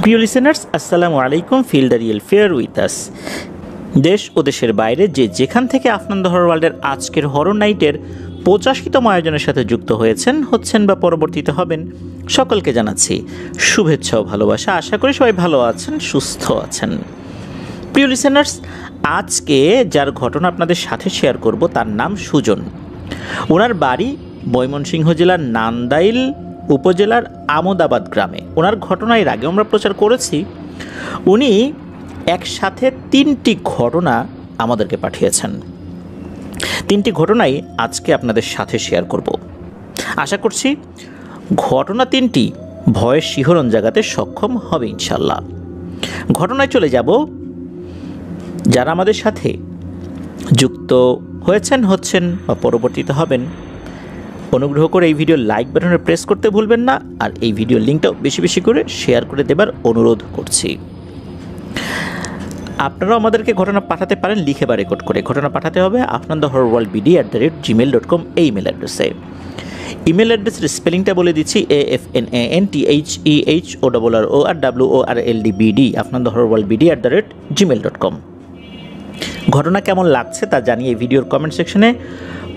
প্রিয় লিসেনার্স, আসসালামু আলাইকুম। Feel the real fair with us. দেশ ও দেশের বাইরে যে যেখান থেকে আফনান হরর ওয়ার্ল্ডের আজকের হরর নাইটের 85তম আয়োজনের সাথে যুক্ত হচ্ছেন বা পরবর্তীতে হবেন, সকলকে জানাচ্ছি শুভেচ্ছা ও ভালোবাসা। আশা করি সবাই ভালো আছেন, সুস্থ আছেন। প্রিয় লিসেনার্স, আজকে যার ঘটনা আপনাদের সাথে শেয়ার করব তার নাম সুজন। ওনার বাড়ি ময়মনসিংহ জেলার নান্দাইল উপজেলার আমোদাবাদ গ্রামে। ওনার ঘটনা এর আগে আমরা প্রচার করেছি। উনি একসাথে 3টি ঘটনা আমাদেরকে পাঠিয়েছেন। 3টি ঘটনাই আজকে আপনাদের সাথে শেয়ার করব। আশা করছি ঘটনা 3টি ভয়ের শিহরণ জাগাতে সক্ষম হবে ইনশাল্লাহ। ঘটনায় চলে যাব। যারা আমাদের সাথে যুক্ত হচ্ছেন বা পরবর্তীতে হবেন, অনুগ্রহ করে এই ভিডিও লাইক বাটনে প্রেস করতে ভুলবেন না, আর এই ভিডিও লিঙ্কটাও বেশি বেশি করে শেয়ার করে দেবার অনুরোধ করছি। আপনারাও আমাদেরকে ঘটনা পাঠাতে পারেন লিখে বা রেকর্ড করে। ঘটনা পাঠাতে হবে afnanthehorrorworldbd@gmail.com এই ইমেল অ্যাড্রেসে। ইমেল অ্যাড্রেসের স্পেলিংটা বলে দিচ্ছি, afnanthehorrorworldbd afnanthehorrorworldbd@gmail.com। ঘটনা কেমন লাগছে তা জানিয়ে ভিডিওর কমেন্ট সেকশনে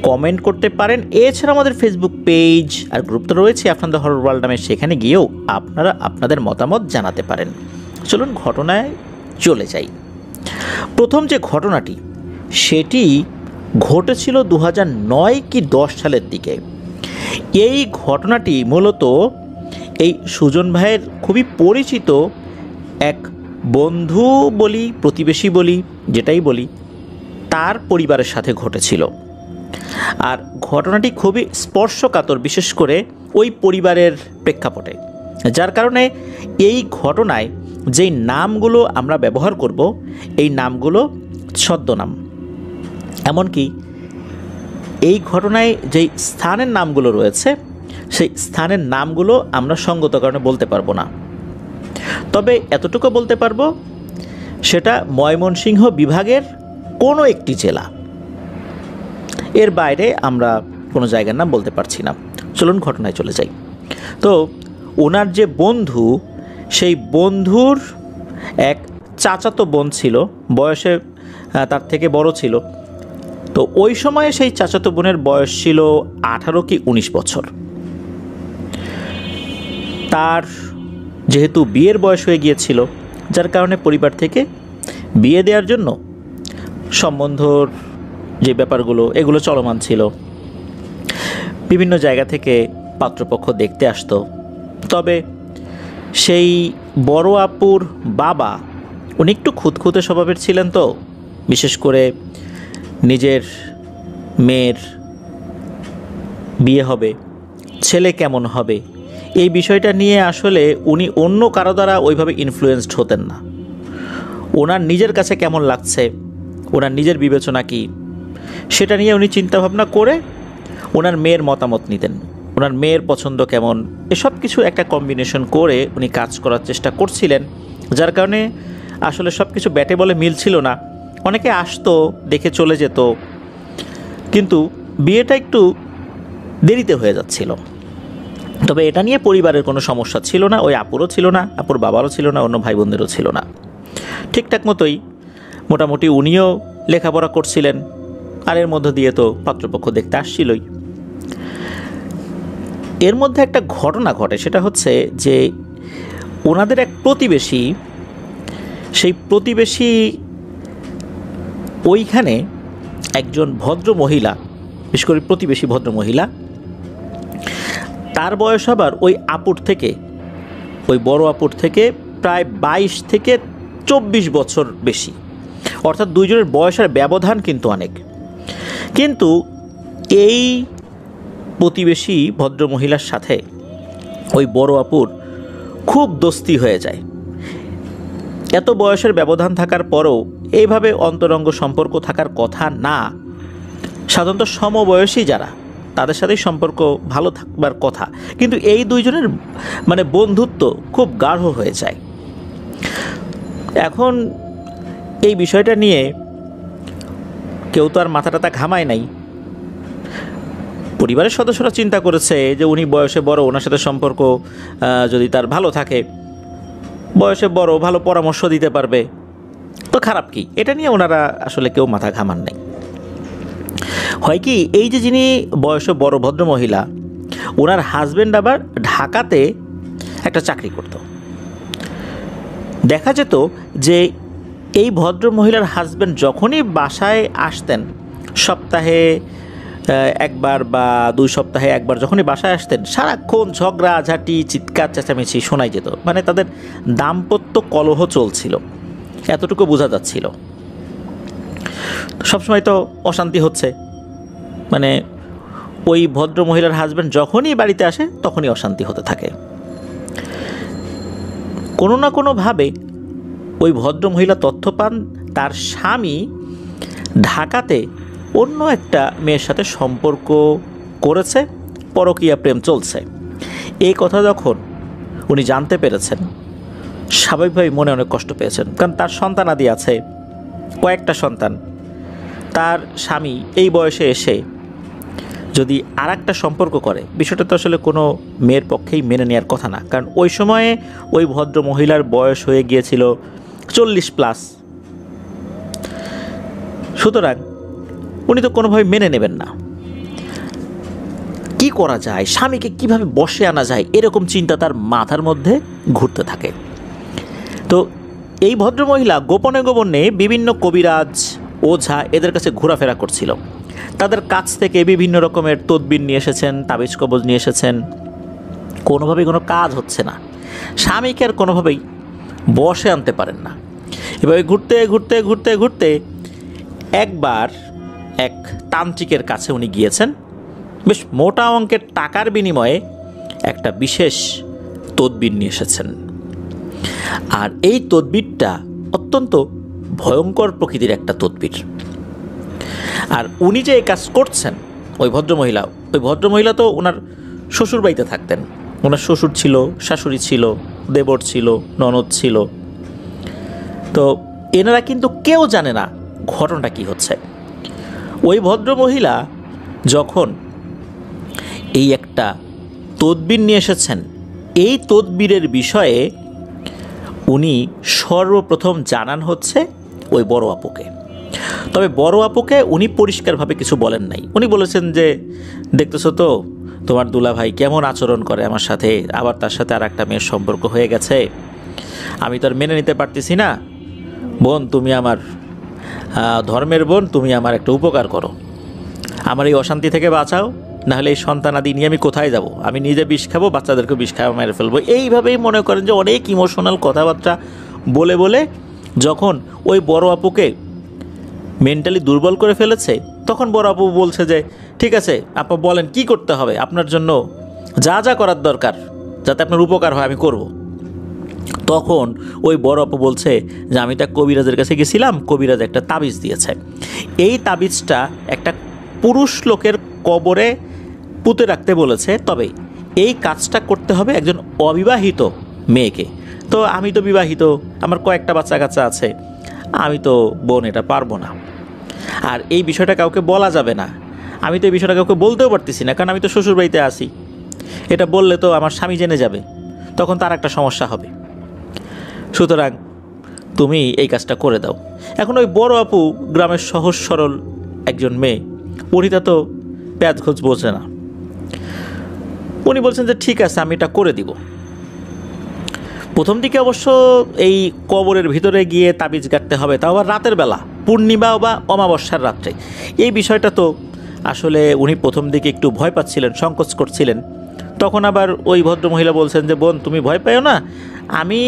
কমেন্ট করতে পারেন। এছাড়া আমাদের ফেসবুক পেজ আর গ্রুপ তো রয়েছে আফনান দ্য হরর ওয়ার্ল্ড নামে, সেখানে গিয়েও আপনারা আপনাদের মতামত জানাতে পারেন। চলুন ঘটনায় চলে যাই। প্রথম যে ঘটনাটি, সেটি ঘটেছিল 2009 কি 10 সালের দিকে। এই ঘটনাটি মূলত এই সুজন ভাইয়ের খুবই পরিচিত এক বন্ধু বলি, প্রতিবেশী বলি, যেটাই বলি, তার পরিবারের সাথে ঘটেছিল। আর ঘটনাটি খুবই স্পর্শকাতর, বিশেষ করে ওই পরিবারের প্রেক্ষাপটে, যার কারণে এই ঘটনায় যেই নামগুলো আমরা ব্যবহার করব, এই নামগুলো ছদ্মনাম। এমনকি এই ঘটনায় যেই স্থানের নামগুলো রয়েছে, সেই স্থানের নামগুলো আমরা সঙ্গত কারণে বলতে পারবো না। তবে এতটুকু বলতে পারবো, সেটা ময়মনসিংহ বিভাগের কোনো একটি জেলা। এর বাইরে আমরা কোনো জায়গার নাম বলতে পারছি না। চলুন ঘটনায় চলে যাই। তো ওনার যে বন্ধু, সেই বন্ধুর এক চাচাতো বোন ছিল, বয়সে তার থেকে বড় ছিল। তো ওই সময়ে সেই চাচাতো বোনের বয়স ছিল 18 কি 19 বছর। তার যেহেতু বিয়ের বয়স হয়ে গিয়েছিল, যার কারণে পরিবার থেকে বিয়ে দেওয়ার জন্য সম্বন্ধর যে ব্যাপারগুলো, এগুলো চলমান ছিল। বিভিন্ন জায়গা থেকে পাত্রপক্ষ দেখতে আসতো। তবে সেই বড় আপুর বাবা, উনি একটু খুঁতখুঁতে স্বভাবের ছিলেন। তো বিশেষ করে নিজের মেয়ের বিয়ে হবে, ছেলে কেমন হবে, এই বিষয়টা নিয়ে আসলে উনি অন্য কারো দ্বারা ওইভাবে ইনফ্লুয়েসড হতেন না। ওনার নিজের কাছে কেমন লাগছে, ওনার নিজের বিবেচনা কী, সেটা নিয়ে উনি চিন্তাভাবনা করে ওনার মেয়ের মতামত নিতেন। ওনার মেয়ের পছন্দ কেমন, এসব কিছু একটা কম্বিনেশন করে উনি কাজ করার চেষ্টা করছিলেন, যার কারণে আসলে সব কিছু ব্যাটে বলে মিল ছিল না। অনেকে আসতো, দেখে চলে যেত, কিন্তু বিয়েটা একটু দেরিতে হয়ে যাচ্ছিল। তবে এটা নিয়ে পরিবারের কোনো সমস্যা ছিল না, ওই আপুরও ছিল না, আপুর বাবারও ছিল না, অন্য ভাই বোনদেরও ছিল না। ঠিকঠাক মতোই মোটামুটি উনিও লেখাপড়া করছিলেন, আর এর মধ্য দিয়ে তো পাত্রপক্ষ দেখতে আসছিলই। এর মধ্যে একটা ঘটনা ঘটে, সেটা হচ্ছে যে ওনাদের এক প্রতিবেশী, সেই প্রতিবেশী ওইখানে একজন ভদ্র মহিলা, বিশেষ করে প্রতিবেশী ভদ্র মহিলা, তার বয়স আবার ওই আপুর থেকে, ওই বড় আপুর থেকে প্রায় 22 থেকে 24 বছর বেশি। অর্থাৎ দুইজনের বয়সের ব্যবধান কিন্তু অনেক। কিন্তু এই প্রতিবেশী ভদ্রমহিলার সাথে ওই বড় আপুর খুব দোস্তি হয়ে যায়। এত বয়সের ব্যবধান থাকার পরও এইভাবে অন্তরঙ্গ সম্পর্ক থাকার কথা না। সাধারণত সমবয়সী যারা, তাদের সাথেই সম্পর্ক ভালো থাকবার কথা, কিন্তু এই দুইজনের মানে বন্ধুত্ব খুব গাঢ় হয়ে যায়। এখন এই বিষয়টা নিয়ে কেউ তো আর মাথা টাথা ঘামায় নাই। পরিবারের সদস্যরা চিন্তা করেছে যে উনি বয়সে বড়, ওনার সাথে সম্পর্ক যদি তার ভালো থাকে, বয়সে বড়, ভালো পরামর্শ দিতে পারবে, তো খারাপ কি? এটা নিয়ে ওনারা আসলে কেউ মাথা ঘামান নাই। হয় কি, এই যে যিনি বয়সে বড় ভদ্রমহিলা, ওনার হাজব্যান্ড আবার ঢাকাতে একটা চাকরি করত। দেখা যেত যে এই ভদ্রমহিলার হাজব্যান্ড যখনই বাসায় আসতেন, সপ্তাহে একবার বা 2 সপ্তাহে একবার যখনই বাসায় আসতেন, সারাক্ষণ ঝগড়াঝাটি, চিৎকার চেঁচামেচি শোনাই যেত। মানে তাদের দাম্পত্য কলহ চলছিল, এতটুকু বোঝা যাচ্ছিল। সবসময় তো অশান্তি হচ্ছে, মানে ওই ভদ্রমহিলার হাজব্যান্ড যখনই বাড়িতে আসে তখনই অশান্তি হতে থাকে। কোনো না কোনোভাবে ওই ভদ্রমহিলা তথ্য পান তার স্বামী ঢাকাতে অন্য একটা মেয়ের সাথে সম্পর্ক করেছে, পরকীয়া প্রেম চলছে। এই কথা যখন উনি জানতে পেরেছেন, স্বাভাবিকভাবেই মনে অনেক কষ্ট পেয়েছেন, কারণ তার সন্তানাদি আছে, কয়েকটা সন্তান। তার স্বামী এই বয়সে এসে যদি আর একটা সম্পর্ক করে, বিষয়টা তো আসলে কোনো মেয়ের পক্ষেই মেনে নেওয়ার কথা না। কারণ ওই সময়ে ওই ভদ্র মহিলার বয়স হয়ে গিয়েছিল 40+। সুতরাং উনি তো কোনোভাবে মেনে নেবেন না। কি করা যায়, স্বামীকে কিভাবে বশে আনা যায়, এরকম চিন্তা তার মাথার মধ্যে ঘুরতে থাকে। তো এই ভদ্রমহিলা গোপনে গোপনে বিভিন্ন কবিরাজ, ওঝা এদের কাছে ঘোরাফেরা করছিল। তাদের কাছ থেকে বিভিন্ন রকমের তদবির নিয়ে এসেছেন, তাবিজ কবজ নিয়ে এসেছেন, কোনোভাবেই কোনো কাজ হচ্ছে না। স্বামীকে আর কোনোভাবেই বশে আনতে পারেন না। এভাবে ঘুরতে ঘুরতে ঘুরতে ঘুরতে একবার এক তান্ত্রিকের কাছে উনি গিয়েছেন। বেশ মোটা অঙ্কের টাকার বিনিময়ে একটা বিশেষ তদবির নিয়ে এসেছেন। আর এই তদবিরটা অত্যন্ত ভয়ঙ্কর প্রকৃতির একটা তদবির। আর উনি যে এই কাজ করছেন, ওই ভদ্রমহিলা তো ওনার শ্বশুর বাড়িতে থাকতেন। ওনার শ্বশুর ছিল, শাশুড়ি ছিল, দেবর ছিল, ননদ ছিল। তো এনারা কিন্তু কেউ জানে না ঘটনাটা কি হচ্ছে। ওই ভদ্রমহিলা যখন এই একটা তদবির নিয়ে এসেছেন, এই তদবিরের বিষয়ে উনি সর্বপ্রথম জানান হচ্ছে ওই বড় আপুকে। তবে বড় আপুকে উনি পরিষ্কারভাবে কিছু বলেন নাই। উনি বলেছেন যে, দেখতেছো তো তোমার দুলাভাই কেমন আচরণ করে আমার সাথে, আবার তার সাথে আর একটা মেয়ের সম্পর্ক হয়ে গেছে, আমি তো আর মেনে নিতে পারতেছি না। বোন, তুমি আমার ধর্মের বোন, তুমি আমার একটা উপকার করো, আমার এই অশান্তি থেকে বাঁচাও, নাহলে এই সন্তানাদি নিয়ে আমি কোথায় যাব? আমি নিজে বিষ খাবো, বাচ্চাদেরকে বিষ খাওয়া মেরে ফেলবো। এইভাবেই মনে করেন যে অনেক ইমোশনাল কথাবার্তা বলে বলে যখন ওই বড় আপুকে মেন্টালি দুর্বল করে ফেলেছে, তখন বড় আপু বলছে যে, ঠিক আছে আপা, বলেন কি করতে হবে, আপনার জন্য যা যা করার দরকার যাতে আপনার উপকার হয় আমি করব। তখন ওই বড় আপু বলছে যে, আমি তো কবিরাজের কাছে গেছিলাম, কবিরাজ একটা তাবিজ দিয়েছে। এই তাবিজটা একটা পুরুষ লোকের কবরে পুঁতে রাখতে বলেছে, তবে এই কাজটা করতে হবে একজন অবিবাহিত মেয়েকে। তো আমি তো বিবাহিত, আমার কয়েকটা বাচ্চা কাচ্চা আছে, আমি তো বোন এটা পারবো না। আর এই বিষয়টা কাউকে বলা যাবে না, আমি তো এই বিষয়টা কাউকে বলতেও পারতেছি না, কারণ আমি তো শ্বশুরবাড়িতে আসি। এটা বললে তো আমার স্বামী জেনে যাবে, তখন তার একটা সমস্যা হবে। সুতরাং তুমি এই কাজটা করে দাও। এখন ওই বড় আপু গ্রামের সহজ সরল একজন মেয়ে, পরিতা তো পেঁয়াজ খোঁজ বোঝে না। উনি বলছেন যে ঠিক আছে, আমি এটা করে দিব। প্রথম দিকে অবশ্য এই কবরের ভিতরে গিয়ে তাবিজ গাঁটতে হবে, তাও আবার রাতের বেলা, পূর্ণিমা বা অমাবস্যার রাত্রে। এই বিষয়টা তো আসলে উনি প্রথম দিকে একটু ভয় পাচ্ছিলেন, সংকোচ করছিলেন। তখন আবার ওই ভদ্রমহিলা বলছেন যে, বোন তুমি ভয় পাইও না, আমি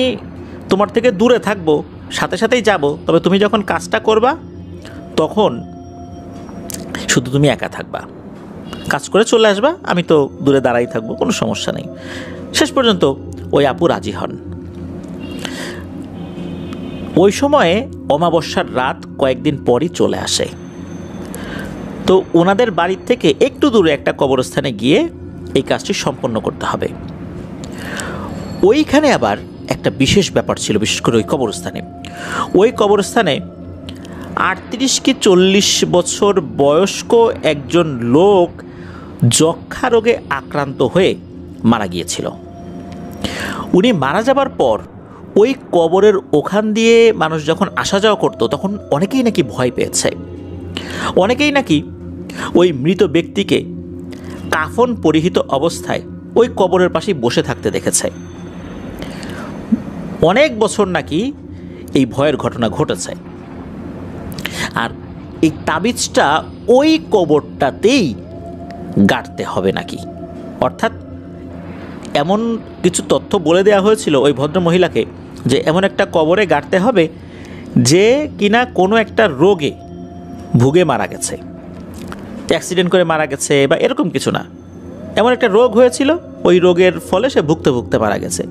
তোমার থেকে দূরে থাকবো, সাথে সাথেই যাব, তবে তুমি যখন কাজটা করবা তখন শুধু তুমি একা থাকবা, কাজ করে চলে আসবা, আমি তো দূরে দাঁড়াই থাকবো, কোনো সমস্যা নেই। শেষ পর্যন্ত ওই আপু রাজি হন। ওই সময়ে অমাবস্যার রাত কয়েকদিন পরই চলে আসে। তো ওনাদের বাড়ির থেকে একটু দূরে একটা কবরস্থানে গিয়ে এই কাজটি সম্পন্ন করতে হবে। ওইখানে আবার একটা বিশেষ ব্যাপার ছিল, বিশেষ করে ওই কবরস্থানে 38 কি 40 বছর বয়স্ক একজন লোক যক্ষা রোগে আক্রান্ত হয়ে মারা গিয়েছিল। উনি মারা যাবার পর ওই কবরের ওখান দিয়ে মানুষ যখন আসা যাওয়া করতো তখন অনেকেই নাকি ভয় পেয়েছে, অনেকেই নাকি ওই মৃত ব্যক্তিকে কাফন পরিহিত অবস্থায় ওই কবরের পাশেই বসে থাকতে দেখেছে। অনেক বছর নাকি এই ভয়ের ঘটনা ঘটেছে। আর এই তাবিজটা ওই কবরটাতেই গাঁটতে হবে নাকি, অর্থাৎ এমন কিছু তথ্য বলে দেওয়া হয়েছিল ওই ভদ্র মহিলাকে যে এমন একটা কবরে গাঁটতে হবে যে কিনা কোনো একটা রোগে ভুগে মারা গেছে, অ্যাক্সিডেন্ট করে মারা গেছে বা এরকম কিছু না, এমন একটা রোগ হয়েছিল, ওই রোগের ফলে সে ভুগতে ভুগতে মারা গেছে।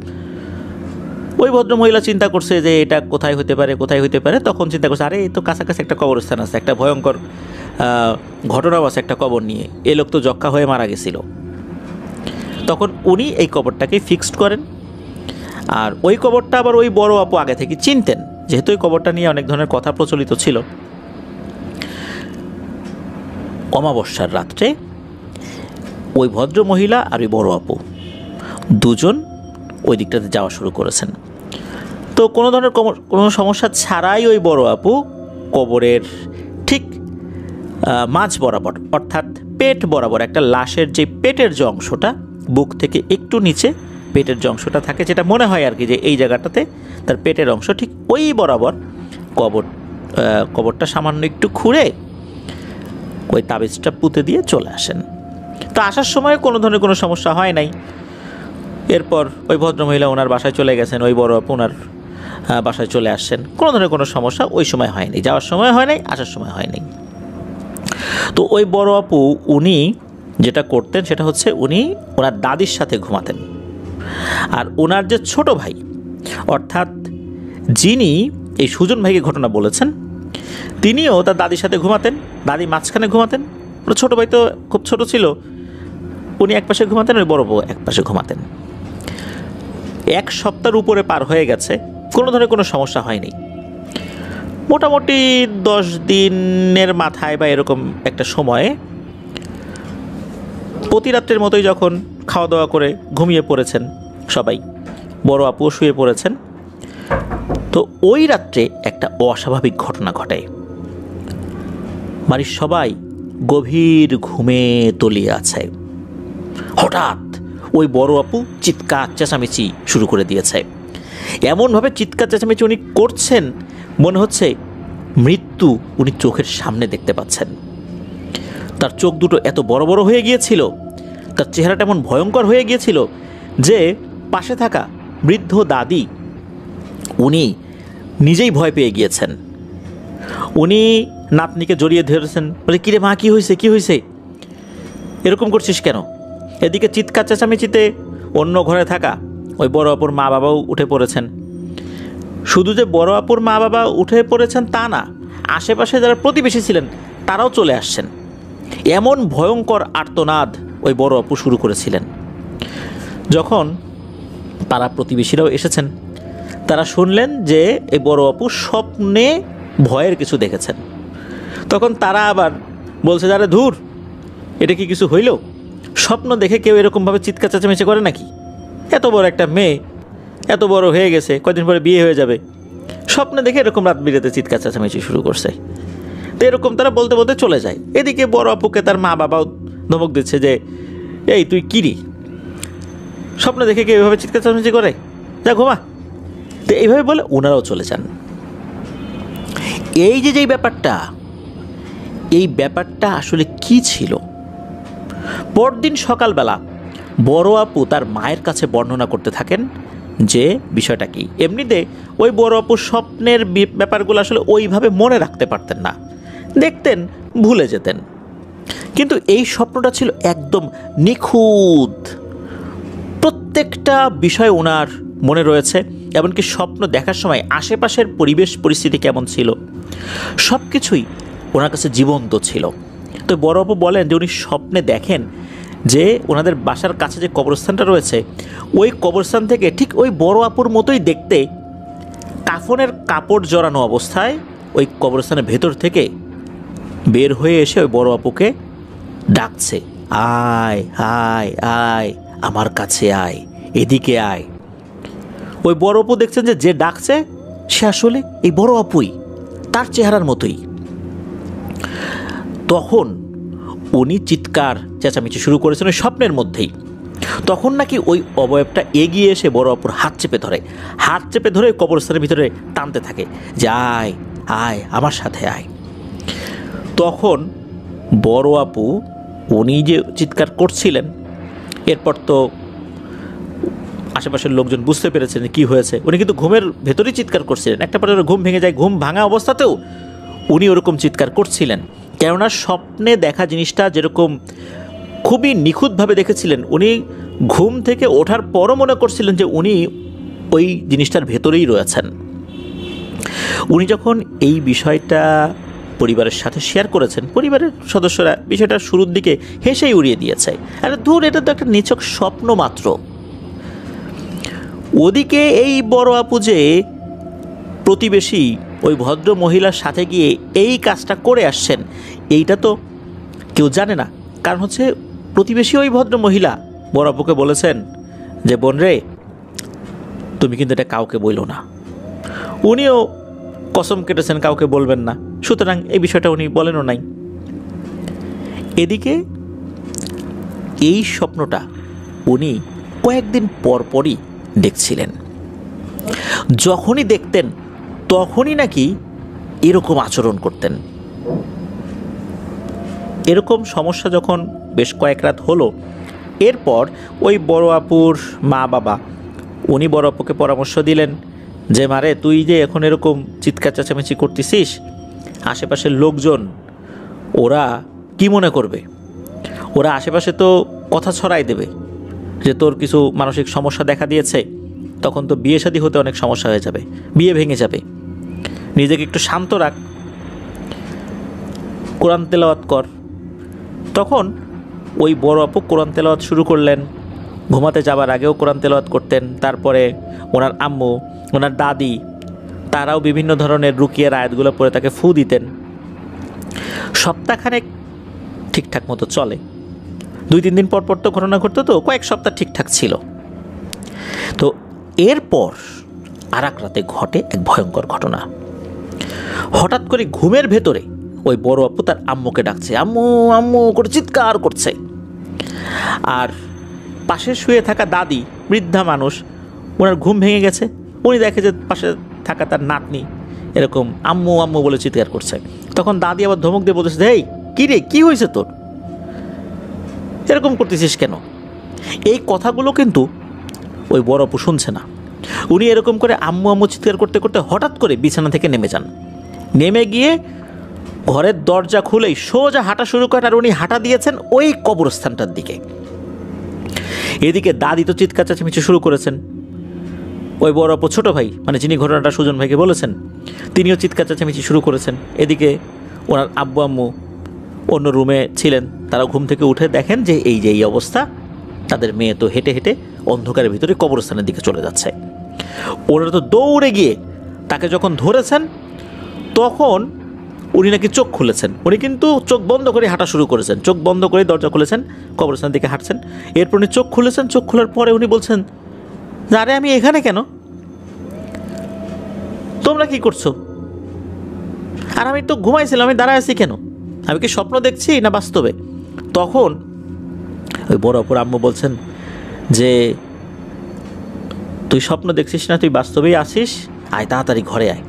ওই ভদ্র মহিলা চিন্তা করছে যে এটা কোথায় হতে পারে, কোথায় হতে পারে। তখন চিন্তা করছে, আরে এই তো কাছাকাছি একটা কবরস্থান আছে, একটা ভয়ঙ্কর ঘটনাও আছে একটা কবর নিয়ে, এ লোক তো যক্কা হয়ে মারা গেছিল। তখন উনি এই কবরটাকে ফিক্সড করেন। আর ওই কবরটা আবার ওই বড় আপু আগে থেকে চিনতেন, যেহেতু ওই কবরটা নিয়ে অনেক ধরনের কথা প্রচলিত ছিল। অমাবস্যার রাত্রে ওই ভদ্র মহিলা আর ওই বড় আপু দুজন ওই দিকটাতে যাওয়া শুরু করেছেন। তো কোনো ধরনের কোনো সমস্যা ছাড়াই ওই বড় আপু কবরের ঠিক মাঝ বরাবর, অর্থাৎ পেট বরাবর, একটা লাশের যে পেটের যে অংশটা, বুক থেকে একটু নিচে পেটের যে অংশটা থাকে, যেটা মনে হয় আর কি যে এই জায়গাটাতে তার পেটের অংশ, ঠিক ওই বরাবর কবরটা সামান্য একটু খুঁড়ে ওই তাবিজটা পুঁতে দিয়ে চলে আসেন। তো আসার সময় কোনো ধরনের কোনো সমস্যা হয় নাই। এরপর ওই ভদ্রমহিলা ওনার বাসায় চলে গেছেন, ওই বড় আপু ওনার বাসায় চলে আসছেন। কোনো ধরনের কোনো সমস্যা ওই সময় হয়নি, যাওয়ার সময় হয় নাই, আসার সময় হয়নি। তো ওই বড় আপু উনি যেটা করতেন সেটা হচ্ছে উনি ওনার দাদির সাথে ঘুমাতেন। আর ওনার যে ছোট ভাই, অর্থাৎ যিনি এই সুজন ভাইকে ঘটনা বলেছেন, তিনিও তার দাদির সাথে ঘুমাতেন, দাদি মাঝখানে ঘুমাতেন। ওর ছোটো ভাই তো খুব ছোট ছিল, উনি এক পাশে ঘুমাতেন, ওই বড় বউ এক পাশে ঘুমাতেন। 1 সপ্তাহের উপরে পার হয়ে গেছে, কোনো ধরনের কোনো সমস্যা হয়নি। মোটামুটি 10 দিনের মাথায় বা এরকম একটা সময়ে প্রতি রাত্রের মতোই যখন খাওয়া দাওয়া করে ঘুমিয়ে পড়েছেন সবাই, বড় আপুও শুয়ে পড়েছেন, তো ওই রাত্রে একটা অস্বাভাবিক ঘটনা ঘটে। বাড়ির সবাই গভীর ঘুমে তলিয়ে আছে। হঠাৎ ওই বড় আপু চিৎকার চেঁচামেচি শুরু করে দিয়েছে। এমনভাবে চিৎকার চেঁচামেচি উনি করছেন, মনে হচ্ছে মৃত্যু উনি চোখের সামনে দেখতে পাচ্ছেন। তার চোখ দুটো এত বড় বড় হয়ে গিয়েছিল, তার চেহারাটা এমন ভয়ঙ্কর হয়ে গিয়েছিল যে পাশে থাকা বৃদ্ধ দাদি উনি নিজেই ভয় পেয়ে গিয়েছেন। উনি নাতনিকে জড়িয়ে ধরেছেন, বলে, কিরে মা, কী হয়েছে, কী হয়েছে, এরকম করছিস কেন? এদিকে চিৎকার চেঁচামেচিতে অন্য ঘরে থাকা ওই বড় আপুর মা বাবাও উঠে পড়েছেন। শুধু যে বড় আপুর মা বাবা উঠে পড়েছেন তা না, আশেপাশে যারা প্রতিবেশী ছিলেন তারাও চলে আসছেন। এমন ভয়ঙ্কর আর্তনাদ ওই বড় আপু শুরু করেছিলেন। যখন পাড়া প্রতিবেশীরাও এসেছেন, তারা শুনলেন যে এই বড় আপু স্বপ্নে ভয়ের কিছু দেখেছেন। তখন তারা আবার বলছে, যারা ধুর, এটা কি কিছু হইল? স্বপ্ন দেখে কেউ এরকমভাবে চিৎকার চেঁচামেচি করে নাকি? এত বড় একটা মেয়ে, এত বড় হয়ে গেছে, কদিন পরে বিয়ে হয়ে যাবে, স্বপ্নে দেখে এরকম রাত বিরেতে চিৎকার চেঁচামেচি শুরু করছে। তো এরকম তারা বলতে বলতে চলে যায়। এদিকে বড় আপুকে তার মা বাবাও ধমক দিচ্ছে যে, এই তুই কিরি, স্বপ্ন দেখে কেউ এভাবে চিৎকার চেঁচামেচি করে, যা ঘুমা। তো এইভাবে বলে ওনারাও চলে যান। এই যে ব্যাপারটা, এই ব্যাপারটা আসলে কি ছিল? পরদিন সকালবেলা বড় আপু তার মায়ের কাছে বর্ণনা করতে থাকেন যে বিষয়টা কি। এমনিতে ওই বড় আপু স্বপ্নের ব্যাপারগুলো আসলে ওইভাবে মনে রাখতে পারতেন না, দেখতেন, ভুলে যেতেন। কিন্তু এই স্বপ্নটা ছিল একদম নিখুঁত, প্রত্যেকটা বিষয় ওনার মনে রয়েছে। এমনকি স্বপ্ন দেখার সময় আশেপাশের পরিবেশ পরিস্থিতি কেমন ছিল সব কিছুই ওনার কাছে জীবন্ত ছিল। তো বড় আপু বলেন যে উনি স্বপ্নে দেখেন যে ওনাদের বাসার কাছে যে কবরস্থানটা রয়েছে, ওই কবরস্থান থেকে ঠিক ওই বড় আপুর মতোই দেখতে কাফনের কাপড় জড়ানো অবস্থায় ওই কবরস্থানের ভেতর থেকে বের হয়ে এসে ওই বড় আপুকে ডাকছে, আয় আয় আয়, আমার কাছে আয়, এদিকে আয়। ওই বড় অপু দেখছেন যে যে ডাকছে সে আসলে এই বড় আপুই, তার চেহারার মতোই। তখন উনি চিৎকার চেঁচামেচি শুরু করেছেন ওই স্বপ্নের মধ্যেই। তখন নাকি ওই অবয়বটা এগিয়ে এসে বড় আপুর হাত চেপে ধরে, হাত চেপে ধরে কবরস্থানের ভিতরে টানতে থাকে যে আয় আয় আমার সাথে আয়। তখন বড় আপু উনি যে চিৎকার করছিলেন, এরপর তো আশেপাশের লোকজন বুঝতে পেরেছেন কী হয়েছে। উনি কিন্তু ঘুমের ভেতরেই চিৎকার করছিলেন, একটা পরে ঘুম ভেঙে যায়, ঘুম ভাঙা অবস্থাতেও উনি ওরকম চিৎকার করছিলেন। কেননা স্বপ্নে দেখা জিনিসটা যেরকম খুবই নিখুঁতভাবে দেখেছিলেন, উনি ঘুম থেকে ওঠার পরও মনে করছিলেন যে উনি ওই জিনিসটার ভেতরেই রয়েছেন। উনি যখন এই বিষয়টা পরিবারের সাথে শেয়ার করেছেন, পরিবারের সদস্যরা বিষয়টা শুরুর দিকে হেসেই উড়িয়ে দিয়েছে, আরে ধুর এটা তো একটা নিছক স্বপ্ন মাত্র। ওদিকে এই বড় আপু যে প্রতিবেশী ওই ভদ্র মহিলার সাথে গিয়ে এই কাজটা করে আসছেন, এইটা তো কেউ জানে না। কারণ হচ্ছে প্রতিবেশী ওই ভদ্র মহিলা বড় আপুকে বলেছেন যে বোন রে, তুমি কিন্তু এটা কাউকে বইলো না। উনিও কসম কেটেছেন কাউকে বলবেন না, সুতরাং এই বিষয়টা উনি বলেনও নাই। এদিকে এই স্বপ্নটা উনি কয়েকদিন পরপরই দেখছিলেন। যখনই দেখতেন তখনই নাকি এরকম আচরণ করতেন। এরকম সমস্যা যখন বেশ কয়েক রাত হলো, এরপর ওই বড় আপুর মা বাবা উনি বড় আপুকে পরামর্শ দিলেন যে মারে তুই যে এখন এরকম চিৎকার চেঁচামেচি করতেছিস, আশেপাশের লোকজন ওরা কি মনে করবে? ওরা আশেপাশে তো কথা ছড়াই দেবে যে তোর কিছু মানসিক সমস্যা দেখা দিয়েছে, তখন তো বিয়ে শাদী হতে অনেক সমস্যা হয়ে যাবে, বিয়ে ভেঙে যাবে। নিজেকে একটু শান্ত রাখ, কোরআন তেলাওয়াত কর। তখন ওই বড় আপু কোরআন তেলাওয়াত শুরু করলেন। ঘুমাতে যাবার আগেও কোরআন তেলাওয়াত করতেন। তারপরে ওনার আম্মু, ওনার দাদি, তারাও বিভিন্ন ধরনের রুকিয়ার আয়াতগুলো পড়ে তাকে ফু দিতেন। সপ্তাহখানেক ঠিকঠাক মতো চলে। 2-3 দিন পর পর তো ঘটনা ঘটতো, তো কয়েক সপ্তাহ ঠিকঠাক ছিল। তো এরপর আর এক রাতে ঘটে এক ভয়ঙ্কর ঘটনা। হঠাৎ করে ঘুমের ভেতরে ওই বড় আপু তার আম্মুকে ডাকছে, আম্মু আম্মু করে চিৎকার করছে। আর পাশে শুয়ে থাকা দাদি, বৃদ্ধা মানুষ, ওনার ঘুম ভেঙে গেছে। উনি দেখে যে পাশে থাকা তার নাতনি এরকম আম্মু আম্মু বলে চিৎকার করছে। তখন দাদি আবার ধমক দিয়ে বলতেছে, এই কী রে, কী হয়েছে তোর, এরকম করতেছিস কেন? এই কথাগুলো কিন্তু ওই বড় আপু শুনছে না। উনি এরকম করে আম্মু আম্মু চিৎকার করতে করতে হঠাৎ করে বিছানা থেকে নেমে যান। নেমে গিয়ে ঘরের দরজা খুলেই সোজা হাঁটা শুরু করেন। আর উনি হাঁটা দিয়েছেন ওই কবরস্থানটার দিকে। এদিকে দাদি তো চিৎকার চেঁচামেচি শুরু করেছেন। ওই বড় আপু ছোটো ভাই, মানে যিনি ঘটনাটা সুজন ভাইকে বলেছেন, তিনিও চিৎকার চেঁচামেচি শুরু করেছেন। এদিকে ওনার আব্বু আম্মু অন্য রুমে ছিলেন, তারা ঘুম থেকে উঠে দেখেন যে এই অবস্থা, তাদের মেয়ে তো হেঁটে হেঁটে অন্ধকারের ভিতরে কবরস্থানের দিকে চলে যাচ্ছে। ওনারা তো দৌড়ে গিয়ে তাকে যখন ধরেছেন, তখন উনি নাকি চোখ খুলেছেন। উনি কিন্তু চোখ বন্ধ করে হাঁটা শুরু করেছেন, চোখ বন্ধ করে দরজা খুলেছেন, কবরস্থানের দিকে হাঁটছেন। এরপর উনি চোখ খুলেছেন, চোখ খোলার পরে উনি বলছেন, আরে আমি এখানে কেন, তোমরা কি করছো? আর আমি তো ঘুমাইছিলাম, আমি দাঁড়ায় আছি কেন, আমি কি স্বপ্ন দেখছি না বাস্তবে? তখন ওই বড় অপর আম্মু বলছেন যে তুই স্বপ্ন দেখছিস না, তুই বাস্তবেই আসিস, আয় তাড়াতাড়ি ঘরে আয়।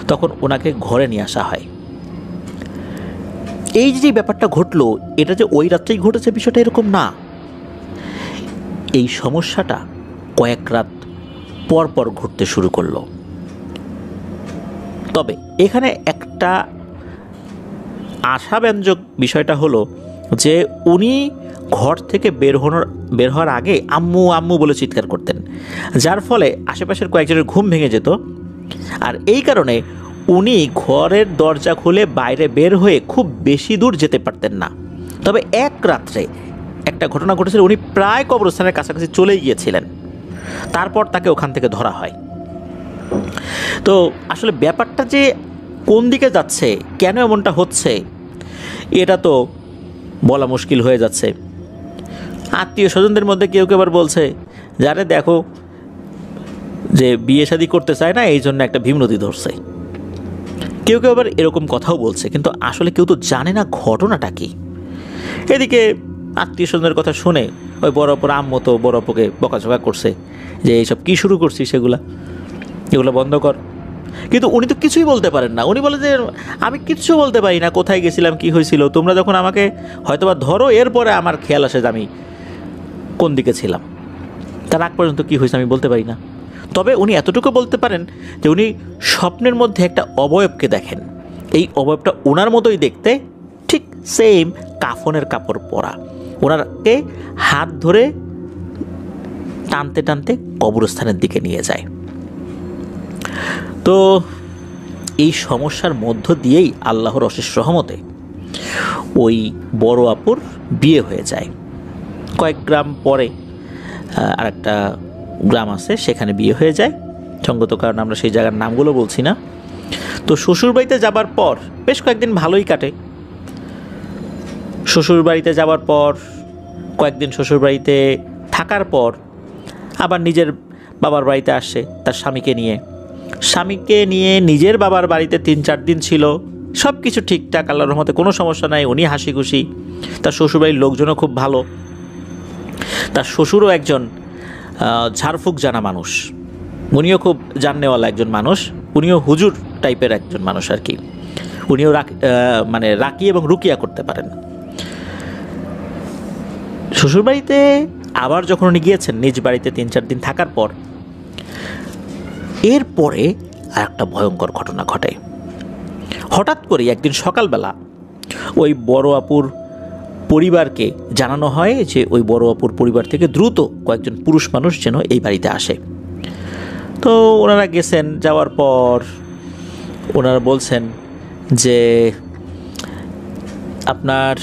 তখন ওনাকে ঘরে নিয়ে আসা হয়। এই যে ব্যাপারটা ঘটলো, এটা যে ওই রাত্রেই ঘটেছে বিষয়টা এরকম না। এই সমস্যাটা কয়েক রাত পর পর ঘটতে শুরু করলো। তবে এখানে একটা আশাব্যঞ্জক বিষয়টা হলো যে উনি ঘর থেকে বের হওয়ার আগে আম্মু আম্মু বলে চিৎকার করতেন, যার ফলে আশেপাশের কয়েকজনের ঘুম ভেঙে যেত। আর এই কারণে উনি ঘরের দরজা খুলে বাইরে বের হয়ে খুব বেশি দূর যেতে পারতেন না। তবে এক রাত্রে একটা ঘটনা ঘটেছিল, উনি প্রায় কবরস্থানের কাছাকাছি চলে গিয়েছিলেন। তারপর তাকে ওখান থেকে ধরা হয়। তো আসলে ব্যাপারটা যে কোন দিকে যাচ্ছে, কেন এমনটা হচ্ছে, এটা তো বলা মুশকিল হয়ে যাচ্ছে। আত্মীয় স্বজনদের মধ্যে কেউ কেউ আবার বলছে, যারে দেখো যে বিয়ে শাদী করতে চায় না, এই জন্য একটা ভীমরতি ধরছে। কেউ কেউ আবার এরকম কথাও বলছে, কিন্তু আসলে কেউ তো জানে না ঘটনাটা কি। এদিকে আত্মীয় স্বজনের কথা শুনে ওই বড় অপুর আম্মু তো বড় অপুকে বকাঝকা করছে যে এইসব কী শুরু করছিস, এগুলো বন্ধ কর। কিন্তু উনি তো কিছুই বলতে পারেন না। উনি বলে যে আমি কিচ্ছু বলতে পারি না, কোথায় গেছিলাম, কি হয়েছিল, তোমরা যখন আমাকে হয়তোবা ধরো এরপরে আমার খেয়াল আসে যে আমি কোন দিকে ছিলাম, তার আগ পর্যন্ত কী হয়েছে আমি বলতে পারি না। তবে উনি এতটুকু বলতে পারেন যে উনি স্বপ্নের মধ্যে একটা অবয়বকে দেখেন, এই অবয়বটা ওনার মতোই দেখতে, ঠিক সেম কাফনের কাপড় পরা, ওনাকে হাত ধরে টানতে টানতে কবরস্থানের দিকে নিয়ে যায়। তো এই সমস্যার মধ্য দিয়েই আল্লাহর অশেষ রহমতে ওই বড় আপুর বিয়ে হয়ে যায়। কয়েক গ্রাম পরে আরেকটা গ্রাম আছে, সেখানে বিয়ে হয়ে যায়। সঙ্গত কারণে আমরা সেই জায়গার নামগুলো বলছি না। তো শ্বশুরবাড়িতে যাবার পর বেশ কয়েকদিন ভালোই কাটে। শ্বশুরবাড়িতে যাওয়ার পর কয়েকদিন শ্বশুরবাড়িতে থাকার পর আবার নিজের বাবার বাড়িতে আসে তার স্বামীকে নিয়ে নিজের বাবার বাড়িতে 3-4 দিন ছিল। সব কিছু ঠিকঠাক, আল্লাহর রহমতে কোনো সমস্যা নাই, উনি হাসি খুশি। তার শ্বশুরবাড়ির লোকজনও খুব ভালো। তার শ্বশুরও একজন ঝাড়ফুঁক জানা মানুষ, উনিও খুব জাননেওয়ালা একজন মানুষ, উনিও হুজুর টাইপের একজন মানুষ আর কি। উনিও মানে রাকি এবং রুকিয়া করতে পারেন। শ্বশুরবাড়িতে আবার যখন উনি গিয়েছেন নিজ বাড়িতে 3-4 দিন থাকার পর, এরপরে আর একটা ভয়ঙ্কর ঘটনা ঘটে। হঠাৎ করে একদিন সকালবেলা ওই বড় আপুর পরিবারকে জানানো হয় যে ওই বড় আপুর পরিবার থেকে দ্রুত কয়েকজন পুরুষ মানুষ যেন এই বাড়িতে আসে। তো ওনারা গেছেন, যাওয়ার পর ওনারা বলছেন যে আপনার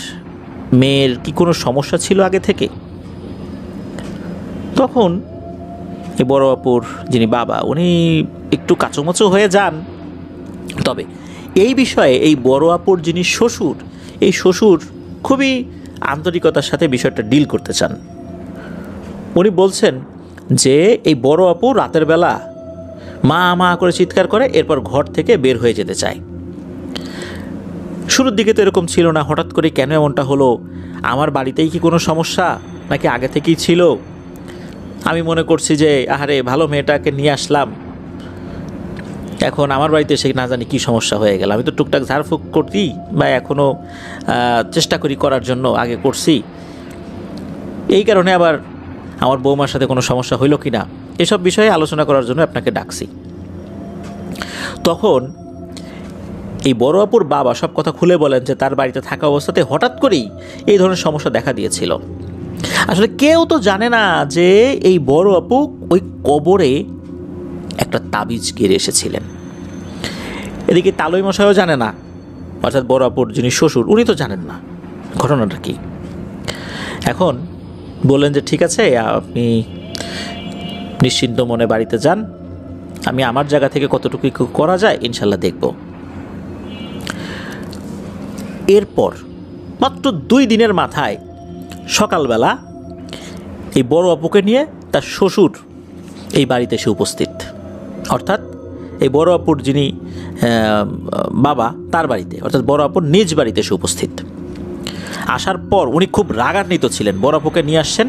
মেয়ের কি কোনো সমস্যা ছিল আগে থেকে? তখন এই বড় আপুর যিনি বাবা, উনি একটু কাঁচুমাচু হয়ে যান। তবে এই বিষয়ে এই বড় আপুর যিনি শ্বশুর, এই শ্বশুর খুবই আন্তরিকতার সাথে বিষয়টা ডিল করতে চান। উনি বলছেন যে এই বড় আপু রাতের বেলা মা মা করে চিৎকার করে, এরপর ঘর থেকে বের হয়ে যেতে চায়। শুরুর দিকে তো এরকম ছিল না, হঠাৎ করে কেন এমনটা হলো? আমার বাড়িতেই কি কোনো সমস্যা নাকি আগে থেকেই ছিল? আমি মনে করছি যে আহারে ভালো মেয়েটাকে নিয়ে আসলাম, এখন আমার বাড়িতে এসে না জানি কী সমস্যা হয়ে গেল। আমি তো টুকটাক ঝাড়ফুঁক করছি বা এখনও চেষ্টা করার জন্য আগে করছি, এই কারণে আবার আমার বৌমার সাথে কোনো সমস্যা হইল কি না এসব বিষয়ে আলোচনা করার জন্য আপনাকে ডাকছি। তখন এই বড় আপুর বাবা সব কথা খুলে বলেন যে তার বাড়িতে থাকা অবস্থাতে হঠাৎ করেই এই ধরনের সমস্যা দেখা দিয়েছিল। আসলে কেউ তো জানে না যে এই বড় আপু ওই কবরে একটা তাবিজ গেড়ে এসেছিলেন। এদিকে তালই মশাইও জানে না, অর্থাৎ বড় আপুর যিনি শ্বশুর উনি তো জানেন না ঘটনাটা কি। এখন বললেন যে ঠিক আছে, আপনি নিশ্চিন্ত মনে বাড়িতে যান, আমি আমার জায়গা থেকে কতটুকু করা যায় ইনশাল্লাহ দেখব। এরপর মাত্র 2 দিনের মাথায় সকালবেলা এই বড় আপুকে নিয়ে তার শ্বশুর এই বাড়িতে এসে উপস্থিত, অর্থাৎ এই বড় আপুর যিনি বাবা তার বাড়িতে, অর্থাৎ বড় আপুর নিজ বাড়িতে এসে উপস্থিত। আসার পর উনি খুব রাগান্বিত ছিলেন, বড় আপুকে নিয়ে আসছেন,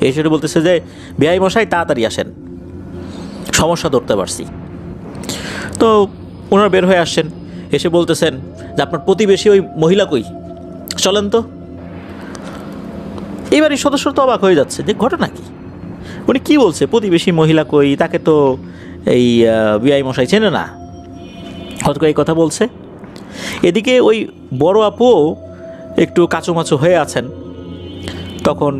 এসে বলতেছে যে বেয়াই মশাই তাড়াতাড়ি আসেন, সমস্যা ধরতে পারছি। তো ওনারা বের হয়ে আসছেন, এসে বলতেছেন যে আপনার প্রতিবেশী ওই মহিলা কই, চলেন তো। এবার এই সদস্য তো অবাক হয়ে যাচ্ছে যে ঘটনা কি, উনি কি বলছে প্রতিবেশী মহিলা কই, তাকে তো এই বিআই মশাই চেনে না, হয়তো এই কথা বলছে। এদিকে ওই বড় আপুও একটু কাঁচুমাচু হয়ে আছেন। তখন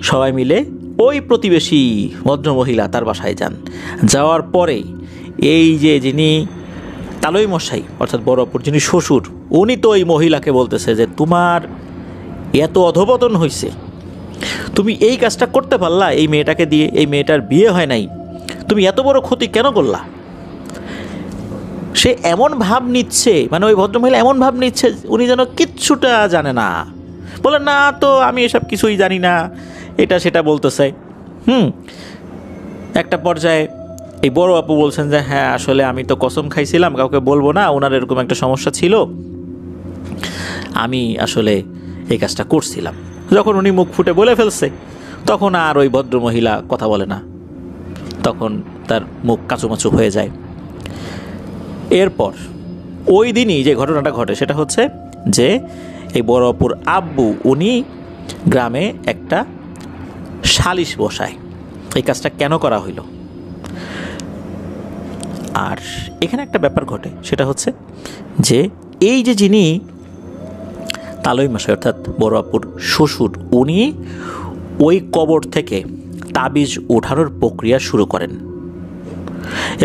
সবাই মিলে ওই প্রতিবেশী ভদ্রমহিলা তার বাসায় যান। যাওয়ার পরে এই যে যিনি তালই মশাই, অর্থাৎ বড় আপুর যিনি শ্বশুর, উনি তো ওই মহিলাকে বলতেছে যে তোমার এত অধপতন হয়েছে, তুমি এই কাজটা করতে পারলা এই মেয়েটাকে দিয়ে, এই মেয়েটার বিয়ে হয় নাই, তুমি এত বড় ক্ষতি কেন করলা? সে এমন ভাব নিচ্ছে, মানে ওই ভদ্রমহিলা এমন ভাব নিচ্ছে উনি যেন কিচ্ছুটা জানে না। বলেন না তো আমি এসব কিছুই জানি না, এটা সেটা বলতেছে। একটা পর্যায়ে এই বড় আপু বলছেন যে হ্যাঁ আসলে আমি তো কসম খাইছিলাম কাউকে বলবো না, ওনার এরকম একটা সমস্যা ছিল, আমি আসলে এই কাজটা করছিলাম। যখন উনি মুখ ফুটে বলে ফেলছে তখন আর ওই ভদ্রমহিলা কথা বলে না, তখন তার মুখ কাঁচুমাচু হয়ে যায়। এরপর ওই দিনই যে ঘটনাটা ঘটে সেটা হচ্ছে যে এই বড় আপুর আব্বু উনি গ্রামে একটা সালিশ বসায়। এই কাজটা কেন করা হইল? আর এখানে একটা ব্যাপার ঘটে, সেটা হচ্ছে যে এই যে যিনি তালই মশাই অর্থাৎ বড় আপুর শ্বশুর, উনি ওই কবর থেকে তাবিজ ওঠানোর প্রক্রিয়া শুরু করেন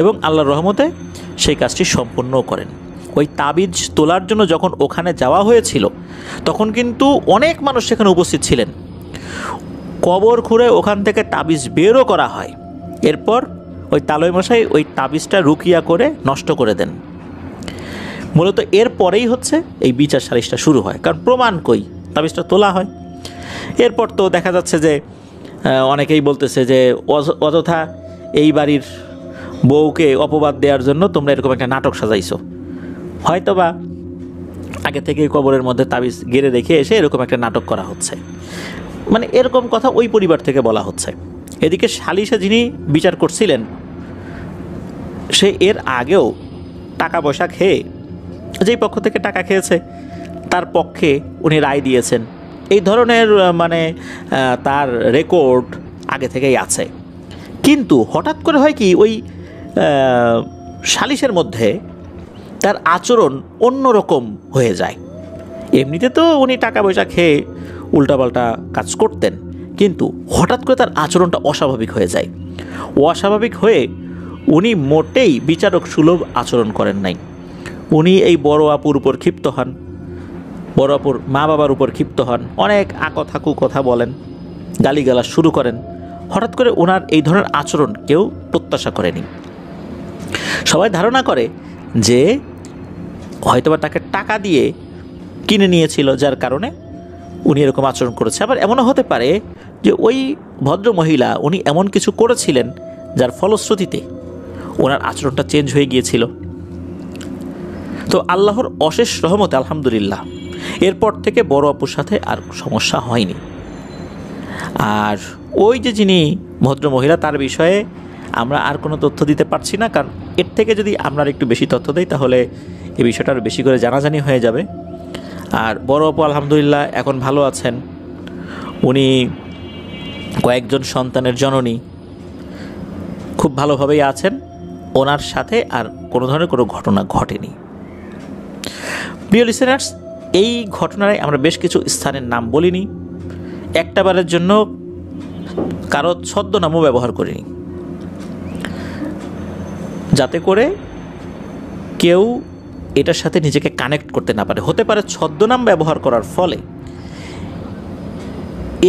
এবং আল্লাহর রহমতে সেই কাজটি সম্পন্ন করেন। ওই তাবিজ তোলার জন্য যখন ওখানে যাওয়া হয়েছিল তখন কিন্তু অনেক মানুষ সেখানে উপস্থিত ছিলেন। কবর খুঁড়ে ওখান থেকে তাবিজ বেরও করা হয়। এরপর ওই তালই মশাই ওই তাবিজটা রুকিয়া করে নষ্ট করে দেন। মূলত এরপরেই হচ্ছে এই বিচার সালিশটা শুরু হয়, কারণ প্রমাণ কই, তাবিজটা তোলা হয়। এরপর তো দেখা যাচ্ছে যে অনেকেই বলতেছে যে অযথা এই বাড়ির বউকে অপবাদ দেওয়ার জন্য তোমরা এরকম একটা নাটক সাজাইছো, হয়তোবা আগে থেকে কবরের মধ্যে তাবিজ গেড়ে রেখে এসে এরকম একটা নাটক করা হচ্ছে, মানে এরকম কথা ওই পরিবার থেকে বলা হচ্ছে। এদিকে সালিশে যিনি বিচার করছিলেন সে এর আগেও টাকা পয়সা খেয়ে, যেই পক্ষ থেকে টাকা খেয়েছে তার পক্ষে উনি রায় দিয়েছেন, এই ধরনের মানে তার রেকর্ড আগে থেকেই আছে। কিন্তু হঠাৎ করে হয় কি, ওই সালিশের মধ্যে তার আচরণ অন্যরকম হয়ে যায়। এমনিতে তো উনি টাকা পয়সা খেয়ে উল্টাপাল্টা কাজ করতেন, কিন্তু হঠাৎ করে তার আচরণটা অস্বাভাবিক হয়ে যায়। অস্বাভাবিক হয়ে উনি মোটেই বিচারক সুলভ আচরণ করেন নাই। উনি এই বড় আপুর উপর ক্ষিপ্ত হন, বড় আপুর মা বাবার উপর ক্ষিপ্ত হন, অনেক আকথাকু কথা বলেন, গালিগালাজ শুরু করেন। হঠাৎ করে ওনার এই ধরনের আচরণ কেউ প্রত্যাশা করেনি। সবাই ধারণা করে যে হয়তোবা তাকে টাকা দিয়ে কিনে নিয়েছিল, যার কারণে উনি এরকম আচরণ করেছে। আবার এমনও হতে পারে যে ওই ভদ্র মহিলা উনি এমন কিছু করেছিলেন যার ফলশ্রুতিতে ওনার আচরণটা চেঞ্জ হয়ে গিয়েছিল। তো আল্লাহর অশেষ রহমতে আলহামদুলিল্লাহ এরপর থেকে বড় আপুর সাথে আর সমস্যা হয়নি। আর ওই যে যিনি ভদ্র মহিলা, তার বিষয়ে আমরা আর কোনো তথ্য দিতে পারছি না, কারণ এর থেকে যদি আমরা একটু বেশি তথ্য দিই তাহলে এই বিষয়টা আরও বেশি করে জানাজানি হয়ে যাবে। আর বড় আপু আলহামদুলিল্লাহ এখন ভালো আছেন, উনি কয়েকজন সন্তানের জননী, খুব ভালোভাবেই আছেন। ওনার সাথে আর কোনো ধরনের কোনো ঘটনা ঘটেনি। প্রিয় লিসেনার্স, এই ঘটনায় আমরা বেশ কিছু স্থানের নাম বলিনি, একটা বারের জন্য কারো ছদ্মনামও ব্যবহার করিনি, যাতে করে কেউ এটার সাথে নিজেকে কানেক্ট করতে না পারে। হতে পারে ছদ্মনাম ব্যবহার করার ফলে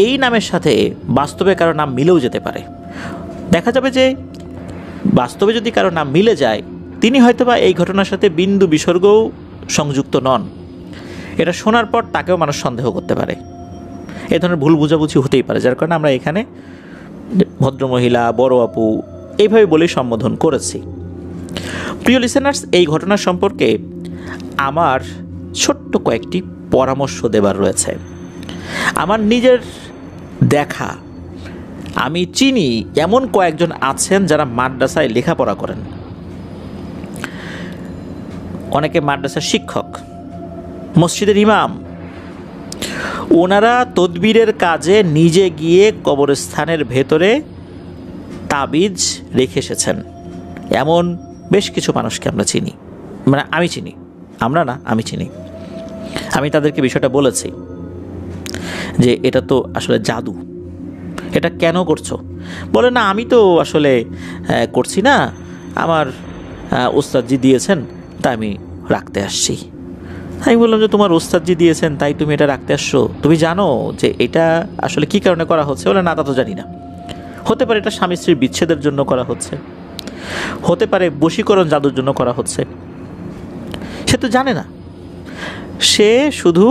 এই নামের সাথে বাস্তবে কারো নাম মিলেও যেতে পারে। দেখা যাবে যে বাস্তবে যদি কারো নাম মিলে যায়, তিনি হয়তোবা এই ঘটনার সাথে বিন্দু বিসর্গও সংযুক্ত নন। এটা শোনার পর তাকেও মানুষ সন্দেহ করতে পারে, এই ধরনের ভুল বোঝাবুঝি হতেই পারে, যার কারণে আমরা এখানে ভদ্রমহিলা, বড় আপু এইভাবে বলেই সম্বোধন করেছি। প্রিয় লিসেনার্স, এই ঘটনা সম্পর্কে আমার ছোট্ট কয়েকটি পরামর্শ দেবার রয়েছে। আমার নিজের দেখা, আমি চিনি এমন কয়েকজন আছেন যারা মাদ্রাসায় লেখাপড়া করেন, অনেকে মাদ্রাসার শিক্ষক, মসজিদের ইমাম। ওনারা তদবিরের কাজে নিজে গিয়ে কবরস্থানের ভেতরে তাবিজ রেখে এসেছেন। এমন বেশ কিছু মানুষকে আমরা চিনি, মানে আমি চিনি, আমরা না, আমি চিনি। আমি তাদেরকে বিষয়টা বলেছি যে এটা তো আসলে জাদু, এটা কেন করছো? বলে না, আমি তো আসলে করছি না, আমার ওস্তাদজি দিয়েছেন তাই আমি রাখতে আসছি। আমি বললাম যে তোমার ওস্তাদজি দিয়েছেন তাই তুমি এটা রাখতে আসছো, তুমি জানো যে এটা আসলে কি কারণে করা হচ্ছে? বলে না, তা তো জানি না। হতে পারে এটা স্বামী স্ত্রীর বিচ্ছেদের জন্য করা হচ্ছে, হতে পারে বশীকরণ জাদুর জন্য করা হচ্ছে, সে তো জানে না। সে শুধু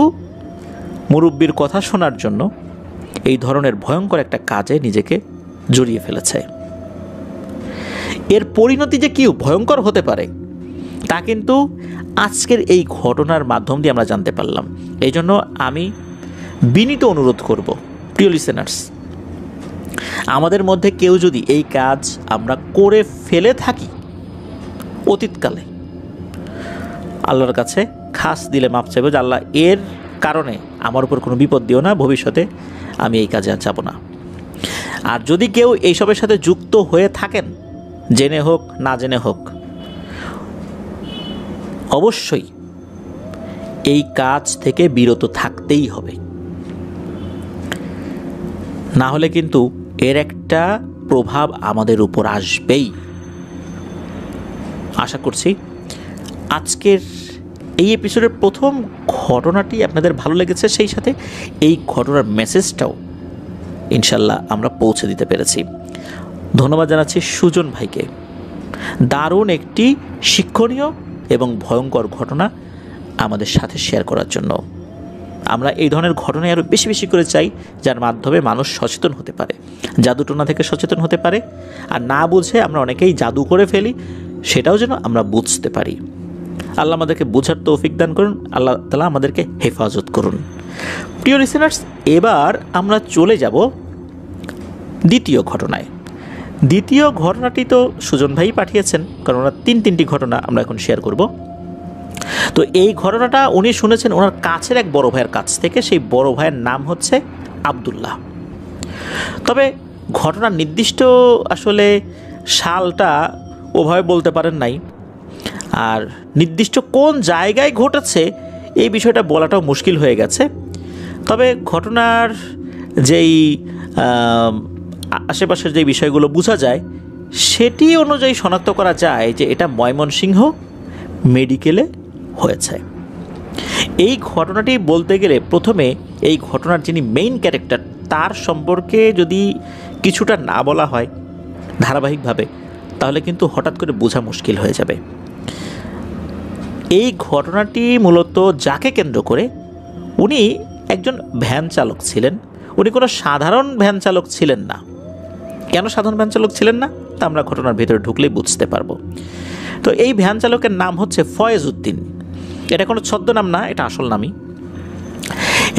মুরব্বির কথা শোনার জন্য এই ধরনের ভয়ঙ্কর একটা কাজে নিজেকে জড়িয়ে ফেলেছে। এর পরিণতি যে কি ভয়ঙ্কর হতে পারে তা কিন্তু আজকের এই ঘটনার মাধ্যম দিয়ে আমরা জানতে পারলাম। এই জন্য আমি বিনীত অনুরোধ করব, প্রিয় লিসেনার্স, আমাদের মধ্যে কেউ যদি এই কাজ আমরা করে ফেলে থাকি অতীতকালে, আল্লাহর কাছে খাস দিলে মাপ চাইব যে আল্লাহ এর কারণে আমার উপর কোনো বিপদ দিও না, ভবিষ্যতে আমি এই কাজে আর যাব না। আর যদি কেউ এইসবের সাথে যুক্ত হয়ে থাকেন, জেনে হোক না জেনে হোক, অবশ্যই এই কাজ থেকে বিরত থাকতেই হবে, না হলে কিন্তু এর একটা প্রভাব আমাদের উপর আসবেই। আশা করছি আজকের এই এপিসোডের প্রথম ঘটনাটি আপনাদের ভালো লেগেছে, সেই সাথে এই ঘটনার মেসেজটাও ইনশাল্লাহ আমরা পৌঁছে দিতে পেরেছি। ধন্যবাদ জানাচ্ছি সুজন ভাইকে, দারুণ একটি শিক্ষণীয় এবং ভয়ঙ্কর ঘটনা আমাদের সাথে শেয়ার করার জন্য। আমরা এই ধরনের ঘটনায় আরও বেশি বেশি করে চাই, যার মাধ্যমে মানুষ সচেতন হতে পারে, জাদুটোনা থেকে সচেতন হতে পারে, আর না বুঝে আমরা অনেকেই জাদু করে ফেলি, সেটাও যেন আমরা বুঝতে পারি। আল্লাহ আমাদেরকে বোঝার তৌফিক দান করুন, আল্লাহ তাআলা আমাদেরকে হেফাজত করুন। প্রিয় লিসেনার্স, এবার আমরা চলে যাব দ্বিতীয় ঘটনায়। দ্বিতীয় ঘটনাটি তো সুজন ভাই পাঠিয়েছেন, কারণ ওনার তিনটি ঘটনা আমরা এখন শেয়ার করব। তো এই ঘটনাটা উনি শুনেছেন ওনার কাছের এক বড় ভাইয়ের কাছ থেকে। সেই বড় ভাইয়ের নাম হচ্ছে আব্দুল্লাহ। তবে ঘটনার নির্দিষ্ট আসলে সালটা ওভাবে বলতে পারেন নাই, আর নির্দিষ্ট কোন জায়গায় ঘটেছে এই বিষয়টা বলাটাও মুশকিল হয়ে গেছে। তবে ঘটনার যেই আশেপাশের যে বিষয়গুলো বোঝা যায় সেটি অনুযায়ী শনাক্ত করা যায় যে এটা ময়মনসিংহ মেডিকেলে হয়েছে। এই ঘটনাটি বলতে গেলে প্রথমে এই ঘটনার যিনি মেইন ক্যারেক্টার তার সম্পর্কে যদি কিছুটা না বলা হয় ধারাবাহিকভাবে, তাহলে কিন্তু হঠাৎ করে বোঝা মুশকিল হয়ে যাবে। এই ঘটনাটি মূলত যাকে কেন্দ্র করে, উনি একজন ভ্যান চালক ছিলেন। উনি কোনো সাধারণ ভ্যান চালক ছিলেন না। কেন সাধারণ ভ্যান চালক ছিলেন না তা আমরা ঘটনার ভিতরে ঢুকলেই বুঝতে পারবো। তো এই ভ্যান চালকের নাম হচ্ছে ফয়েজ উদ্দিন। এটা কোনো ছদ্মনাম না, এটা আসল নামই।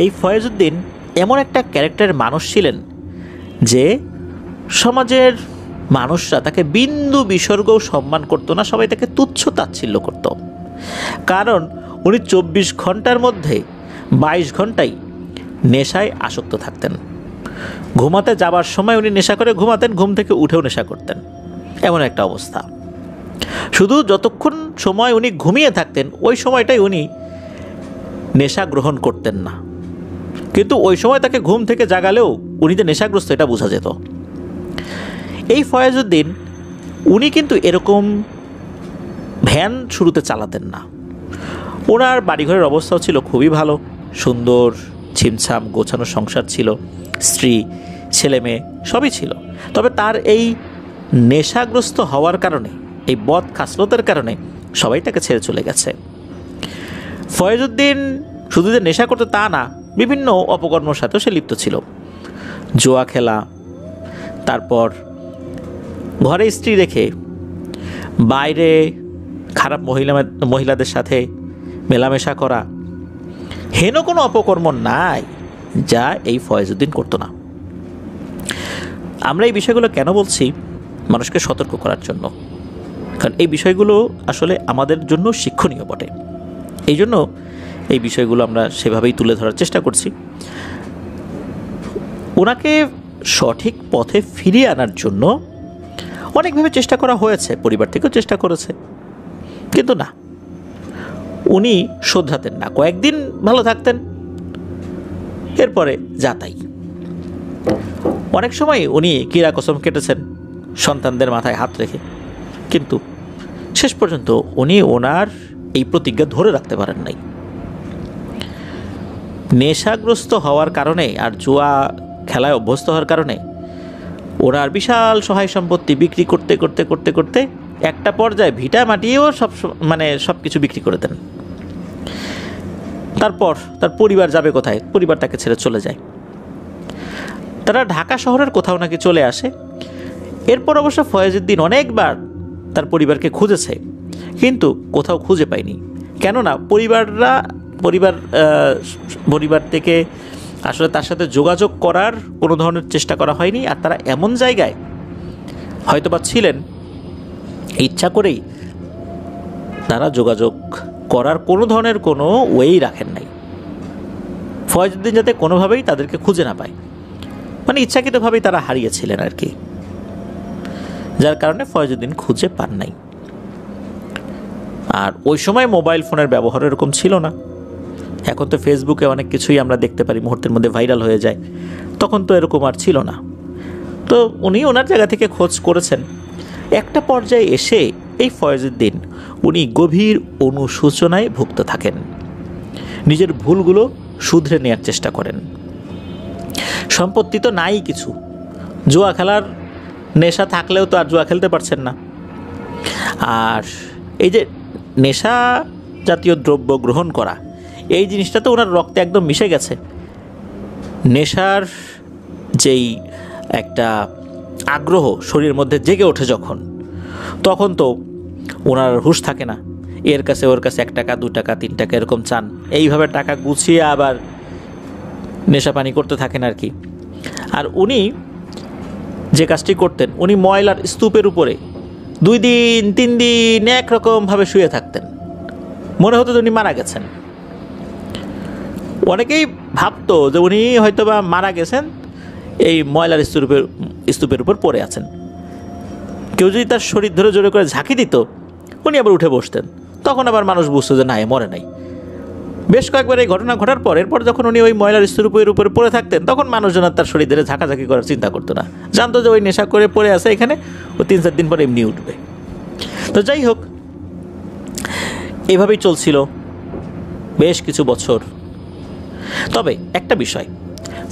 এই ফয়েজ উদ্দিন এমন একটা ক্যারেক্টারের মানুষ ছিলেন যে সমাজের মানুষরা তাকে বিন্দু বিসর্গও সম্মান করতো না, সবাই তাকে তুচ্ছ তাচ্ছিল্য করত। কারণ উনি 24 ঘন্টার মধ্যে 22 ঘন্টাই নেশায় আসক্ত থাকতেন। ঘুমাতে যাবার সময় উনি নেশা করে ঘুমাতেন, ঘুম থেকে উঠেও নেশা করতেন, এমন একটা অবস্থা। শুধু যতক্ষণ সময় উনি ঘুমিয়ে থাকতেন ওই সময়টাই উনি নেশা গ্রহণ করতেন না, কিন্তু ওই সময় তাকে ঘুম থেকে জাগালেও উনি যে নেশাগ্রস্ত এটা বোঝা যেত। এই ফয়েজ উদ্দিন উনি কিন্তু এরকম ভ্যান শুরুতে চালাতেন না। ওনার বাড়িঘরের অবস্থাও ছিল খুবই ভালো, সুন্দর ছিমছাম গোছানো সংসার ছিল, স্ত্রী ছেলে মেয়ে সবই ছিল। তবে তার এই নেশাগ্রস্ত হওয়ার কারণে, এই বদ খাসলতের কারণে সবাই তাকে ছেড়ে চলে গেছে। ফয়েজ উদ্দিন শুধু যে নেশা করতে তা না, বিভিন্ন অপকর্মের সাথেও সে লিপ্ত ছিল। জুয়া খেলা, তারপর ঘরে স্ত্রী রেখে বাইরে খারাপ মহিলাদের সাথে মেলামেশা করা, হেন কোনো অপকর্ম নাই যা এই ফয়েজ উদ্দিন করতো না। আমরা এই বিষয়গুলো কেন বলছি? মানুষকে সতর্ক করার জন্য, কারণ এই বিষয়গুলো আসলে আমাদের জন্য শিক্ষণীয় বটে। এই জন্য এই বিষয়গুলো আমরা সেভাবেই তুলে ধরার চেষ্টা করছি। ওনাকে সঠিক পথে ফিরিয়ে আনার জন্য অনেকভাবে চেষ্টা করা হয়েছে, পরিবার থেকেও চেষ্টা করেছে, কিন্তু না, উনি শোধরাতেন না। কয়েকদিন ভালো থাকতেন, এরপরে যা তাই। অনেক সময় উনি কিরা কসম কেটেছেন সন্তানদের মাথায় হাত রেখে, কিন্তু শেষ পর্যন্ত উনি ওনার এই প্রতিজ্ঞা ধরে রাখতে পারেন নাই। নেশাগ্রস্ত হওয়ার কারণে আর জুয়া খেলায় অভ্যস্ত হওয়ার কারণে ওনার বিশাল সহায় সম্পত্তি বিক্রি করতে করতে করতে করতে একটা পর্যায়ে ভিটা মাটিয়েও সব কিছু বিক্রি করে দেন। তারপর তার পরিবার যাবে কোথায়? পরিবার তাকে ছেড়ে চলে যায়। তারা ঢাকা শহরের কোথাও নাকি চলে আসে। এরপর অবশ্য ফয়েজ উদ্দিন অনেকবার তার পরিবারকে খুঁজেছে, কিন্তু কোথাও খুঁজে পায়নি। কেননা পরিবার থেকে আসলে তার সাথে যোগাযোগ করার কোনো ধরনের চেষ্টা করা হয়নি। আর তারা এমন জায়গায় হয়তোবা ছিলেন, ইচ্ছা করেই তারা যোগাযোগ করার কোনো ধরনের কোনো ওয়েই রাখেন নাই, ফয়েজউদ্দিন যাতে কোনোভাবেই তাদেরকে খুঁজে না পায়। মানে ইচ্ছাকৃতভাবেই তারা হারিয়েছিলেন আর কি, যার কারণে ফয়েজউদ্দিন খুঁজে পান নাই। আর ওই সময় মোবাইল ফোনের ব্যবহার এরকম ছিল না। এখন তো ফেসবুকে অনেক কিছুই আমরা দেখতে পারি, মুহূর্তের মধ্যে ভাইরাল হয়ে যায়। তখন তো এরকম আর ছিল না। তো উনি ওনার জায়গা থেকে খোঁজ করেছেন। একটা পর্যায়ে এসে এই ফয়েজউদ্দিন উনি গভীর অনুশোচনায় ভুগতে থাকেন, নিজের ভুলগুলো শুধরে নেওয়ার চেষ্টা করেন। সম্পত্তি তো নাই কিছু, জুয়া খেলার নেশা থাকলেও তো আর জুয়া খেলতে পারছেন না। আর এই যে নেশা জাতীয় দ্রব্য গ্রহণ করা, এই জিনিসটা তো ওনার রক্তে একদম মিশে গেছে। নেশার যেই একটা আগ্রহ শরীরের মধ্যে জেগে ওঠে যখন, তখন তো ওনার হুঁশ থাকে না। এর কাছে ওর কাছে 1 টাকা 2 টাকা 3 টাকা এরকম চান, এইভাবে টাকা গুছিয়ে আবার নেশা পানি করতে থাকেন আর কি। আর উনি যে কাজটি করতেন, উনি ময়লার স্তূপের উপরে 2 দিন 3 দিন একরকমভাবে শুয়ে থাকতেন, মনে হতো যে উনি মারা গেছেন। অনেকেই ভাবতো যে উনি হয়তোবা মারা গেছেন, এই ময়লার স্তূপের উপর পড়ে আছেন। কেউ যদি তার শরীর ধরে জোরে করে ঝাঁকি দিত, উনি আবার উঠে বসতেন। তখন আবার মানুষ বুঝতো যে না, এ মরে নাই। বেশ কয়েকবার এই ঘটনা ঘটার পর এরপর যখন উনি ওই ময়লার স্তূপের উপরে পড়ে থাকতেন, তখন মানুষজন তার শরীর ধরে ঝাঁকাঝাঁকি করার চিন্তা করতো না, জানতো যে ওই নেশা করে পড়ে আছে এখানে, ও 3-4 দিন পরে এমনি উঠবে। তো যাই হোক, এভাবেই চলছিল বেশ কিছু বছর। তবে একটা বিষয়,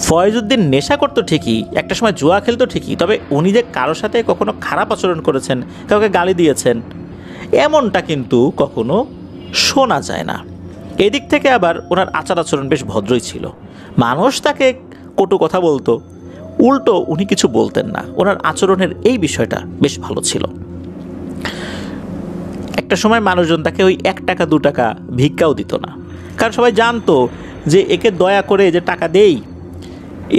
ফয়েজউদ্দিন নেশা করতো ঠিকই, একটা সময় জুয়া খেলতো ঠিকই, তবে উনি যে কারোর সাথে কখনো খারাপ আচরণ করেছেন, কাউকে গালি দিয়েছেন, এমনটা কিন্তু কখনো শোনা যায় না। এদিক থেকে আবার ওনার আচার আচরণ বেশ ভদ্রই ছিল। মানুষ তাকে কটু কথা বলতো, উল্টো উনি কিছু বলতেন না। ওনার আচরণের এই বিষয়টা বেশ ভালো ছিল। একটা সময় মানুষজন তাকে ওই 1 টাকা 2 টাকা ভিক্ষাও দিত না, কারণ সবাই জানতো যে একে দয়া করে যে টাকা দেই,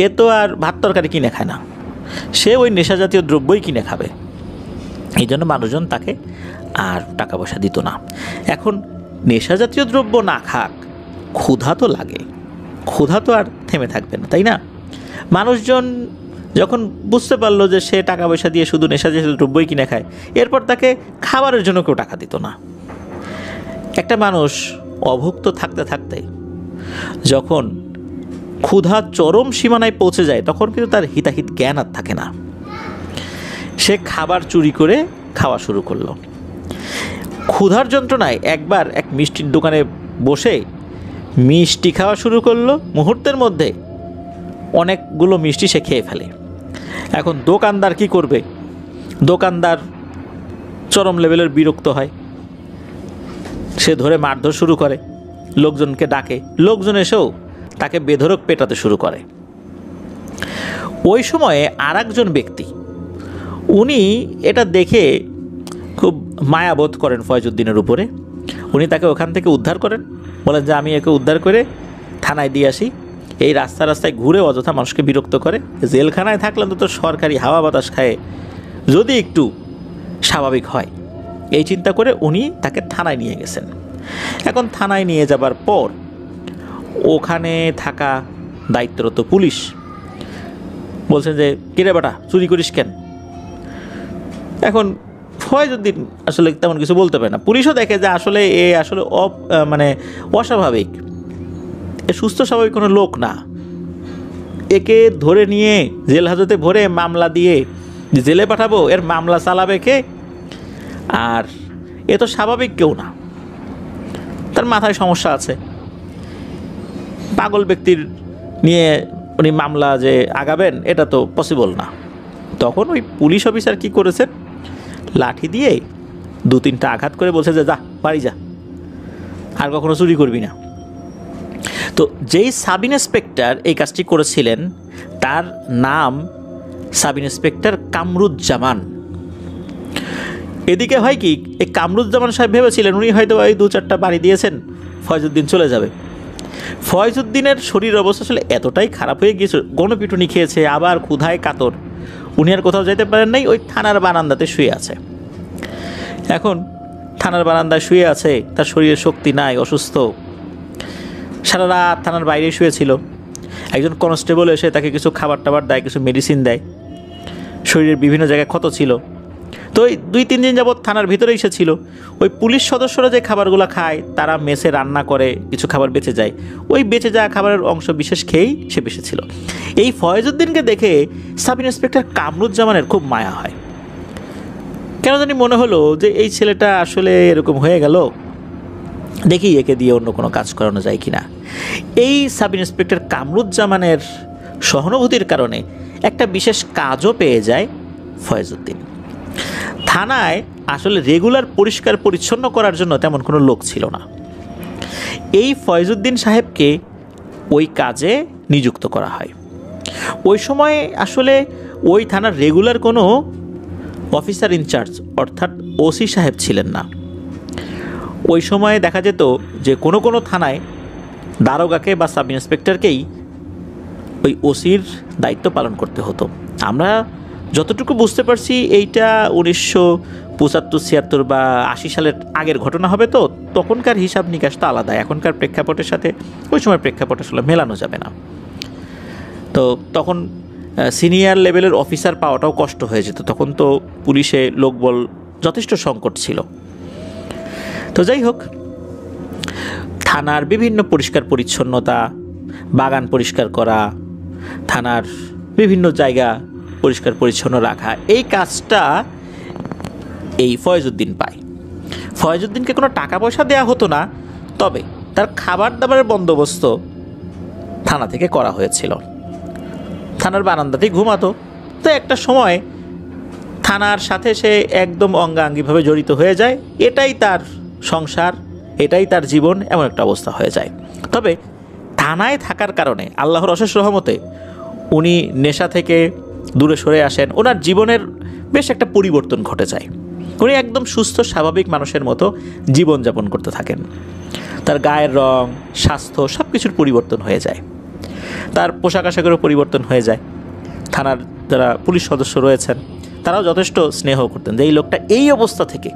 এ তো আর ভাত তরকারি কিনে খায় না, সে ওই নেশা জাতীয় দ্রব্যই কিনে খাবে। এই জন্য মানুষজন তাকে আর টাকা পয়সা দিত না। এখন নেশা জাতীয় দ্রব্য না খাক, ক্ষুধা তো লাগে, ক্ষুধা তো আর থেমে থাকবে না, তাই না? মানুষজন যখন বুঝতে পারলো যে সে টাকা পয়সা দিয়ে শুধু নেশা জাতীয় দ্রব্যই কিনে খায়, এরপর তাকে খাবারের জন্য কেউ টাকা দিত না। একটা মানুষ অভুক্ত থাকতে থাকতে যখন ক্ষুধা চরম সীমানায় পৌঁছে যায়, তখন কিন্তু তার হিতাহিত জ্ঞান আর থাকে না। সে খাবার চুরি করে খাওয়া শুরু করলো। ক্ষুধার যন্ত্রণায় একবার এক মিষ্টির দোকানে বসে মিষ্টি খাওয়া শুরু করলো। মুহূর্তের মধ্যে অনেকগুলো মিষ্টি সে খেয়ে ফেলে। এখন দোকানদার কি করবে? দোকানদার চরম লেভেলের বিরক্ত হয়, সে ধরে মারধর শুরু করে, লোকজনকে ডাকে, লোকজন এসেও তাকে বেধড়ক পেটাতে শুরু করে। ওই সময়ে আর একজন ব্যক্তি, উনি এটা দেখে খুব মায়াবোধ করেন ফয়েজউদ্দিনের উপরে। উনি তাকে ওখান থেকে উদ্ধার করেন, বলেন যে আমি একে উদ্ধার করে থানায় দিয়ে আসি। এই রাস্তায় ঘুরে অযথা মানুষকে বিরক্ত করে, জেলখানায় থাকলে তো সরকারি হাওয়া বাতাস খায় যদি একটু স্বাভাবিক হয়, এই চিন্তা করে উনি তাকে থানায় নিয়ে গেছেন। এখন থানায় নিয়ে যাবার পর ওখানে থাকা দায়িত্বরত পুলিশ বলছেন যে কিরে বেটা, চুরি করিস কেন? এখন ফয়েজউদ্দিন আসলে তেমন কিছু বলতে পারে না। পুলিশও দেখে যে আসলে এ আসলে অস্বাভাবিক, এ সুস্থ স্বাভাবিক কোনো লোক না। একে ধরে নিয়ে জেল হাজতে ভরে মামলা দিয়ে জেলে পাঠাবো, এর মামলা চালাবে কে? আর এ তো স্বাভাবিক কেউ না, তার মাথায় সমস্যা আছে। পাগল ব্যক্তির নিয়ে উনি মামলা যে আগাবেন, এটা তো পসিবল না। তখন ওই পুলিশ অফিসার কি করেছেন, লাঠি দিয়ে 2-3টা আঘাত করে বলছে যে যা বাড়ি যা, আর কখনো চুরি করবি না। তো যেই সাব ইন্সপেক্টর এই কাজটি করেছিলেন, তার নাম সাব ইন্সপেক্টর কামরুজ্জামান। এদিকে হয় কি, এই কামরুজ্জামান সাহেব ভেবেছিলেন উনি হয়তো ওই 2-4টা বাড়ি দিয়েছেন, ফয়জুদ্দিন চলে যাবে। ফয়জুদ্দিনের শরীর অবস্থা আসলে এতটাই খারাপ হয়ে গিয়েছে, গণপিটুনি খেয়েছে, আবার ক্ষুধায় কাতর, উনি আর কোথাও যেতে পারেন নাই, ওই থানার বারান্দাতে শুয়ে আছে। এখন থানার বারান্দায় শুয়ে আছে, তার শরীরে শক্তি নাই, অসুস্থ, সারা রাত থানার বাইরে শুয়েছিল। একজন কনস্টেবল এসে তাকে কিছু খাবার টাবার দেয়, কিছু মেডিসিন দেয়, শরীরের বিভিন্ন জায়গায় ক্ষত ছিল। তো ওই 2-3 দিন যাবৎ থানার ভিতরেই সে ছিল। ওই পুলিশ সদস্যরা যে খাবারগুলো খায়, তারা মেসে রান্না করে, কিছু খাবার বেঁচে যায়, ওই বেঁচে যাওয়া খাবারের অংশ বিশেষ খেয়েই সে বেঁচেছিল। এই ফয়েজউদ্দিনকে দেখে সাব ইন্সপেক্টর কামরুজ্জামানের খুব মায়া হয়। কেন জানি মনে হলো যে এই ছেলেটা আসলে এরকম হয়ে গেল, দেখি একে দিয়ে অন্য কোনো কাজ করানো যায় কি না। এই সাব ইন্সপেক্টর কামরুজ্জামানের সহানুভূতির কারণে একটা বিশেষ কাজও পেয়ে যায় ফয়েজউদ্দিন। থানায় আসলে রেগুলার পরিষ্কার পরিচ্ছন্ন করার জন্য তেমন কোনো লোক ছিল না। এই ফয়েজউদ্দিন সাহেবকে ওই কাজে নিযুক্ত করা হয়। ওই সময় আসলে ওই থানার রেগুলার কোনো অফিসার ইনচার্জ অর্থাৎ ওসি সাহেব ছিলেন না। ওই সময়ে দেখা যেত যে কোনো কোনো থানায় দারোগাকে বা সাব ইন্সপেক্টরকেই ওই ওসির দায়িত্ব পালন করতে হতো। আমরা যতটুকু বুঝতে পারছি এইটা 1975-76 বা 80 সালের আগের ঘটনা হবে, তো তখনকার হিসাব নিকাশ তো আলাদা, এখনকার প্রেক্ষাপটের সাথে ওই সময় প্রেক্ষাপট আসলে মেলানো যাবে না। তো তখন সিনিয়র লেভেলের অফিসার পাওয়াটাও কষ্ট হয়ে যেত, তখন তো পুলিশে লোকবল যথেষ্ট সংকট ছিল। তো যাই হোক, থানার বিভিন্ন পরিষ্কার পরিচ্ছন্নতা, বাগান পরিষ্কার করা, থানার বিভিন্ন জায়গা পরিষ্কার পরিচ্ছন্ন রাখা, এই কাজটা এই ফয়েজউদ্দিন পায়। ফয়েজউদ্দিনকে কোনো টাকা পয়সা দেওয়া হতো না, তবে তার খাবার দাবারের বন্দোবস্ত থানা থেকে করা হয়েছিল। থানার বারান্দাতেই ঘুমাতো। তো একটা সময় থানার সাথে সে একদম অঙ্গাঙ্গিভাবে জড়িত হয়ে যায়, এটাই তার সংসার, এটাই তার জীবন, এমন একটা অবস্থা হয়ে যায়। তবে থানায় থাকার কারণে আল্লাহর অশেষ রহমতে উনি নেশা থেকে দূরে সরে আসেন, ওনার জীবনের বেশ একটা পরিবর্তন ঘটে যায়। উনি একদম সুস্থ স্বাভাবিক মানুষের মতো জীবনযাপন করতে থাকেন। তার গায়ের রং, স্বাস্থ্য সব কিছুর পরিবর্তন হয়ে যায়, তার পোশাক আশাকেরও পরিবর্তন হয়ে যায়। থানার যারা পুলিশ সদস্য রয়েছেন তারাও যথেষ্ট স্নেহ করতেন যে এই লোকটা এই অবস্থা থেকে,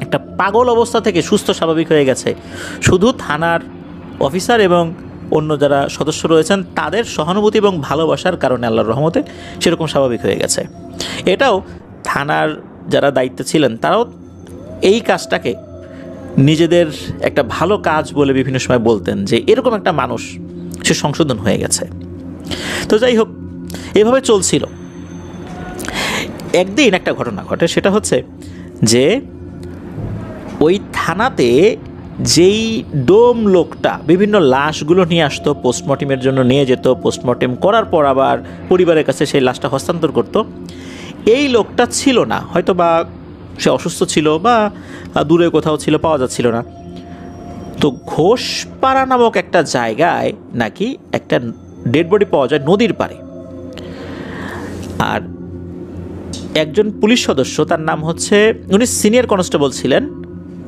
একটা পাগল অবস্থা থেকে সুস্থ স্বাভাবিক হয়ে গেছে, শুধু থানার অফিসার এবং অন্য যারা সদস্য রয়েছেন তাদের সহানুভূতি এবং ভালোবাসার কারণে আল্লাহর রহমতে সেরকম স্বাভাবিক হয়ে গেছে। এটাও থানার যারা দায়িত্বে ছিলেন তারাও এই কাজটাকে নিজেদের একটা ভালো কাজ বলে বিভিন্ন সময় বলতেন যে এরকম একটা মানুষ, সে সংশোধন হয়ে গেছে। তো যাই হোক, এভাবে চলছিল। একদিন একটা ঘটনা ঘটে, সেটা হচ্ছে যে ওই থানাতে যেই ডোম লোকটা বিভিন্ন লাশগুলো নিয়ে আসতো, পোস্টমর্টেমের জন্য নিয়ে যেত, পোস্টমর্টেম করার পর আবার পরিবারের কাছে সেই লাশটা হস্তান্তর করত, এই লোকটা ছিল না, হয়তো বা সে অসুস্থ ছিল বা দূরে কোথাও ছিল, পাওয়া যাচ্ছিল না। তো ঘোষপাড়া নামক একটা জায়গায় নাকি একটা ডেড বডি পাওয়া যায় নদীর পাড়ে। আর একজন পুলিশ সদস্য, তার নাম হচ্ছে, উনি সিনিয়র কনস্টেবল ছিলেন,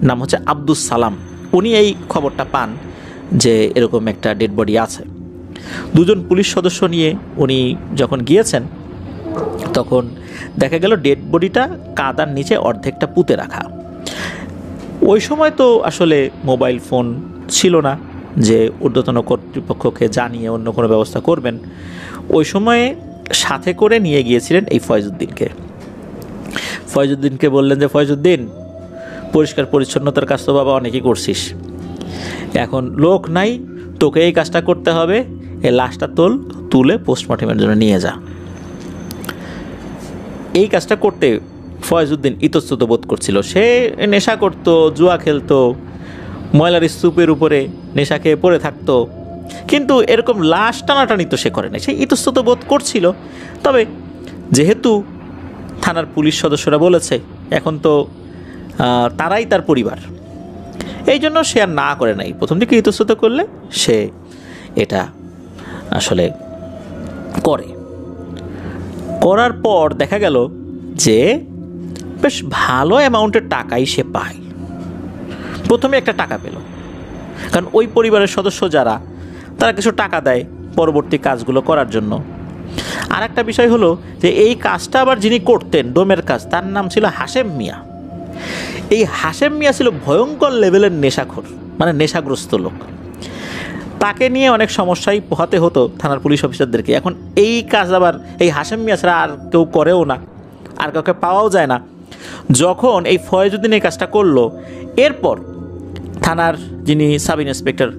নাম হচ্ছে আব্দুস সালাম, উনি এই খবরটা পান যে এরকম একটা ডেড বডি আছে। দুজন পুলিশ সদস্য নিয়ে উনি যখন গিয়েছেন তখন দেখা গেল ডেড বডিটা কাদার নিচে অর্ধেকটা পুঁতে রাখা। ওই সময় তো আসলে মোবাইল ফোন ছিল না যে ঊর্ধ্বতন কর্তৃপক্ষকে জানিয়ে অন্য কোনো ব্যবস্থা করবেন। ওই সময়ে সাথে করে নিয়ে গিয়েছিলেন এই ফয়েজউদ্দিনকে। ফয়েজউদ্দিনকে বললেন যে ফয়েজউদ্দিন, পরিষ্কার পরিচ্ছন্নতার কাজ তো বাবা অনেকই করছিস, এখন লোক নাই, তোকে এই কাজটা করতে হবে, এই লাশটা তুলে পোস্টমর্টেমের জন্য নিয়ে যা। এই কাজটা করতে ফয়েজউদ্দিন ইতস্তত বোধ করছিল। সে নেশা করত, জুয়া খেলতো, ময়লার স্তূপের উপরে নেশা খেয়ে পড়ে থাকতো, কিন্তু এরকম লাশ টানাটানি তো সে করে না, সে ইতস্তত বোধ করছিল। তবে যেহেতু থানার পুলিশ সদস্যরা বলেছে, এখন তো তারাই তার পরিবার, এই জন্য সে আর না করে নাই। প্রথম দিকে ইতস্তত করলে সে এটা আসলে করার পর দেখা গেল যে বেশ ভালো অ্যামাউন্টের টাকাই সে পায়। প্রথমে একটা টাকা পেল, কারণ ওই পরিবারের সদস্য যারা, তারা কিছু টাকা দেয় পরবর্তী কাজগুলো করার জন্য। আর একটা বিষয় হলো যে এই কাজটা আবার যিনি করতেন, ডোমের কাজ, তার নাম ছিল হাশেম মিয়া। এই হাশেম মিয়া ছিল ভয়ঙ্কর লেভেলের নেশাখোর, মানে নেশাগ্রস্ত লোক। তাকে নিয়ে অনেক সমস্যাই পোহাতে হতো থানার পুলিশ অফিসারদেরকে। এখন এই কাজ আবার এই হাশেম মিয়া ছাড়া আর কেউ করেও না, আর কাউকে পাওয়াও যায় না। যখন এই ফয়েজউদ্দিন এই কাজটা করলো, এরপর থানার যিনি সাব ইন্সপেক্টর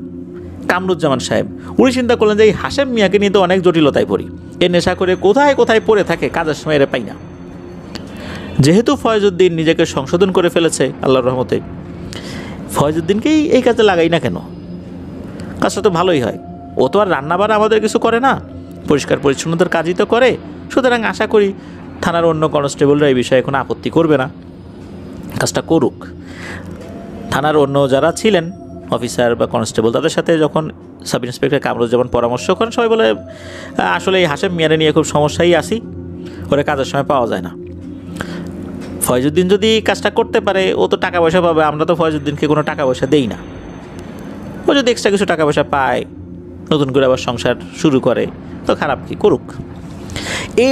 কামরুজ্জামান সাহেব, উনি চিন্তা করলেন যে এই হাশেম মিয়াকে নিয়ে তো অনেক জটিলতায় পড়ি, এ নেশা করে কোথায় কোথায় পড়ে থাকে, কাজের সময় এরা পাই না। যেহেতু ফয়েজউদ্দিন নিজেকে সংশোধন করে ফেলেছে আল্লাহর রহমতে, ফয়েজউদ্দিনকেই এই কাজে লাগাই না কেন, কাজটা তো ভালোই হয়। ও তো আর রান্নাবাড়া আমাদের কিছু করে না, পরিষ্কার পরিচ্ছন্নতার কাজই তো করে। সুতরাং আশা করি থানার অন্য কনস্টেবলরা এই বিষয়ে কোনো আপত্তি করবে না, কাজটা করুক। থানার অন্য যারা ছিলেন অফিসার বা কনস্টেবল, তাদের সাথে যখন সাব ইন্সপেক্টর কামরুজ্জামান পরামর্শ করেন, সবাই বলে আসলে এই হাশেম মিয়ারে নিয়ে খুব সমস্যাই আসি, ওরা কাজের সময় পাওয়া যায় না। ফয়েজউদ্দিন যদি কাজটা করতে পারে, ও তো টাকা পয়সা পাবে, আমরা তো ফয়েজউদ্দিনকে কোনো টাকা পয়সা দেই না। ও যদি এক্সট্রা কিছু টাকা পয়সা পায়, নতুন করে আবার সংসার শুরু করে, তো খারাপ কি, করুক।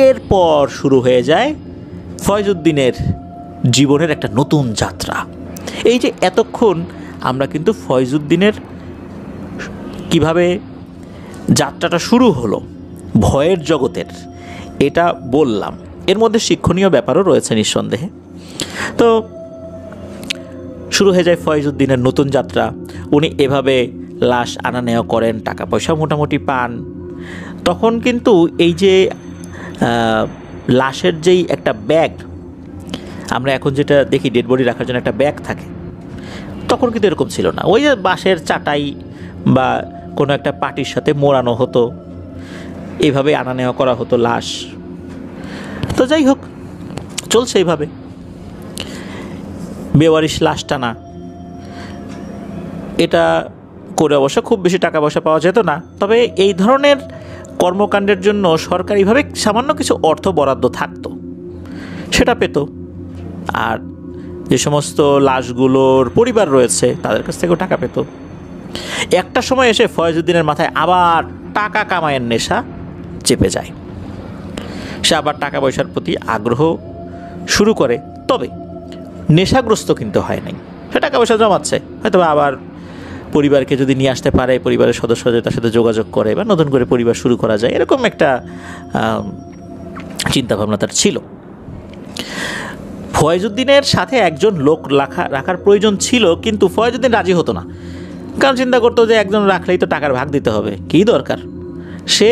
এরপর শুরু হয়ে যায় ফয়েজউদ্দিনের জীবনের একটা নতুন যাত্রা। এই যে এতক্ষণ আমরা কিন্তু ফয়েজউদ্দিনের কিভাবে যাত্রাটা শুরু হলো ভয়ের জগতের, এটা বললাম। এর মধ্যে শিক্ষণীয় ব্যাপারও রয়েছে নিঃসন্দেহে। তো শুরু হয়ে যায় ফয়েজউদ্দিনের নতুন যাত্রা। উনি এভাবে লাশ আনা নেওয়া করেন, টাকা পয়সা মোটামুটি পান। তখন কিন্তু এই যে লাশের যেই একটা ব্যাগ, আমরা এখন যেটা দেখি ডেড বডি রাখার জন্য একটা ব্যাগ থাকে, তখন কিন্তু এরকম ছিল না। ওই যে বাঁশের চাটাই বা কোনো একটা পাটির সাথে মোড়ানো হতো, এইভাবে আনা নেওয়া করা হতো লাশ। তো যাই হোক, চলছে এইভাবে বেওয়ারিশ লাশ টানা। এটা করে অবশ্য খুব বেশি টাকা পয়সা পাওয়া যেত না, তবে এই ধরনের কর্মকাণ্ডের জন্য সরকারিভাবে সামান্য কিছু অর্থ বরাদ্দ থাকতো, সেটা পেত। আর যে সমস্ত লাশগুলোর পরিবার রয়েছে, তাদের কাছ থেকেও টাকা পেত। একটা সময় এসে ফয়েজউদ্দিনের মাথায় আবার টাকা কামাইয়ের নেশা চেপে যায়। সে আবার টাকা পয়সার প্রতি আগ্রহ শুরু করে, তবে নেশাগ্রস্ত কিন্তু হয় নাই। সে টাকা পয়সা জমাচ্ছে, হয়তো আবার পরিবারকে যদি নিয়ে আসতে পারে, পরিবারের সদস্য যদি তার সাথে যোগাযোগ করে বা নতুন করে পরিবার শুরু করা যায়, এরকম একটা চিন্তাভাবনা তার ছিল। ফয়েজউদ্দিনের সাথে একজন লোক রাখার প্রয়োজন ছিল, কিন্তু ফয়েজউদ্দিন রাজি হতো না। কারণ চিন্তা করতো যে একজন রাখলেই তো টাকার ভাগ দিতে হবে, কী দরকার। সে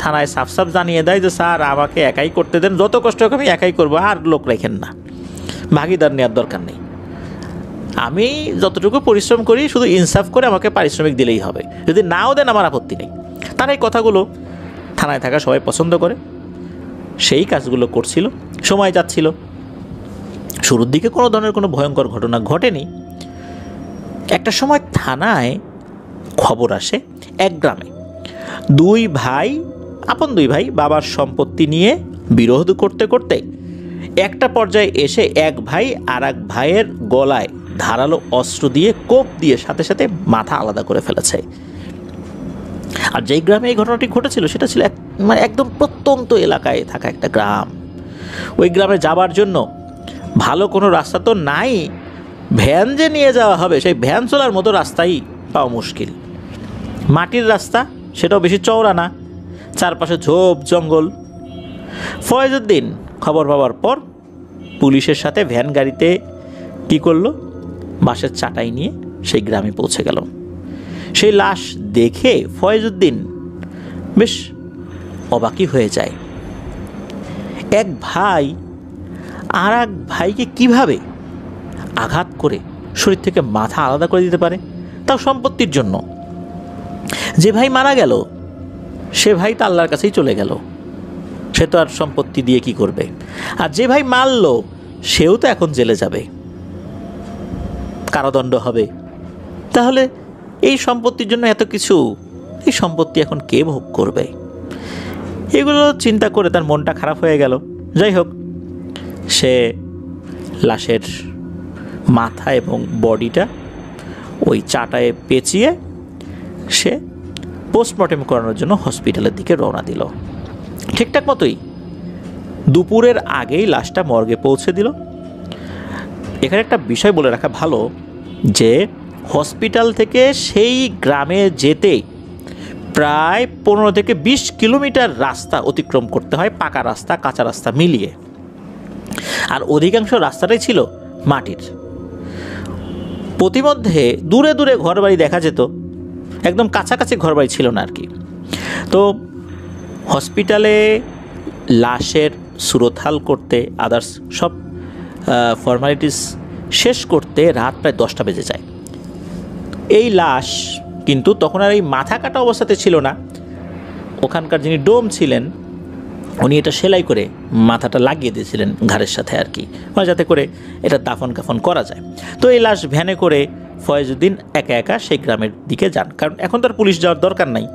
থানায় সাফ সাফ জানিয়ে দেয় যে স্যার আমাকে একাই করতে দেন, যত কষ্ট হোক আমি একাই করবো, আর লোক রাখেন না, ভাগিদার নেওয়ার দরকার নেই। আমি যতটুকু পরিশ্রম করি শুধু ইনসাফ করে আমাকে পারিশ্রমিক দিলেই হবে, যদি নাও দেন আমার আপত্তি নেই। তার এই কথাগুলো থানায় থাকা সবাই পছন্দ করে, সেই কাজগুলো করছিল। সময় যাচ্ছিল, শুরুর দিকে কোনো ধরনের কোনো ভয়ঙ্কর ঘটনা ঘটেনি। একটা সময় থানায় খবর আসে, এক গ্রামে দুই ভাই, আপন দুই ভাই, বাবার সম্পত্তি নিয়ে বিরোধ করতে করতে একটা পর্যায়ে এসে এক ভাই আর এক ভাইয়ের গলায় ধারালো অস্ত্র দিয়ে কোপ দিয়ে সাথে সাথে মাথা আলাদা করে ফেলেছে। আর যেই গ্রামে এই ঘটনাটি ঘটেছিল সেটা ছিল মানে একদম প্রত্যন্ত এলাকায় থাকা একটা গ্রাম। ওই গ্রামে যাবার জন্য ভালো কোনো রাস্তা তো নাই, ভ্যান যে নিয়ে যাওয়া হবে সেই ভ্যান চলার মতো রাস্তাই পাওয়া মুশকিল। মাটির রাস্তা, সেটাও বেশি চওড়া না, চারপাশে ঝোপ জঙ্গল। ফয়েজউদ্দিন খবর পাওয়ার পর পুলিশের সাথে ভ্যান গাড়িতে কী করলো, বাঁশের চাটাই নিয়ে সেই গ্রামে পৌঁছে গেল। সেই লাশ দেখে ফয়েজউদ্দিন বেশ অবাকই হয়ে যায়। এক ভাই আর এক ভাইকে কিভাবে আঘাত করে শরীর থেকে মাথা আলাদা করে দিতে পারে, তাও সম্পত্তির জন্য। যে ভাই মারা গেল সে ভাই তো আল্লাহর কাছেই চলে গেল, সে তো আর সম্পত্তি দিয়ে কি করবে। আর যে ভাই মারল সেও তো এখন জেলে যাবে, কারাদণ্ড হবে। তাহলে এই সম্পত্তির জন্য এত কিছু, এই সম্পত্তি এখন কে ভোগ করবে? এগুলো চিন্তা করে তার মনটা খারাপ হয়ে গেল। যাই হোক, সে লাশের মাথা এবং বডিটা ওই চাটায় পেঁচিয়ে সে পোস্টমর্টেম করানোর জন্য হসপিটালের দিকে রওনা দিল। ঠিকঠাক মতোই দুপুরের আগেই লাশটা মর্গে পৌঁছে দিল। এখানে একটা বিষয় বলে রাখা ভালো যে হসপিটাল থেকে সেই গ্রামে যেতে প্রায় 15 থেকে 20 কিলোমিটার রাস্তা অতিক্রম করতে হয়, পাকা রাস্তা কাঁচা রাস্তা মিলিয়ে। আর অধিকাংশ রাস্তাটাই ছিল মাটির। প্রতিমধ্যে দূরে দূরে ঘরবাড়ি দেখা যেত, একদম কাছাকাছি ঘরবাড়ি ছিল না আর কি। তো হসপিটালে লাশের সুরতহাল করতে, আদার্স সব ফর্মালিটিস শেষ করতে রাত প্রায় 10টা বেজে যায়। এই লাশ কিন্তু তখন আর এই মাথা কাটা অবস্থাতে ছিল না। ওখানকার যিনি ডোম ছিলেন উনি এটা সেলাই করে মাথাটা লাগিয়ে দিয়েছিলেন ঘাড়ের সাথে আর কি, মানে যাতে করে এটা দাফন কাফন করা যায়। তো এই লাশ ভ্যানে করে ফয়েজউদ্দিন একা একা সেই গ্রামের দিকে যান, কারণ এখন তো আর পুলিশ যাওয়ার দরকার নাই।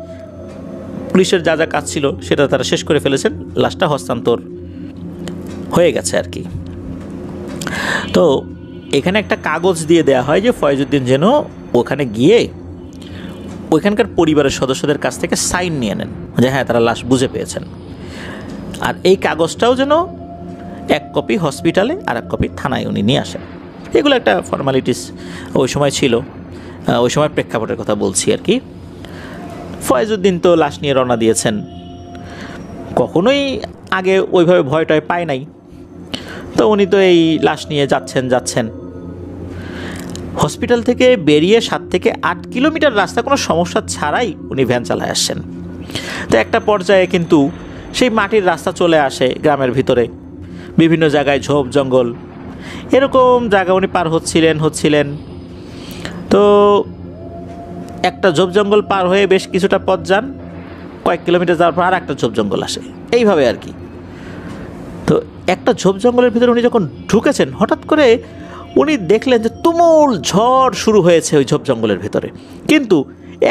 পুলিশের যা যা কাজ ছিল সেটা তারা শেষ করে ফেলেছেন, লাশটা হস্তান্তর হয়ে গেছে আর কি। তো এখানে একটা কাগজ দিয়ে দেওয়া হয় যে ফয়েজউদ্দিন যেন ওখানে গিয়ে ওইখানকার পরিবারের সদস্যদের কাছ থেকে সাইন নিয়ে নেন যে হ্যাঁ তারা লাশ বুঝে পেয়েছেন। আর এই কাগজটাও যেন এক কপি হসপিটালে আর এক কপি থানায় উনি নিয়ে আসেন। এগুলো একটা ফর্মালিটিস ওই সময় ছিল, ওই সময় প্রেক্ষাপটের কথা বলছি আর কি। ফয়েজউদ্দিন তো লাশ নিয়ে রওনা দিয়েছেন, কখনোই আগে ওইভাবে ভয় টয় পায় নাই। তো উনি তো এই লাশ নিয়ে যাচ্ছেন। হসপিটাল থেকে বেরিয়ে 7 থেকে 8 কিলোমিটার রাস্তা কোনো সমস্যা ছাড়াই উনি ভ্যান চালায় আসছেন। তো একটা পর্যায়ে কিন্তু সেই মাটির রাস্তা চলে আসে গ্রামের ভিতরে, বিভিন্ন জায়গায় ঝোপ জঙ্গল, এরকম জায়গা উনি পার হচ্ছিলেন। তো একটা ঝোপ জঙ্গল পার হয়ে বেশ কিছুটা পথ যান, কয়েক কিলোমিটার যাওয়ার পর আর একটা ঝোপ জঙ্গল আসে, এইভাবে আর কি। তো একটা ঝোপ জঙ্গলের ভিতরে উনি যখন ঢুকেছেন, হঠাৎ করে উনি দেখলেন যে তুমুল ঝড় শুরু হয়েছে ওই ঝোপ জঙ্গলের ভিতরে, কিন্তু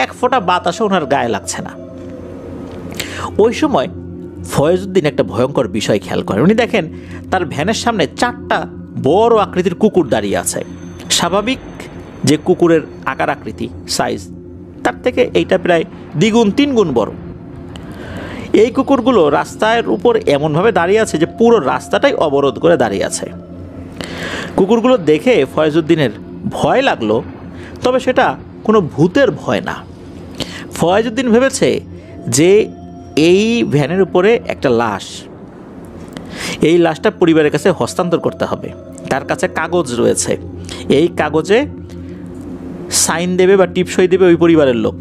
এক ফোঁটা বাতাসও ওনার গায়ে লাগছে না। ওই সময় ফয়েজউদ্দিন একটা ভয়ঙ্কর বিষয় খেয়াল করেন। উনি দেখেন তার ভ্যানের সামনে 4টা বড় আকৃতির কুকুর দাঁড়িয়ে আছে। স্বাভাবিক যে কুকুরের আকার আকৃতি সাইজ, তার থেকে এইটা প্রায় 2-3 গুণ বড়। এই কুকুরগুলো রাস্তার উপর এমনভাবে দাঁড়িয়ে আছে যে পুরো রাস্তাটাই অবরোধ করে দাঁড়িয়ে আছে। কুকুরগুলো দেখে ফয়েজউদ্দিনের ভয় লাগলো, তবে সেটা কোনো ভূতের ভয় না। ফয়েজউদ্দিন ভেবেছে যে এই ভ্যানের উপরে একটা লাশ, এই লাশটা পরিবারের কাছে হস্তান্তর করতে হবে। তার কাছে কাগজ রয়েছে, এই কাগজে সাইন দেবে বা টিপসই দেবে ওই পরিবারের লোক।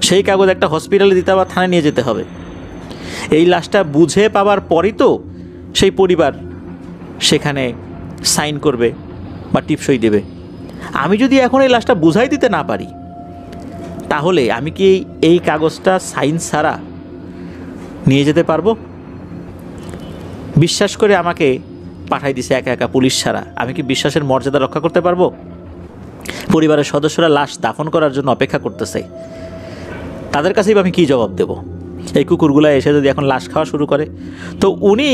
সেই কাগজ একটা হসপিটালে দিতে বা থানায় নিয়ে যেতে হবে। এই লাশটা বুঝে পাওয়ার পরই তো সেই পরিবার সেখানে সাইন করবে বা টিপসই দেবে। আমি যদি এখন এই লাশটা বুঝাই দিতে না পারি, তাহলে আমি কি এই কাগজটা সাইন ছাড়া নিয়ে যেতে পারবো? বিশ্বাস করে আমাকে পাঠাই দিছে একা একা পুলিশ ছাড়া, আমি কি বিশ্বাসের মর্যাদা রক্ষা করতে পারবো? পরিবারের সদস্যরা লাশ দাফন করার জন্য অপেক্ষা করতেছে, তাদের কাছেই আমি কী জবাব দেব? এই কুকুরগুলা এসে যদি এখন লাশ খাওয়া শুরু করে। তো উনি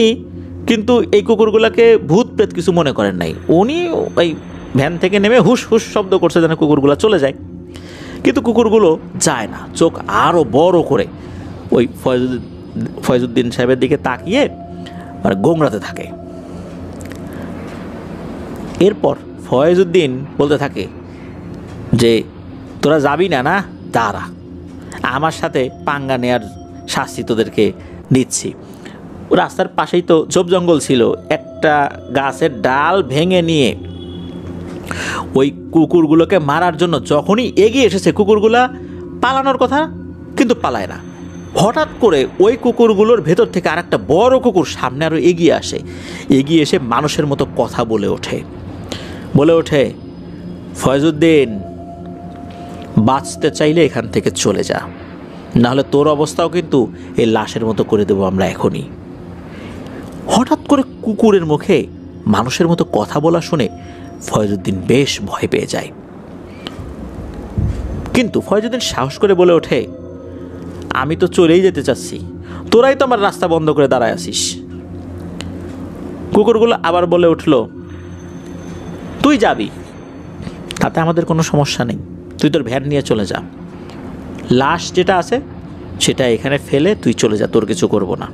কিন্তু এই কুকুরগুলোকে ভূত প্রেত কিছু মনে করেন নাই। উনি ওই ভ্যান থেকে নেমে হুস হুস শব্দ করছে যেন কুকুরগুলো চলে যায়, কিন্তু কুকুরগুলো যায় না। চোখ আরও বড় করে ওই ফয়েজউদ্দিন সাহেবের দিকে তাকিয়ে মানে গোংড়াতে থাকে। এরপর ফয়েজউদ্দিন বলতে থাকে যে তোরা যাবি না, না দাঁড়া, আমার সাথে পাঙ্গা নেয়ার শাস্তি তোদেরকে দিচ্ছি। রাস্তার পাশেই তো ঝোপ জঙ্গল ছিল, একটা গাছের ডাল ভেঙে নিয়ে ওই কুকুরগুলোকে মারার জন্য যখনই এগিয়ে এসেছে, কুকুরগুলা পালানোর কথা কিন্তু পালায় না। হঠাৎ করে ওই কুকুরগুলোর ভেতর থেকে আর একটা বড় কুকুর সামনে আরও এগিয়ে আসে, এগিয়ে এসে মানুষের মতো কথা বলে ওঠে, ফয়েজউদ্দিন বাঁচতে চাইলে এখান থেকে চলে যা, নাহলে তোর অবস্থাও কিন্তু এই লাশের মতো করে দেবো আমরা এখনই। হঠাৎ করে কুকুরের মুখে মানুষের মতো কথা বলা শুনে ফয়েজউদ্দিন বেশ ভয় পেয়ে যায়। কিন্তু ফয়েজউদ্দিন সাহস করে বলে ওঠে, আমি তো চলেই যেতে চাচ্ছি, তোরাই তো আমার রাস্তা বন্ধ করে দাঁড়ায় আছিস। কুকুরগুলো আবার বলে উঠল, তুই যাবি, তাতে আমাদের কোনো সমস্যা নেই, তুই তোর ভ্যান নিয়ে চলে যা, লাশ যেটা আছে সেটা এখানে ফেলে তুই চলে যা, তোর কিছু করব না।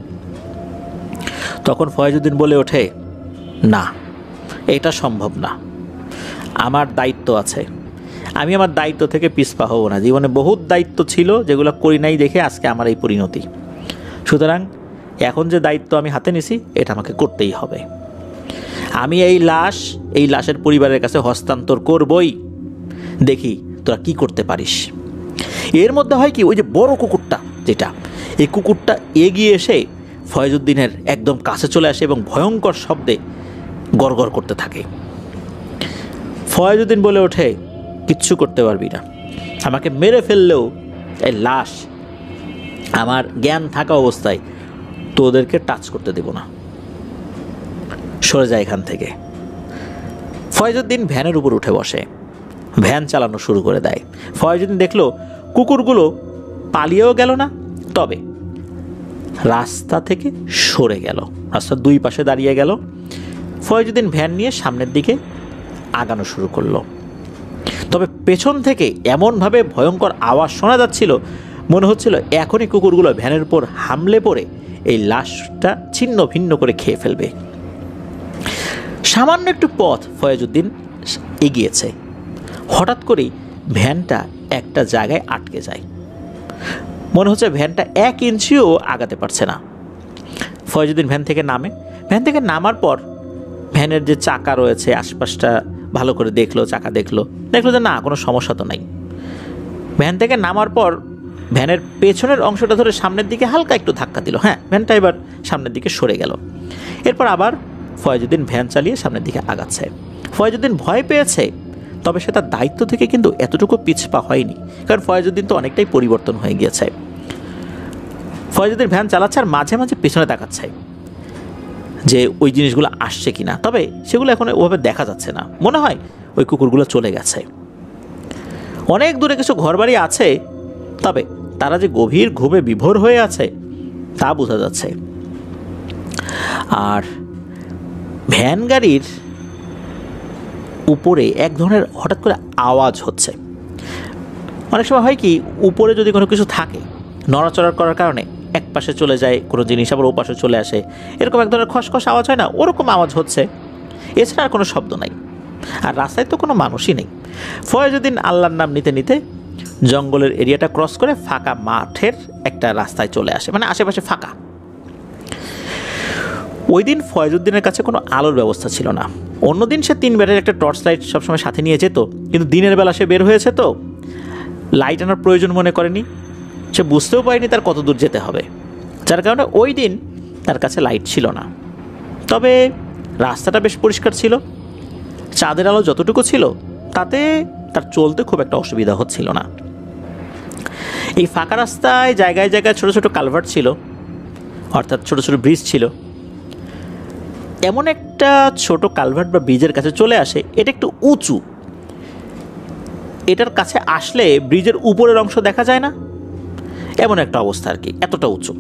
তখন ফয়েজউদ্দিন বলে ওঠে, না, এটা সম্ভব না, আমার দায়িত্ব আছে, আমি আমার দায়িত্ব থেকে পিছপা হব না। জীবনে বহুত দায়িত্ব ছিল যেগুলো করি নাই দেখে আজকে আমার এই পরিণতি। সুতরাং এখন যে দায়িত্ব আমি হাতে নিছি এটা আমাকে করতেই হবে। আমি এই লাশের পরিবারের কাছে হস্তান্তর করবই, দেখি তোরা কি করতে পারিস। এর মধ্যে হয় কি, ওই যে বড় কুকুরটা যেটা, এই কুকুরটা এগিয়ে এসে ফয়েজউদ্দিনের একদম কাছে চলে আসে এবং ভয়ঙ্কর শব্দে গড়গড় করতে থাকে। ফয়েজউদ্দিন বলে ওঠে, কিচ্ছু করতে পারবি না, আমাকে মেরে ফেললেও এই লাশ আমার জ্ঞান থাকা অবস্থায় তোদেরকে টাচ করতে দেব না, সরে যায় এখান থেকে। ফয়েজউদ্দিন ভ্যানের উপর উঠে বসে, ভ্যান চালানো শুরু করে দেয়। ফয়েজউদ্দিন দেখলো কুকুরগুলো পালিয়েও গেল না, তবে রাস্তা থেকে সরে গেল, রাস্তার দুই পাশে দাঁড়িয়ে গেল। ফয়েজউদ্দিন ভ্যান নিয়ে সামনের দিকে আগানো শুরু করলো। তবে পেছন থেকে এমনভাবে ভয়ঙ্কর আওয়াজ শোনা যাচ্ছিল, মনে হচ্ছিল এখনই কুকুরগুলো ভ্যানের উপর হামলে পড়ে এই লাশটা ছিন্ন ভিন্ন করে খেয়ে ফেলবে। সামান্য একটু পথ ফয়েজউদ্দিন এগিয়েছে, হঠাৎ করেই ভ্যানটা একটা জায়গায় আটকে যায়। মনে হচ্ছে ভ্যানটা 1 ইঞ্চিও আগাতে পারছে না। ফয়েজউদ্দিন ভ্যান থেকে নামে। ভ্যান থেকে নামার পর ভ্যানের যে চাকা রয়েছে আশপাশটা ভালো করে দেখলো, চাকা দেখলো যে না, কোনো সমস্যা তো নাই। ভ্যান থেকে নামার পর ভ্যানের পেছনের অংশটা ধরে সামনের দিকে হালকা একটু ধাক্কা দিল। হ্যাঁ, ভ্যানটা এবার সামনের দিকে সরে গেল। এরপর আবার ফয়েজউদ্দিন ভ্যান চালিয়ে সামনের দিকে আগাচ্ছে। ফয়েজউদ্দিন ভয় পেয়েছে, তবে সে তার দায়িত্ব থেকে কিন্তু এতটুকু পিছপা হয়নি, কারণ ফয়েজউদ্দিন তো অনেকটাই পরিবর্তন হয়ে গিয়েছে। ফয়েজউদ্দিন ভ্যান চালাচ্ছে আর মাঝে মাঝে পেছনে তাকাচ্ছে যে ওই জিনিসগুলো আসছে কিনা, তবে সেগুলো এখন ওভাবে দেখা যাচ্ছে না। মনে হয় ওই কুকুরগুলো চলে গেছে। অনেক দূরে কিছু ঘরবাড়ি আছে, তবে তারা যে গভীর ঘুমে বিভোর হয়ে আছে তা বোঝা যাচ্ছে। আর ভ্যান গাড়ির উপরে এক ধরনের হঠাৎ করে আওয়াজ হচ্ছে। অনেক সময় হয় কি, উপরে যদি কোনো কিছু থাকে, নড়াচড়া করার কারণে এক পাশে চলে যায় কোনো জিনিস, আবার ও পাশে চলে আসে, এরকম এক ধরনের খসখস আওয়াজ হয় না, ওরকম আওয়াজ হচ্ছে। এছাড়া আর কোনো শব্দ নাই, আর রাস্তায় তো কোনো মানুষই নেই। ফয়েজউদ্দিন আল্লাহর নাম নিতে নিতে জঙ্গলের এরিয়াটা ক্রস করে ফাঁকা মাঠের একটা রাস্তায় চলে আসে, মানে আশেপাশে ফাঁকা। ওই দিন ফয়েজউদ্দিনের কাছে কোনো আলোর ব্যবস্থা ছিল না। অন্যদিন সে 3 ব্যাটারির একটা টর্চ লাইট সবসময় সাথে নিয়ে যেত, কিন্তু দিনের বেলা সে বের হয়েছে তো লাইট আনার প্রয়োজন মনে করেনি। সে বুঝতেও পারেনি তার কত দূর যেতে হবে, যার কারণে ওই দিন তার কাছে লাইট ছিল না। তবে রাস্তাটা বেশ পরিষ্কার ছিল, চাঁদের আলো যতটুকু ছিল তাতে তার চলতে খুব একটা অসুবিধা হচ্ছিল না। এই ফাঁকা রাস্তায় জায়গায় জায়গায় ছোট ছোট কালভার্ট ছিল, অর্থাৎ ছোট ছোট ব্রিজ ছিল। এমন একটা ছোট কালভার্ট বা ব্রিজের কাছে চলে আসে, এটা একটু উঁচু। এটার কাছে আসলে ব্রিজের উপরের অংশ দেখা যায় না, এমন একটা অবস্থা আর কি, এতটা উঁচু।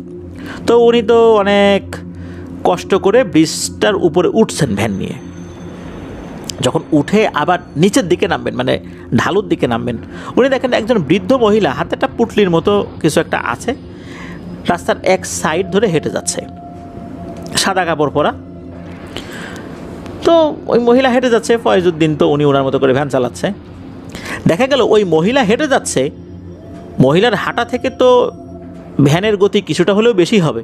তো উনি তো অনেক কষ্ট করে ব্রিজটার উপরে উঠছেন ভ্যান নিয়ে। যখন উঠে আবার নিচের দিকে নামবেন, মানে ঢালুর দিকে নামবেন, উনি দেখেন একজন বৃদ্ধ মহিলা হাতে একটা পুটলির মতো কিছু একটা আছে, রাস্তার এক সাইড ধরে হেঁটে যাচ্ছে, সাদা কাপড় পরা। তো ওই মহিলা হেঁটে যাচ্ছে, ফয়েজউদ্দিন তো উনি ওনার মতো করে ভ্যান চালাচ্ছে। দেখা গেল ওই মহিলা হেঁটে যাচ্ছে, মহিলার হাঁটা থেকে তো ভ্যানের গতি কিছুটা হলেও বেশি হবে।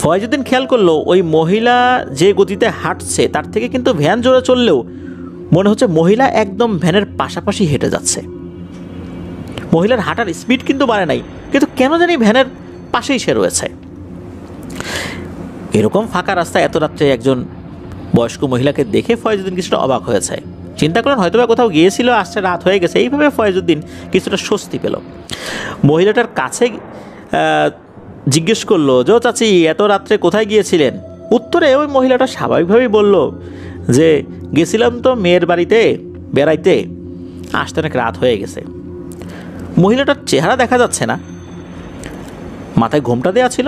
ফয়েজউদ্দিন খেয়াল করলো ওই মহিলা যে গতিতে হাঁটছে তার থেকে কিন্তু ভ্যান জোরে চললেও মনে হচ্ছে মহিলা একদম ভ্যানের পাশাপাশি হেঁটে যাচ্ছে। মহিলার হাঁটার স্পিড কিন্তু বাড়ে নাই, কিন্তু কেন জানি ভ্যানের পাশেই সে রয়েছে। এরকম ফাঁকা রাস্তায় এত রাত্রে একজন বয়স্ক মহিলাকে দেখে ফয়েজউদ্দিন কিছুটা অবাক হয়েছে। চিন্তা করেন হয়তোবা কোথাও গিয়েছিল, আসছে রাত হয়ে গেছে। এইভাবে ফয়েজউদ্দিন কিছুটা স্বস্তি পেল। মহিলাটার কাছে জিজ্ঞেস করলো, যে চাচি এত রাত্রে কোথায় গিয়েছিলেন? উত্তরে ওই মহিলাটা স্বাভাবিকভাবেই বলল যে গেছিলাম তো মেয়ের বাড়িতে বেড়াইতে, আসতে অনেক রাত হয়ে গেছে। মহিলাটার চেহারা দেখা যাচ্ছে না, মাথায় ঘোমটা দেওয়া ছিল,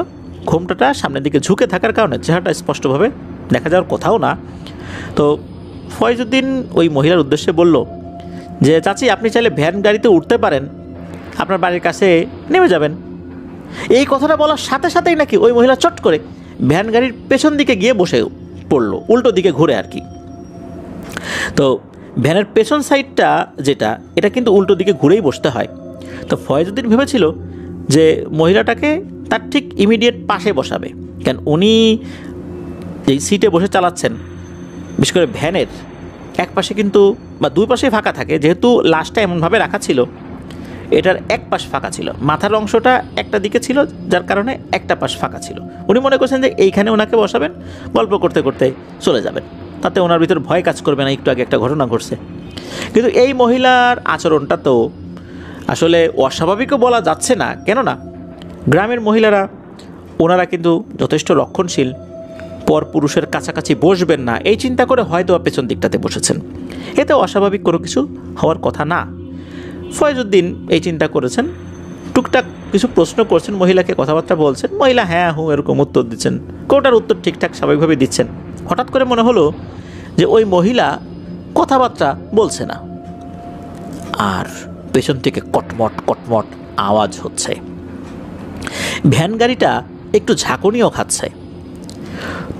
ঘোমটাটা সামনের দিকে ঝুঁকে থাকার কারণে চেহারাটা স্পষ্টভাবে দেখা যাওয়ার কোথাও না। তো ফয়েজউদ্দিন ওই মহিলার উদ্দেশ্যে বলল যে চাচি, আপনি চাইলে ভ্যান গাড়িতে উঠতে পারেন, আপনার বাড়ির কাছে নেমে যাবেন। এই কথাটা বলার সাথে সাথেই নাকি ওই মহিলা চট করে ভ্যান গাড়ির পেছন দিকে গিয়ে বসে পড়লো, উল্টো দিকে ঘুরে আর কি। তো ভ্যানের পেছন সাইডটা যেটা, এটা কিন্তু উল্টো দিকে ঘুরেই বসতে হয়। তো ফয়েজউদ্দিন ভেবেছিল যে মহিলাটাকে তার ঠিক ইমিডিয়েট পাশে বসাবে, কারণ উনি যেই সিটে বসে চালাচ্ছেন, বিশেষ করে ভ্যানের এক পাশে কিন্তু বা দুই পাশেই ফাঁকা থাকে, যেহেতু লাশটা এমনভাবে রাখা ছিল এটার এক পাশ ফাঁকা ছিল, মাথার অংশটা একটা দিকে ছিল, যার কারণে একটা পাশ ফাঁকা ছিল। উনি মনে করছেন যে এইখানে ওনাকে বসাবেন, গল্প করতে করতে চলে যাবেন, তাতে ওনার ভিতর ভয় কাজ করবে না, একটু আগে একটা ঘটনা ঘটছে। কিন্তু এই মহিলার আচরণটা তো আসলে অস্বাভাবিকও বলা যাচ্ছে না, কেননা গ্রামের মহিলারা ওনারা কিন্তু যথেষ্ট রক্ষণশীল, পর পুরুষের কাছাকাছি বসবেন না এই চিন্তা করে হয়তো পেছন দিকটাতে বসেছেন, এতে অস্বাভাবিক কোনো কিছু হওয়ার কথা না। ফয়েজউদ্দিন এই চিন্তা করেছেন, টুকটাক কিছু প্রশ্ন করছেন, মহিলাকে কথাবার্তা বলছেন, মহিলা হ্যাঁ হুঁ এরকম উত্তর দিচ্ছেন, কোটার উত্তর ঠিকঠাক স্বাভাবিকভাবে দিচ্ছেন। হঠাৎ করে মনে হলো যে ওই মহিলা কথাবার্তা বলছে না, আর পেছন থেকে কটমট কটমট আওয়াজ হচ্ছে, ভ্যান গাড়িটা একটু ঝাঁকুনিও খাচ্ছে।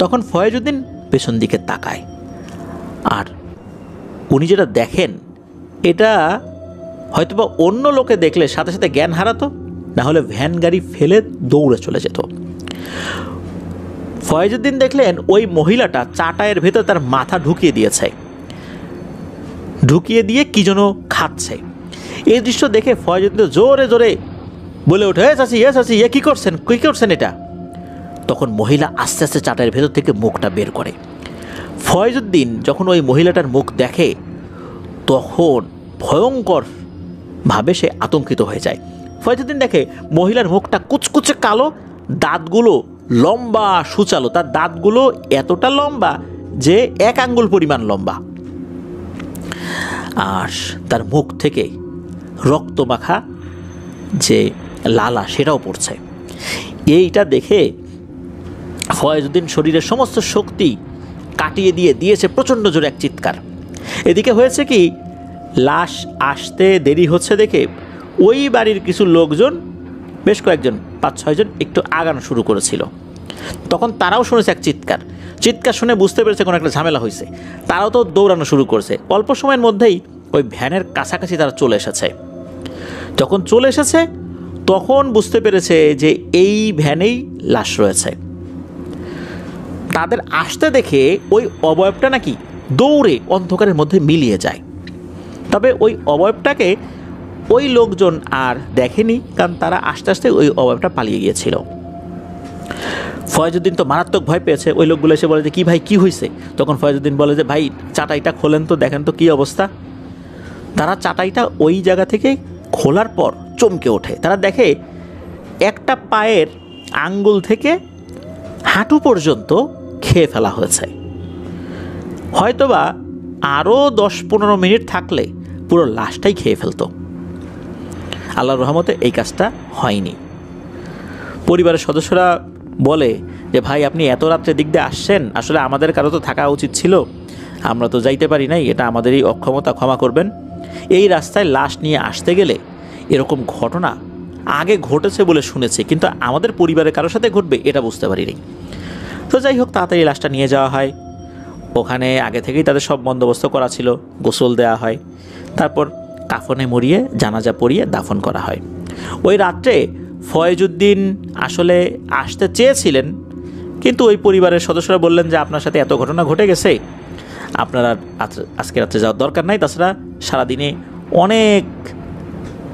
তখন ফয়েজউদ্দিন পেছন দিকে তাকায়, আর উনি যেটা দেখেন এটা হয়তোবা অন্য লোকে দেখলে সাথে সাথে জ্ঞান হারাতো, না হলে ভ্যান গাড়ি ফেলে দৌড়ে চলে যেত। ফয়েজউদ্দিন দেখলেন ওই মহিলাটা চাটায়ের ভেতর তার মাথা ঢুকিয়ে দিয়েছে, ঢুকিয়ে দিয়ে কি যেন খাচ্ছে। এই দৃশ্য দেখে ফয়েজউদ্দিন জোরে জোরে বলে ওঠে, চাচি চাচি, কী করছেন এটা? তখন মহিলা আস্তে আস্তে চাটায়ের ভেতর থেকে মুখটা বের করে। ফয়েজউদ্দিন যখন ওই মহিলাটার মুখ দেখে তখন ভয়ঙ্কর ভাবে সে আতঙ্কিত হয়ে যায়। ফয়েজউদ্দিন দেখে মহিলার মুখটা কুচকুচে কালো, দাঁতগুলো লম্বা সুচালো, তার দাঁতগুলো এতটা লম্বা যে 1 আঙ্গুল পরিমাণ লম্বা, আর তার মুখ থেকে রক্তমাখা যে লালা সেটাও পড়ছে। এইটা দেখে ফয়েজউদ্দিন শরীরের সমস্ত শক্তি কাটিয়ে দিয়েছে প্রচণ্ড জোরে এক চিৎকার। এদিকে হয়েছে কি, লাশ আসতে দেরি হচ্ছে দেখে ওই বাড়ির কিছু লোকজন, বেশ কয়েকজন 5-6 জন একটু আগানো শুরু করেছিল। তখন তারাও শুনেছে এক চিৎকার শুনে বুঝতে পেরেছে কোনো একটা ঝামেলা হয়েছে, তারাও তো দৌড়ানো শুরু করছে। অল্প সময়ের মধ্যেই ওই ভ্যানের কাছাকাছি তারা চলে এসেছে। যখন চলে এসেছে তখন বুঝতে পেরেছে যে এই ভ্যানেই লাশ রয়েছে। তাদের আসতে দেখে ওই অবয়বটা নাকি দৌড়ে অন্ধকারের মধ্যে মিলিয়ে যায়। তবে ওই অবয়বটাকে ওই লোকজন আর দেখেনি, কারণ তারা আস্তে আস্তে ওই অবয়বটা পালিয়ে গিয়েছিল। ফয়েজউদ্দিন তো মারাত্মক ভয় পেয়েছে। ওই লোকগুলো এসে বলে যে কি ভাই কি হয়েছে? তখন ফয়েজউদ্দিন বলে যে ভাই চাটাইটা খোলেন তো, দেখেন তো কী অবস্থা। তারা চাটাইটা ওই জায়গা থেকে খোলার পর চমকে ওঠে। তারা দেখে একটা পায়ের আঙ্গুল থেকে হাঁটু পর্যন্ত খেয়ে ফেলা হয়েছে। হয়তোবা আরও 10-15 মিনিট থাকলে পুরো লাশটাই খেয়ে ফেলতো। আল্লাহর রহমতে এই কাজটা হয়নি। পরিবারের সদস্যরা বলে যে ভাই আপনি এত রাত্রে দিক দিয়ে আসছেন, আসলে আমাদের কারো তো থাকা উচিত ছিল, আমরা তো যাইতে পারি নাই, এটা আমাদেরই অক্ষমতা, ক্ষমা করবেন। এই রাস্তায় লাশ নিয়ে আসতে গেলে এরকম ঘটনা আগে ঘটেছে বলে শুনেছি, কিন্তু আমাদের পরিবারের কারোর সাথে ঘটবে এটা বুঝতে পারিনি। তো যাই হোক, তাড়াতাড়ি লাশটা নিয়ে যাওয়া হয়। ওখানে আগে থেকেই তাদের সব বন্দোবস্ত করা ছিল, গোসল দেওয়া হয়, তারপর কাফনে মরিয়ে জানাজা পড়িয়ে দাফন করা হয়। ওই রাত্রে ফয়েজউদ্দিন আসলে আসতে চেয়েছিলেন, কিন্তু ওই পরিবারের সদস্যরা বললেন যে আপনার সাথে এত ঘটনা ঘটে গেছে, আপনার আর আজকে রাত্রে যাওয়ার দরকার নাই, তাছাড়া সারাদিনে অনেক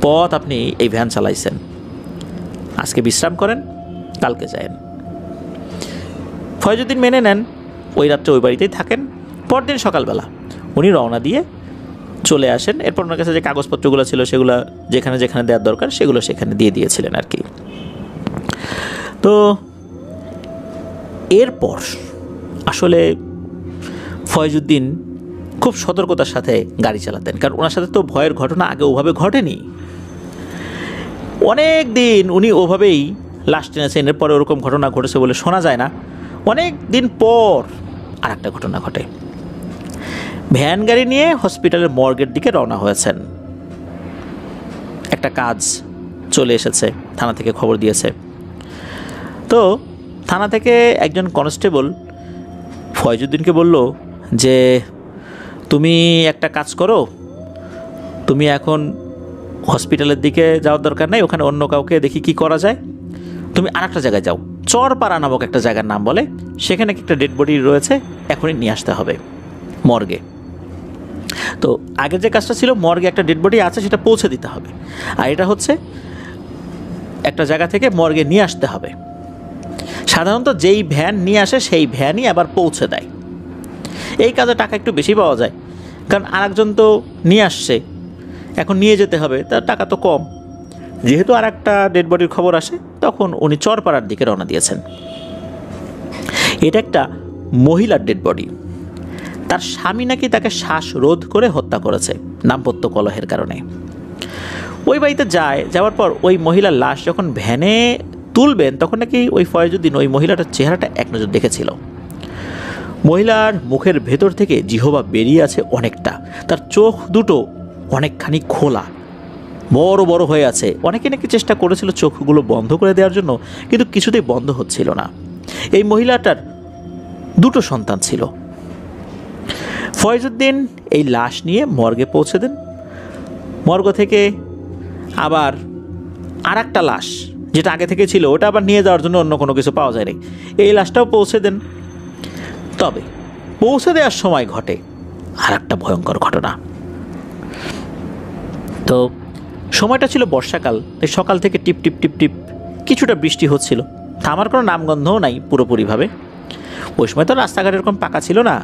পথ আপনি এই ভ্যান চালাইছেন, আজকে বিশ্রাম করেন, কালকে যায়েন। ফয়েজউদ্দিন মেনে নেন, ওই রাত্রে ওই বাড়িতেই থাকেন। পরদিন সকালবেলা উনি রওনা দিয়ে চলে আসেন। এরপর ওনার কাছে যে কাগজপত্রগুলো ছিল সেগুলো যেখানে যেখানে দেওয়ার দরকার সেগুলো সেখানে দিয়ে দিয়েছিলেন আর কি। তো এরপর আসলে ফয়েজউদ্দিন খুব সতর্কতার সাথে গাড়ি চালাতেন, কারণ ওনার সাথে তো ভয়ের ঘটনা আগে ওভাবে ঘটেনি। অনেক দিন উনি ওভাবেই লাশ টেনেছেন, এরপরে ওরকম ঘটনা ঘটেছে বলে শোনা যায় না। অনেক দিন পর আর একটা ঘটনা ঘটে। ভ্যান গাড়ি নিয়ে হসপিটালের মর্গের দিকে রওনা হয়েছেন। একটা কাজ চলে এসেছে, থানা থেকে খবর দিয়েছে। তো থানা থেকে একজন কনস্টেবল ফয়জুদ্দিনকে বলল যে তুমি একটা কাজ করো, তুমি এখন হসপিটালের দিকে যাওয়ার দরকার নেই, ওখানে অন্য কাউকে দেখি কি করা যায়, তুমি আর একটা জায়গায় যাও, চরপাড়া নামক একটা জায়গার নাম বলে, সেখানে একটা ডেড বডি রয়েছে, এখনই নিয়ে আসতে হবে মর্গে। তো আগের যে কাজটা ছিল, মর্গে একটা ডেড বডি আছে সেটা পৌঁছে দিতে হবে, আর এটা হচ্ছে একটা জায়গা থেকে মর্গে নিয়ে আসতে হবে। সাধারণত যেই ভ্যান নিয়ে আসে সেই ভ্যানই আবার পৌঁছে দেয়। এই কাজে টাকা একটু বেশি পাওয়া যায়, কারণ আরেকজন তো নিয়ে আসছে, এখন নিয়ে যেতে হবে, তার টাকা তো কম। যেহেতু আর একটা ডেড বডির খবর আসে, তখন উনি চরপাড়ার দিকে রওনা দিয়েছেন। এটা একটা মহিলার ডেড বডি। তার স্বামী নাকি তাকে শ্বাসরোধ করে হত্যা করেছে দাম্পত্য কলহের কারণে। ওই বাড়িতে যাওয়ার পর ওই মহিলার লাশ যখন ভ্যানে তুলবেন, তখন নাকি ওই ফয়জুদ্দিন ওই মহিলাটার চেহারাটা এক নজর দেখেছিল। মহিলার মুখের ভেতর থেকে জিহবা বেরিয়ে আছে অনেকটা, তার চোখ দুটো অনেকখানি খোলা, বড় বড় হয়ে আছে। অনেকে নাকি চেষ্টা করেছিল চোখগুলো বন্ধ করে দেওয়ার জন্য, কিন্তু কিছুতেই বন্ধ হচ্ছিল না। এই মহিলাটার দুটো সন্তান ছিল। ফয়জুদ্দিন এই লাশ নিয়ে মর্গে পৌঁছে দেন। মর্গ থেকে আবার আর একটা লাশ, যেটা আগে থেকে ছিল, ওটা আবার নিয়ে যাওয়ার জন্য অন্য কোনো কিছু পাওয়া যায়নি, এই লাশটাও পৌঁছে দেন। তবে পৌঁছে দেওয়ার সময় ঘটে আর একটা ভয়ঙ্কর ঘটনা। তো সময়টা ছিল বর্ষাকাল, তাই সকাল থেকে টিপ টিপ টিপ টিপ কিছুটা বৃষ্টি হচ্ছিল, থামার কোনো নামগন্ধও নাই পুরোপুরিভাবে। ওই সময় তো রাস্তাঘাট এরকম পাকা ছিল না,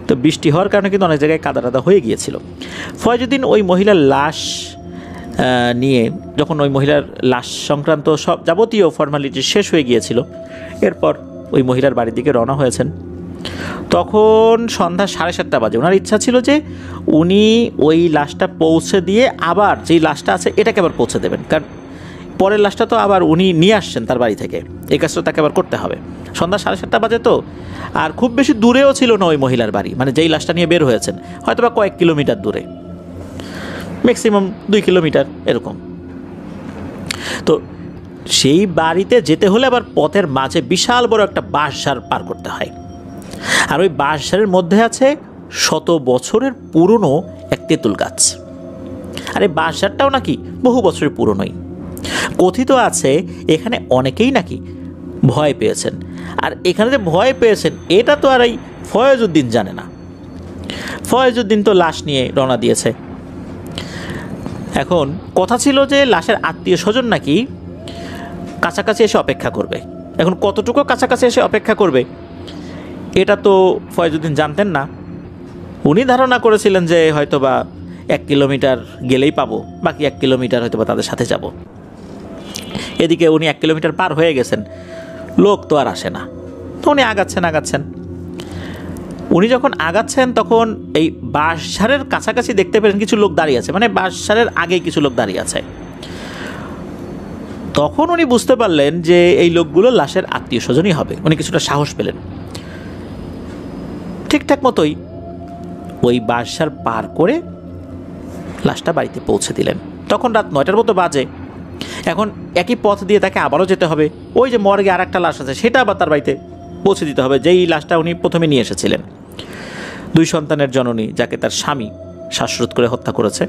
তো বৃষ্টি হওয়ার কারণে কিন্তু অনেক জায়গায় কাদা টাদা হয়ে গিয়েছিল। ফয়জুদ্দিন ওই মহিলার লাশ নিয়ে, যখন ওই মহিলার লাশ সংক্রান্ত সব যাবতীয় ফর্মালিটি শেষ হয়ে গিয়েছিল, এরপর ওই মহিলার বাড়ির দিকে রওনা হয়েছেন। তখন সন্ধ্যা 7:30 বাজে। ওনার ইচ্ছা ছিল যে উনি ওই লাশটা পৌঁছে দিয়ে আবার যেই লাশটা আছে এটাকে আবার পৌঁছে দেবেন, কারণ পরের লাশটা তো আবার উনি নিয়ে আসছেন তার বাড়ি থেকে, এই কাজটা তাকে আবার করতে হবে। সন্ধ্যা 7:30 বাজে তো, আর খুব বেশি দূরেও ছিল না ওই মহিলার বাড়ি, মানে যেই লাশটা নিয়ে বের হয়েছেন হয়তো বা কয়েক কিলোমিটার দূরে, ম্যাক্সিমাম 2 কিলোমিটার এরকম। তো সেই বাড়িতে যেতে হলে আবার পথের মাঝে বিশাল বড় একটা বাঁশঝাড় পার করতে হয়, আর ওই বাঁশঝাড়ের মধ্যে আছে 100 বছরের পুরনো এক তেঁতুল গাছ। আর এই বাঁশঝাড়টাও নাকি বহু বছরের পুরনোই। কথিত আছে এখানে অনেকেই নাকি ভয় পেয়েছেন, আর এখানে যে ভয় পেয়েছেন এটা তো আর এই ফয়জুদ্দিন জানে না। ফয়জুদ্দিন তো লাশ নিয়ে রওনা দিয়েছে। এখন কথা ছিল যে লাশের আত্মীয় স্বজন নাকি কাছাকাছি এসে অপেক্ষা করবে। এখন কতটুকু কাছাকাছি এসে অপেক্ষা করবে এটা তো ফয়জুদ্দিন জানতেন না। উনি ধারণা করেছিলেন যে হয়তোবা 1 কিলোমিটার গেলেই পাবো, বাকি 1 কিলোমিটার হয়তোবা তাদের সাথে যাব। এদিকে উনি 1 কিলোমিটার পার হয়ে গেছেন, লোক তো আর আসে না, তো উনি আগাচ্ছেন। উনি যখন আগাচ্ছেন তখন এই বাঁশঝাড়ের কাছাকাছি দেখতে পেলেন কিছু লোক দাঁড়িয়ে আছে, মানে বাঁশঝাড়ের আগেই কিছু লোক দাঁড়িয়ে আছে। তখন উনি বুঝতে পারলেন যে এই লোকগুলো লাশের আত্মীয় স্বজনই হবে। উনি কিছুটা সাহস পেলেন, ঠিকঠাক মতোই ওই বাঁশঝাড় পার করে লাশটা বাড়িতে পৌঁছে দিলেন। তখন রাত 9টার মতো বাজে। এখন একই পথ দিয়ে তাকে আবারও যেতে হবে, ওই যে মর্গে আর একটা লাশ আছে সেটা আবার তার বাড়িতে পৌঁছে দিতে হবে, যেই লাশটা উনি প্রথমে নিয়ে এসেছিলেন। 2 সন্তানের জননী, যাকে তার স্বামী শ্বাসরোধ করে হত্যা করেছে,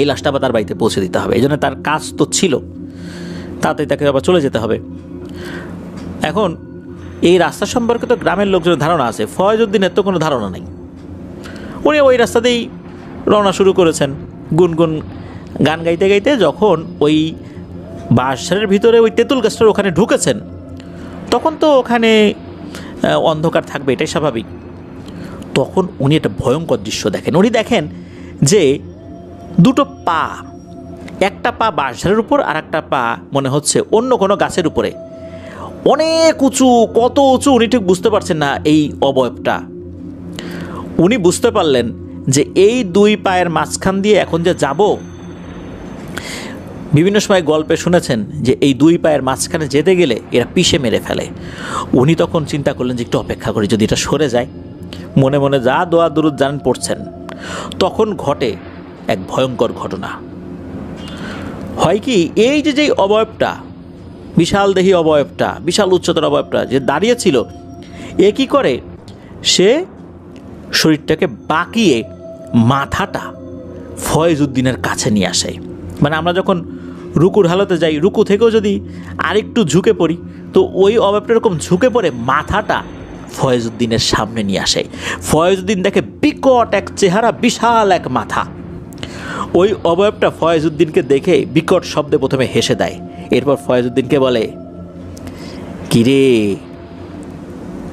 এই লাশটা আবার তার বাড়িতে পৌঁছে দিতে হবে। এই জন্য তার কাজ তো ছিল, তাড়াতাড়ি তাকে আবার চলে যেতে হবে। এখন এই রাস্তা সম্পর্কে তো গ্রামের লোকজনের ধারণা আছে, ফয়জুদ্দিনের তো কোনো ধারণা নেই। উনি ওই রাস্তাতেই রওনা শুরু করেছেন, গুনগুন গান গাইতে গাইতে। যখন ওই বাঁশঝাড়ের ভিতরে ওই তেঁতুল গাছটার ওখানে ঢুকেছেন, তখন তো ওখানে অন্ধকার থাকবে, এটাই স্বাভাবিক। তখন উনি একটা ভয়ঙ্কর দৃশ্য দেখেন। উনি দেখেন যে 2টো পা, একটা পা বাঁশঝাড়ের উপর আর একটা পা মনে হচ্ছে অন্য কোনো গাছের উপরে, অনেক উঁচু, কত উঁচু উনি ঠিক বুঝতে পারছেন না এই অবয়বটা। উনি বুঝতে পারলেন যে এই 2 পায়ের মাঝখান দিয়ে এখন যে যাব, বিভিন্ন সময় গল্পে শুনেছেন যে এই 2 পায়ের মাঝখানে যেতে গেলে এরা পিষে মেরে ফেলে। উনি তখন চিন্তা করলেন যে একটু অপেক্ষা করি, যদি এটা সরে যায় মনে মনে যা দোয়া দুরুদ জানেন পড়ছেন, তখন ঘটে এক ভয়ঙ্কর ঘটনা। হয় কি, এই যে যেই অবয়বটা, বিশাল দেহী অবয়বটা, বিশাল উচ্চতর অবয়বটা যে দাঁড়িয়েছিল, এ কী করে, সে শরীরটাকে বাঁকিয়ে মাথাটা ফয়েজউদ্দিনের কাছে নিয়ে আসে। মানে আমরা যখন রুকুর হালতে যাই, রুকু থেকেও যদি আরেকটু ঝুঁকে পড়ি, তো ওই অবয়বটা এরকম ঝুঁকে পড়ে মাথাটা ফয়েজউদ্দিনের সামনে নিয়ে আসে। ফয়েজউদ্দিন দেখে বিকট এক চেহারা, বিশাল এক মাথা। ওই অবয়বটা ফয়েজউদ্দিনকে দেখে বিকট শব্দে প্রথমে হেসে দেয়। এরপর ফয়েজউদ্দিনকে বলে, কিরে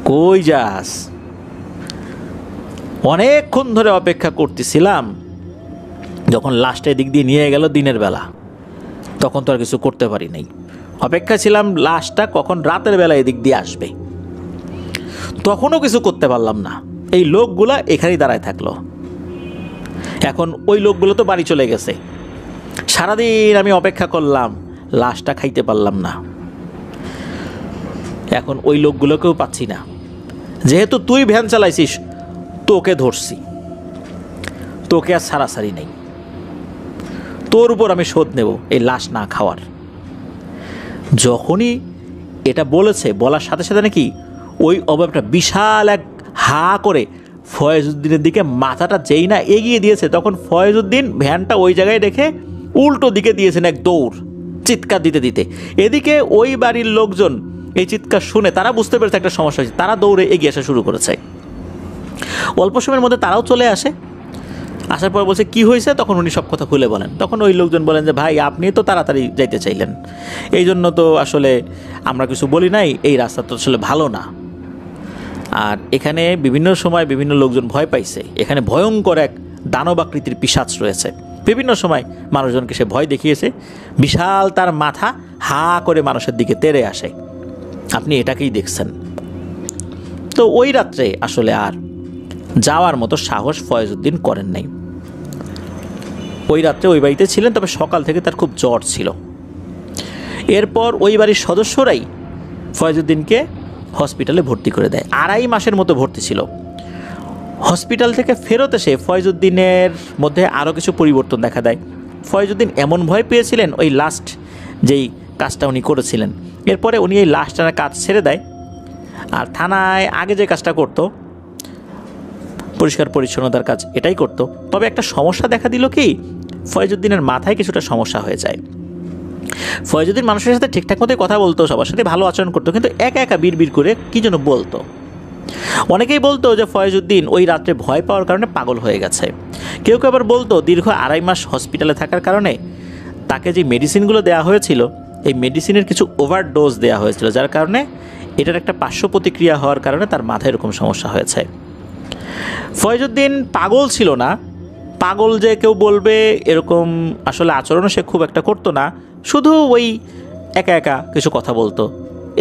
কই যাস? অনেকক্ষণ ধরে অপেক্ষা করতেছিলাম, যখন লাশটা দিক দিয়ে নিয়ে গেল দিনের বেলা, তখন তো আর কিছু করতে পারি নাই। অপেক্ষা ছিলাম লাশটা কখন রাতের বেলা এদিক দিয়ে আসবে, তখনও কিছু করতে পারলাম না। এই লোকগুলা এখানেই দাঁড়ায় থাকলো। এখন ওই লোকগুলো তো বাড়ি চলে গেছে। সারাদিন আমি অপেক্ষা করলাম, লাশটা খাইতে পারলাম না। এখন ওই লোকগুলোকেও পাচ্ছি না। যেহেতু তুই ভ্যান চালাইছিস, তোকে ধরছি, তোকে আর সারাসারি নেই, তোর উপর আমি শোধ নেব এই লাশ না খাওয়ার। যখনই এটা বলেছে, বলার সাথে সাথে নাকি ওই অবয়বটা বিশাল এক হা করে ফয়েজউদ্দিনের দিকে মাথাটা যেই না এগিয়ে দিয়েছে, তখন ফয়েজউদ্দিন ভ্যানটা ওই জায়গায় রেখে উল্টো দিকে দিয়েছেন এক দৌড়, চিৎকার দিতে দিতে। এদিকে ওই বাড়ির লোকজন এই চিৎকার শুনে তারা বুঝতে পেরেছে একটা সমস্যা হয়েছে, তারা দৌড়ে এগিয়ে আসা শুরু করেছে। অল্প সময়ের মধ্যে তারাও চলে আসে। আসার পর বলছে কি হয়েছে, তখন উনি সব কথা খুলে বলেন। তখন ওই লোকজন বলেন যে ভাই, আপনি তো তাড়াতাড়ি যাইতে চাইলেন, এই জন্য তো আসলে আমরা কিছু বলি নাই, এই রাস্তা তো আসলে ভালো না। আর এখানে বিভিন্ন সময় বিভিন্ন লোকজন ভয় পাইছে, এখানে ভয়ঙ্কর এক দানবাকৃতির পিশাচ রয়েছে। বিভিন্ন সময় মানুষজনকে সে ভয় দেখিয়েছে, বিশাল তার মাথা হা করে মানুষের দিকে তেড়ে আসে, আপনি এটাকেই দেখছেন। তো ওই রাত্রে আসলে আর যাওয়ার মতো সাহস ফয়েজউদ্দিন করেন নাই। ওই রাত্রে ওই বাড়িতে ছিলেন, তবে সকাল থেকে তার খুব জ্বর ছিল। এরপর ওই বাড়ির সদস্যরাই ফয়েজউদ্দিনকে হসপিটালে ভর্তি করে দেয়। 2.5 মাসের মতো ভর্তি ছিল। হসপিটাল থেকে ফেরত এসে ফয়েজউদ্দিনের মধ্যে আরও কিছু পরিবর্তন দেখা দেয়। ফয়েজউদ্দিন এমন ভয় পেয়েছিলেন ওই লাস্ট যেই কাজটা উনি করেছিলেন, এরপরে উনি এই লাস্ট টানা কাজ ছেড়ে দেয়। আর থানায় আগে যে কাজটা করতো, পরিষ্কার পরিচ্ছন্নতার কাজ, এটাই করতো। তবে একটা সমস্যা দেখা দিল কি, ফয়েজউদ্দিনের মাথায় কিছুটা সমস্যা হয়ে যায়। ফয়েজউদ্দিন মানুষের সাথে ঠিকঠাক মতোই কথা বলতো, সবার সাথে ভালো আচরণ করতো, কিন্তু একা একা বিড়বিড় করে কী যেন বলতো। অনেকেই বলতো যে ফয়েজউদ্দিন ওই রাত্রে ভয় পাওয়ার কারণে পাগল হয়ে গেছে। কেউ কেউ আবার বলতো দীর্ঘ 2.5 মাস হসপিটালে থাকার কারণে তাকে যে মেডিসিনগুলো দেওয়া হয়েছিল, এই মেডিসিনের কিছু ওভারডোজ দেওয়া হয়েছিল, যার কারণে এটার একটা পার্শ্ব প্রতিক্রিয়া হওয়ার কারণে তার মাথায় এরকম সমস্যা হয়েছে। ফয়েজউদ্দিন পাগল ছিল না। পাগল যে কেউ বলবে এরকম আসলে আচরণও সে খুব একটা করতো না, শুধু ওই একা একা কিছু কথা বলতো,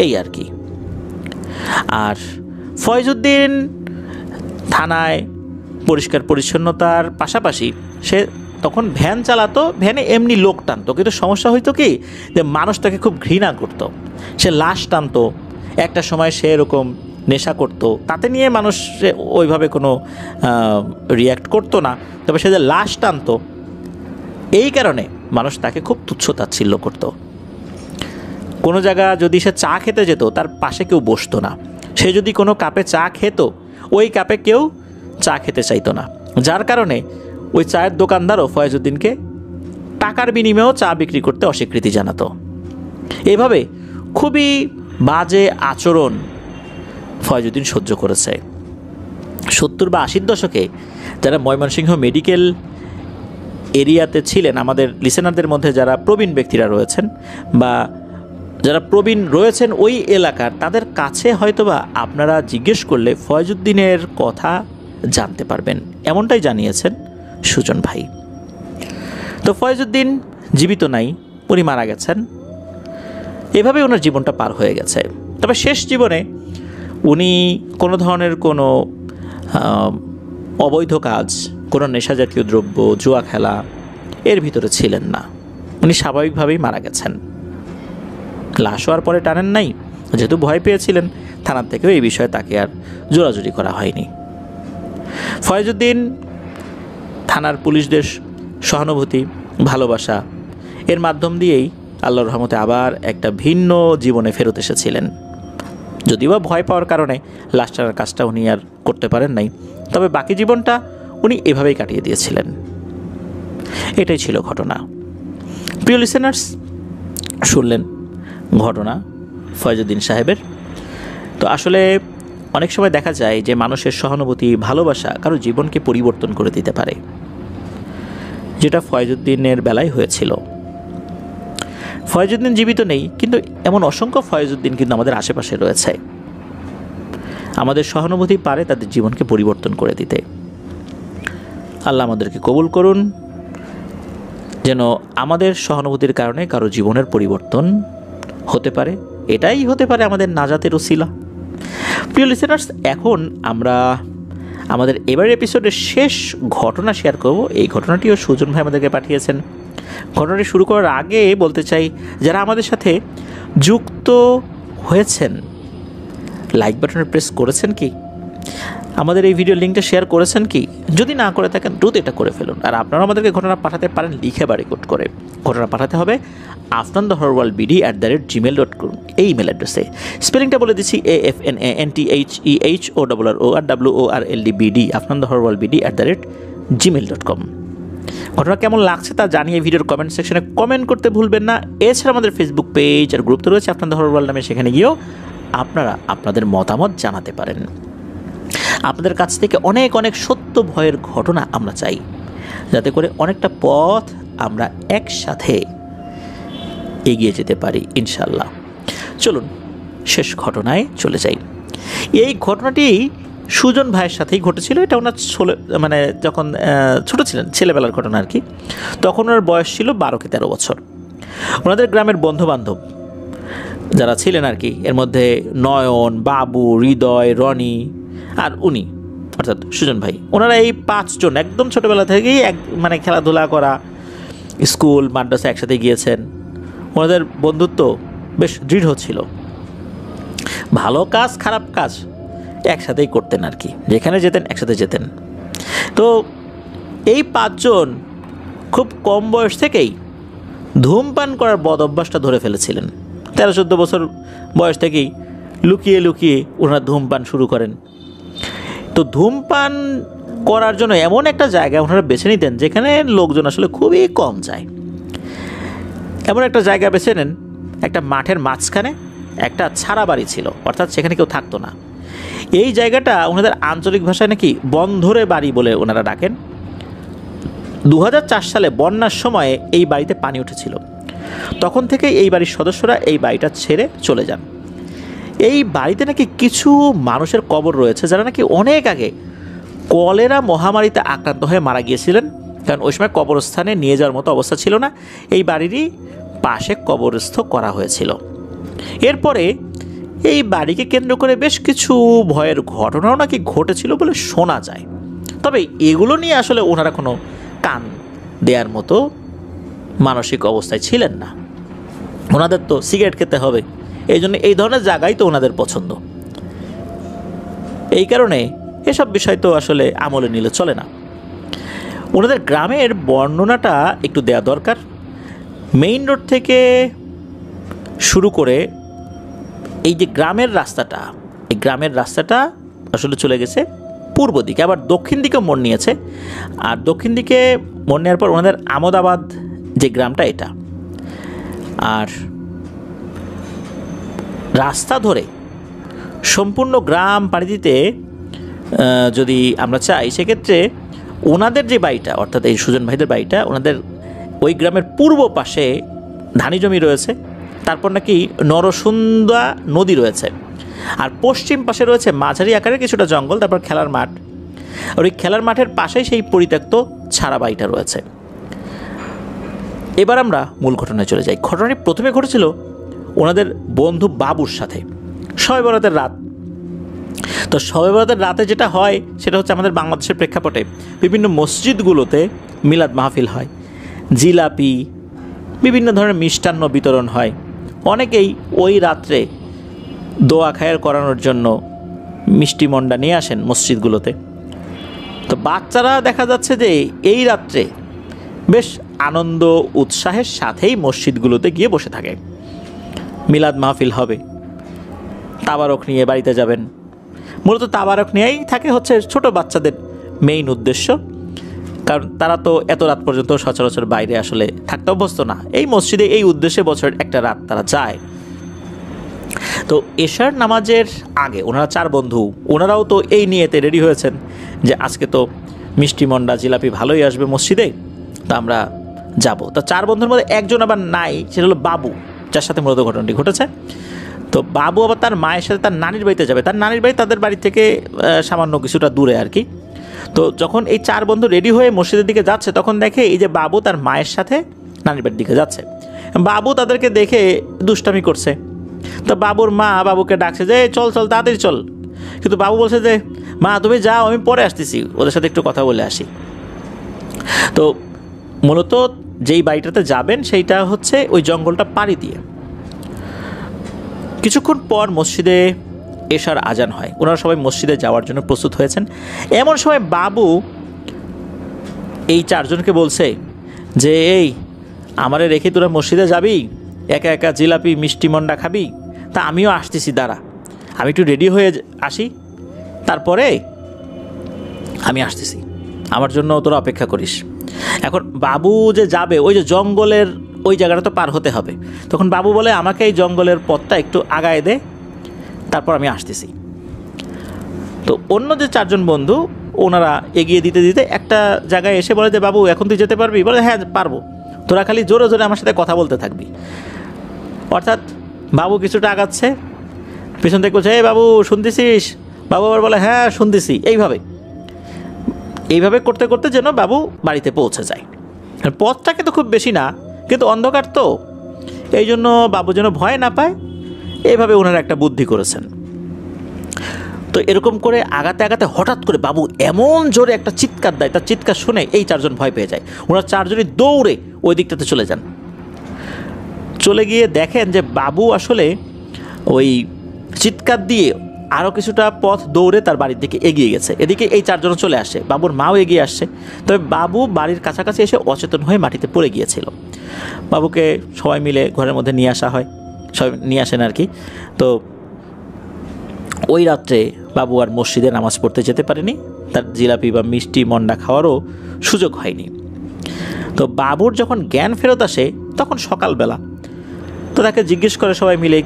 এই আর কি। আর ফয়েজউদ্দিন থানায় পরিষ্কার পরিচ্ছন্নতার পাশাপাশি সে তখন ভ্যান চালাতো, ভ্যানে এমনি লোক টানতো, কিন্তু সমস্যা হইতো কি, যে মানুষ তাকে খুব ঘৃণা করতো। সে লাশ টানতো, একটা সময় সে এরকম নেশা করতো, তাতে নিয়ে মানুষ ওইভাবে কোনো রিয়্যাক্ট করতো না। তবে সে যে লাশ টানতো, এই কারণে মানুষ তাকে খুব তুচ্ছ তাচ্ছিল্য করতো। কোনো জায়গা যদি সে চা খেতে যেত, তার পাশে কেউ বসতো না। সে যদি কোনো কাপে চা খেত, ওই কাপে কেউ চা খেতে চাইতো না, যার কারণে ওই চায়ের দোকানদারও ফয়েজউদ্দিনকে টাকার বিনিময়েও চা বিক্রি করতে অস্বীকৃতি জানাতো। এভাবে খুবই বাজে আচরণ ফয়েজউদ্দিন সহ্য করেছে। 70 বা 80-র দশকে যারা ময়মনসিংহ মেডিকেল এরিয়াতে ছিলেন, আমাদের লিসেনারদের মধ্যে যারা প্রবীণ ব্যক্তিরা রয়েছেন বা যারা প্রবীণ রয়েছেন ওই এলাকার, তাদের কাছে হয়তোবা আপনারা জিজ্ঞেস করলে ফয়েজউদ্দিনের কথা জানতে পারবেন, এমনটাই জানিয়েছেন সুজন ভাই। তো ফয়েজউদ্দিন জীবিত নাই, উনি মারা গেছেন। এভাবে ওনার জীবনটা পার হয়ে গেছে। তবে শেষ জীবনে উনি কোনো ধরনের কোনো অবৈধ কাজ, কোনো নেশা জাতীয় দ্রব্য, জুয়া খেলা এর ভিতরে ছিলেন না। উনি স্বাভাবিকভাবেই মারা গেছেন। লাশ হওয়ার পরে টানেন নাই, যেহেতু ভয় পেয়েছিলেন, থানার থেকেও এই বিষয়ে তাকে আর জোরাজুরি করা হয়নি। ফয়েজউদ্দিন থানার পুলিশদের সহানুভূতি, ভালোবাসা এর মাধ্যম দিয়েই আল্লাহর রহমতে আবার একটা ভিন্ন জীবনে ফেরত এসেছিলেন। যদিও বা ভয় পাওয়ার কারণে লাস্ট টানার কাজটা উনি আর করতে পারেন নাই, তবে বাকি জীবনটা উনি এভাবেই কাটিয়ে দিয়েছিলেন। এটাই ছিল ঘটনা। প্রিয় লিসেনার্স, শুনলেন ঘটনা ফয়েজউদ্দিন সাহেবের। তো আসলে অনেক সময় দেখা যায় যে মানুষের সহানুভূতি, ভালোবাসা কারো জীবনকে পরিবর্তন করে দিতে পারে, যেটা ফয়েজউদ্দিনের বেলায় হয়েছিল। ফয়েজউদ্দিন জীবিত নেই, কিন্তু এমন অসংখ্য ফয়েজউদ্দিন কিন্তু আমাদের আশেপাশে রয়েছে। আমাদের সহানুভূতি পারে তাদের জীবনকে পরিবর্তন করে দিতে। আল্লাহ আমাদেরকে কবুল করুন, যেন আমাদের সহানুভূতির কারণে কারো জীবনের পরিবর্তন হতে পারে। এটাই হতে পারে আমাদের নাজাতের উসিলা। প্রিয় লিসেনার্স, এখন আমরা আমাদের এবারের এপিসোডের শেষ ঘটনা শেয়ার করব। এই ঘটনাটিও সুজন ভাই আমাদেরকে পাঠিয়েছেন। ঘটনাটি শুরু করার আগে বলতে চাই, যারা আমাদের সাথে যুক্ত হয়েছেন, লাইক বাটনে প্রেস করেছেন কি? আমাদের এই ভিডিও লিঙ্কটা শেয়ার করেছেন কি? যদি না করে থাকেন দ্রুত এটা করে ফেলুন। আর আপনারা আমাদেরকে ঘটনা পাঠাতে পারেন লিখে বা রেকর্ড করে। ঘটনা পাঠাতে হবে afnanthehorworldbd@gmail.com এই ইমেল অ্যাড্রেসে। স্পেলিংটা বলে দিচ্ছি, AFNANTHEHORRORWORLDBD afnanthehorworldbd@gmail.com। ঘটনা কেমন লাগছে তা জানিয়ে ভিডিওর কমেন্ট সেকশনে কমেন্ট করতে ভুলবেন না। এছাড়া আমাদের ফেসবুক পেজ আর গ্রুপ তো রয়েছে আফনান দ্য হরর ওয়ার্ল্ড নামে, সেখানে গিয়েও আপনারা আপনাদের মতামত জানাতে পারেন। আপনাদের কাছ থেকে অনেক অনেক সত্য ভয়ের ঘটনা আমরা চাই, যাতে করে অনেকটা পথ আমরা একসাথে এগিয়ে যেতে পারি ইনশাল্লাহ। চলুন শেষ ঘটনায় চলে যাই। এই ঘটনাটি সুজন ভাইয়ের সাথেই ঘটেছিল। এটা ওনার যখন ছোট ছিলেন, ছেলেবেলার ঘটনা আর কি। তখন ওনার বয়স ছিল 12 কি 13 বছর। ওনাদের গ্রামের বন্ধুবান্ধব যারা ছিলেন আর কি, এর মধ্যে নয়ন, বাবু, হৃদয়, রনি আর উনি অর্থাৎ সুজন ভাই, ওনারা এই 5 জন একদম ছোটোবেলা থেকেই খেলাধুলা করা, স্কুল মাদ্রাসা একসাথে গিয়েছেন। ওনাদের বন্ধুত্ব বেশ দৃঢ় ছিল। ভালো কাজ খারাপ কাজ একসাথেই করতেন আর কি, যেখানে যেতেন একসাথে যেতেন। তো এই 5 জন খুব কম বয়স থেকেই ধূমপান করার বদ অভ্যাসটা ধরে ফেলেছিলেন। 13-14 বছর বয়স থেকেই লুকিয়ে লুকিয়ে ওনারা ধূমপান শুরু করেন। তো ধূমপান করার জন্য এমন একটা জায়গা ওনারা বেছে নিতেন যেখানে লোকজন আসলে খুবই কম যায়। এমন একটা জায়গা বেছে নেন, একটা মাঠের মাঝখানে একটা ছাড়া বাড়ি ছিল, অর্থাৎ সেখানে কেউ থাকতো না। এই জায়গাটা ওনাদের আঞ্চলিক ভাষায় নাকি বন্ধরে বাড়ি বলে ওনারা ডাকেন। 2004 সালে বন্যার সময়ে এই বাড়িতে পানি উঠেছিল। তখন থেকে এই বাড়ির সদস্যরা এই বাড়িটা ছেড়ে চলে যান। এই বাড়িতে নাকি কিছু মানুষের কবর রয়েছে যারা নাকি অনেক আগে কলেরা মহামারীতে আক্রান্ত হয়ে মারা গিয়েছিলেন, কারণ ওই সময় কবরস্থানে নিয়ে যাওয়ার মতো অবস্থা ছিল না। এই বাড়িরই পাশে কবরস্থ করা হয়েছিল। এরপরে এই বাড়িকে কেন্দ্র করে বেশ কিছু ভয়ের ঘটনাও নাকি ঘটেছিল বলে শোনা যায়। তবে এগুলো নিয়ে আসলে ওনারা কোনো কান দেওয়ার মতো মানসিক অবস্থায় ছিলেন না। ওনাদের তো সিগারেট খেতে হবে, এই জন্য এই ধরনের জায়গায় তো ওনাদের পছন্দ। এই কারণে এসব বিষয় তো আসলে আমলে নিলে চলে না। ওনাদের গ্রামের বর্ণনাটা একটু দেওয়া দরকার। মেইন রোড থেকে শুরু করে এই যে গ্রামের রাস্তাটা, এই গ্রামের রাস্তাটা আসলে চলে গেছে পূর্ব দিকে, আবার দক্ষিণ দিকে মোড় নিয়েছে। আর দক্ষিণ দিকে মোড় নেওয়ার পর ওনাদের আমদাবাদ যে গ্রামটা, এটা আর রাস্তা ধরে সম্পূর্ণ গ্রাম পাড়ি দিতে যদি আমরা চাই, সেক্ষেত্রে ওনাদের যে বাড়িটা অর্থাৎ এই সুজন ভাইদের বাড়িটা, ওনাদের ওই গ্রামের পূর্ব পাশে ধানি জমি রয়েছে, তারপর নাকি নরসুন্দা নদী রয়েছে, আর পশ্চিম পাশে রয়েছে মাঝারি আকারের কিছুটা জঙ্গল, তারপর খেলার মাঠ। আর ওই খেলার মাঠের পাশেই সেই পরিত্যক্ত ছাড়া বাড়িটা রয়েছে। এবার আমরা মূল ঘটনায় চলে যাই। ঘটনাটি প্রথমে ঘটেছিল ওনাদের বন্ধু বাবুর সাথে শবে বরাতের রাত। তো শবে বরাতের রাতে যেটা হয় সেটা হচ্ছে, আমাদের বাংলাদেশের প্রেক্ষাপটে বিভিন্ন মসজিদগুলোতে মিলাদ মাহফিল হয়, জিলাপি, বিভিন্ন ধরনের মিষ্টান্ন বিতরণ হয়। অনেকেই ওই রাত্রে দোয়া খায়ের করানোর জন্য মিষ্টি মন্ডা নিয়ে আসেন মসজিদগুলোতে। তো বাচ্চারা দেখা যাচ্ছে যে এই রাত্রে বেশ আনন্দ উৎসাহের সাথেই মসজিদগুলোতে গিয়ে বসে থাকে। মিলাদ মাহফিল হবে, তাবারক নিয়ে বাড়িতে যাবেন। মূলত তাবারক নিয়েই থাকে হচ্ছে ছোট বাচ্চাদের মেইন উদ্দেশ্য, কারণ তারা তো এত রাত পর্যন্ত সচরাচর বাইরে আসলে থাকতে অভ্যস্ত না। এই মসজিদে এই উদ্দেশ্যে বছরের একটা রাত তারা যায়। তো এশার নামাজের আগে ওনারা 4 বন্ধু, ওনারাও তো এই নিয়েতে রেডি হয়েছেন যে আজকে তো মিষ্টি মন্ডা জিলাপি ভালোই আসবে মসজিদে, তা আমরা যাব। তো 4 বন্ধুর মধ্যে একজন আবার নাই, সেটা হলো বাবু, যার সাথে মূলত ঘটনাটি ঘটেছে। তো বাবু আবার তার মায়ের সাথে তার নানির বাড়িতে যাবে। তার নানির বাড়ি তাদের বাড়ি থেকে সামান্য কিছুটা দূরে আর কি। তো যখন এই 4 বন্ধু রেডি হয়ে মসজিদের দিকে যাচ্ছে, তখন দেখে এই যে বাবু তার মায়ের সাথে নানির বাড়ির দিকে যাচ্ছে। বাবু তাদেরকে দেখে দুষ্টামি করছে। তো বাবুর মা বাবুকে ডাকছে যে চল চল তাড়াতাড়ি চল, কিন্তু বাবু বলছে যে মা তুমি যাও, আমি পরে আসতেছি, ওদের সাথে একটু কথা বলে আসি। তো মূলত যেই বাড়িটাতে যাবেন সেইটা হচ্ছে ওই জঙ্গলটা পাড়ি দিয়ে। কিছুক্ষণ পর মসজিদে এশার আজান হয়, ওনারা সবাই মসজিদে যাওয়ার জন্য প্রস্তুত হয়েছেন। এমন সময় বাবু এই 4 জনকে বলছে যে এই আমারে রেখে তোরা মসজিদে যাবি, একা একা জিলাপি মিষ্টি মন্ডা খাবি, তা আমিও আসতেছি, দাঁড়া আমি একটু রেডি হয়ে আসি, তারপরে আমি আসতেছি, আমার জন্য তোরা অপেক্ষা করিস। এখন বাবু যে যাবে ওই যে জঙ্গলের ওই জায়গাটা তো পার হতে হবে, তখন বাবু বলে আমাকে এই জঙ্গলের পথটা একটু আগায় দে, তারপর আমি আসতেছি। তো অন্য যে 4 জন বন্ধু ওনারা এগিয়ে দিতে দিতে একটা জায়গায় এসে বলে যে বাবু এখন তুই যেতে পারবি? বলে হ্যাঁ পারবো, তোরা খালি জোরে জোরে আমার সাথে কথা বলতে থাকবি। অর্থাৎ বাবু কিছুটা আগাচ্ছে, পিছন থেকে বলছে এই বাবু শুনতেছিস? বাবু আবার বলে হ্যাঁ শুনতেছি। এইভাবে করতে করতে যেন বাবু বাড়িতে পৌঁছে যায়। পথটা কিন্তু খুব বেশি না, কিন্তু অন্ধকার তো, এই জন্য বাবু যেন ভয় না পায়, এইভাবে ওনারা একটা বুদ্ধি করেছেন। তো এরকম করে আগাতে আগাতে হঠাৎ করে বাবু এমন জোরে একটা চিৎকার দেয়, তার চিৎকার শুনে এই 4 জন ভয় পেয়ে যায়। ওনারা 4 জনই দৌড়ে ওই দিকটাতে চলে যান। চলে গিয়ে দেখেন যে বাবু আসলে ওই চিৎকার দিয়ে আরও কিছুটা পথ দৌড়ে তার বাড়ির দিকে এগিয়ে গেছে। এদিকে এই 4 জন চলে আসে, বাবুর মাও এগিয়ে আসছে। তবে বাবু বাড়ির কাছাকাছি এসে অচেতন হয়ে মাটিতে পড়ে গিয়েছিল। বাবুকে সবাই মিলে ঘরের মধ্যে নিয়ে আসা হয়, সবাই নিয়ে আসেন আর কি। তো ওই রাত্রে বাবু আর মসজিদে নামাজ পড়তে যেতে পারেনি, তার জিলাপি বা মিষ্টি মন্ডা খাওয়ারও সুযোগ হয়নি। তো বাবুর যখন জ্ঞান ফেরত আসে তখন সকালবেলা, তো তাকে জিজ্ঞেস করে সবাই মিলে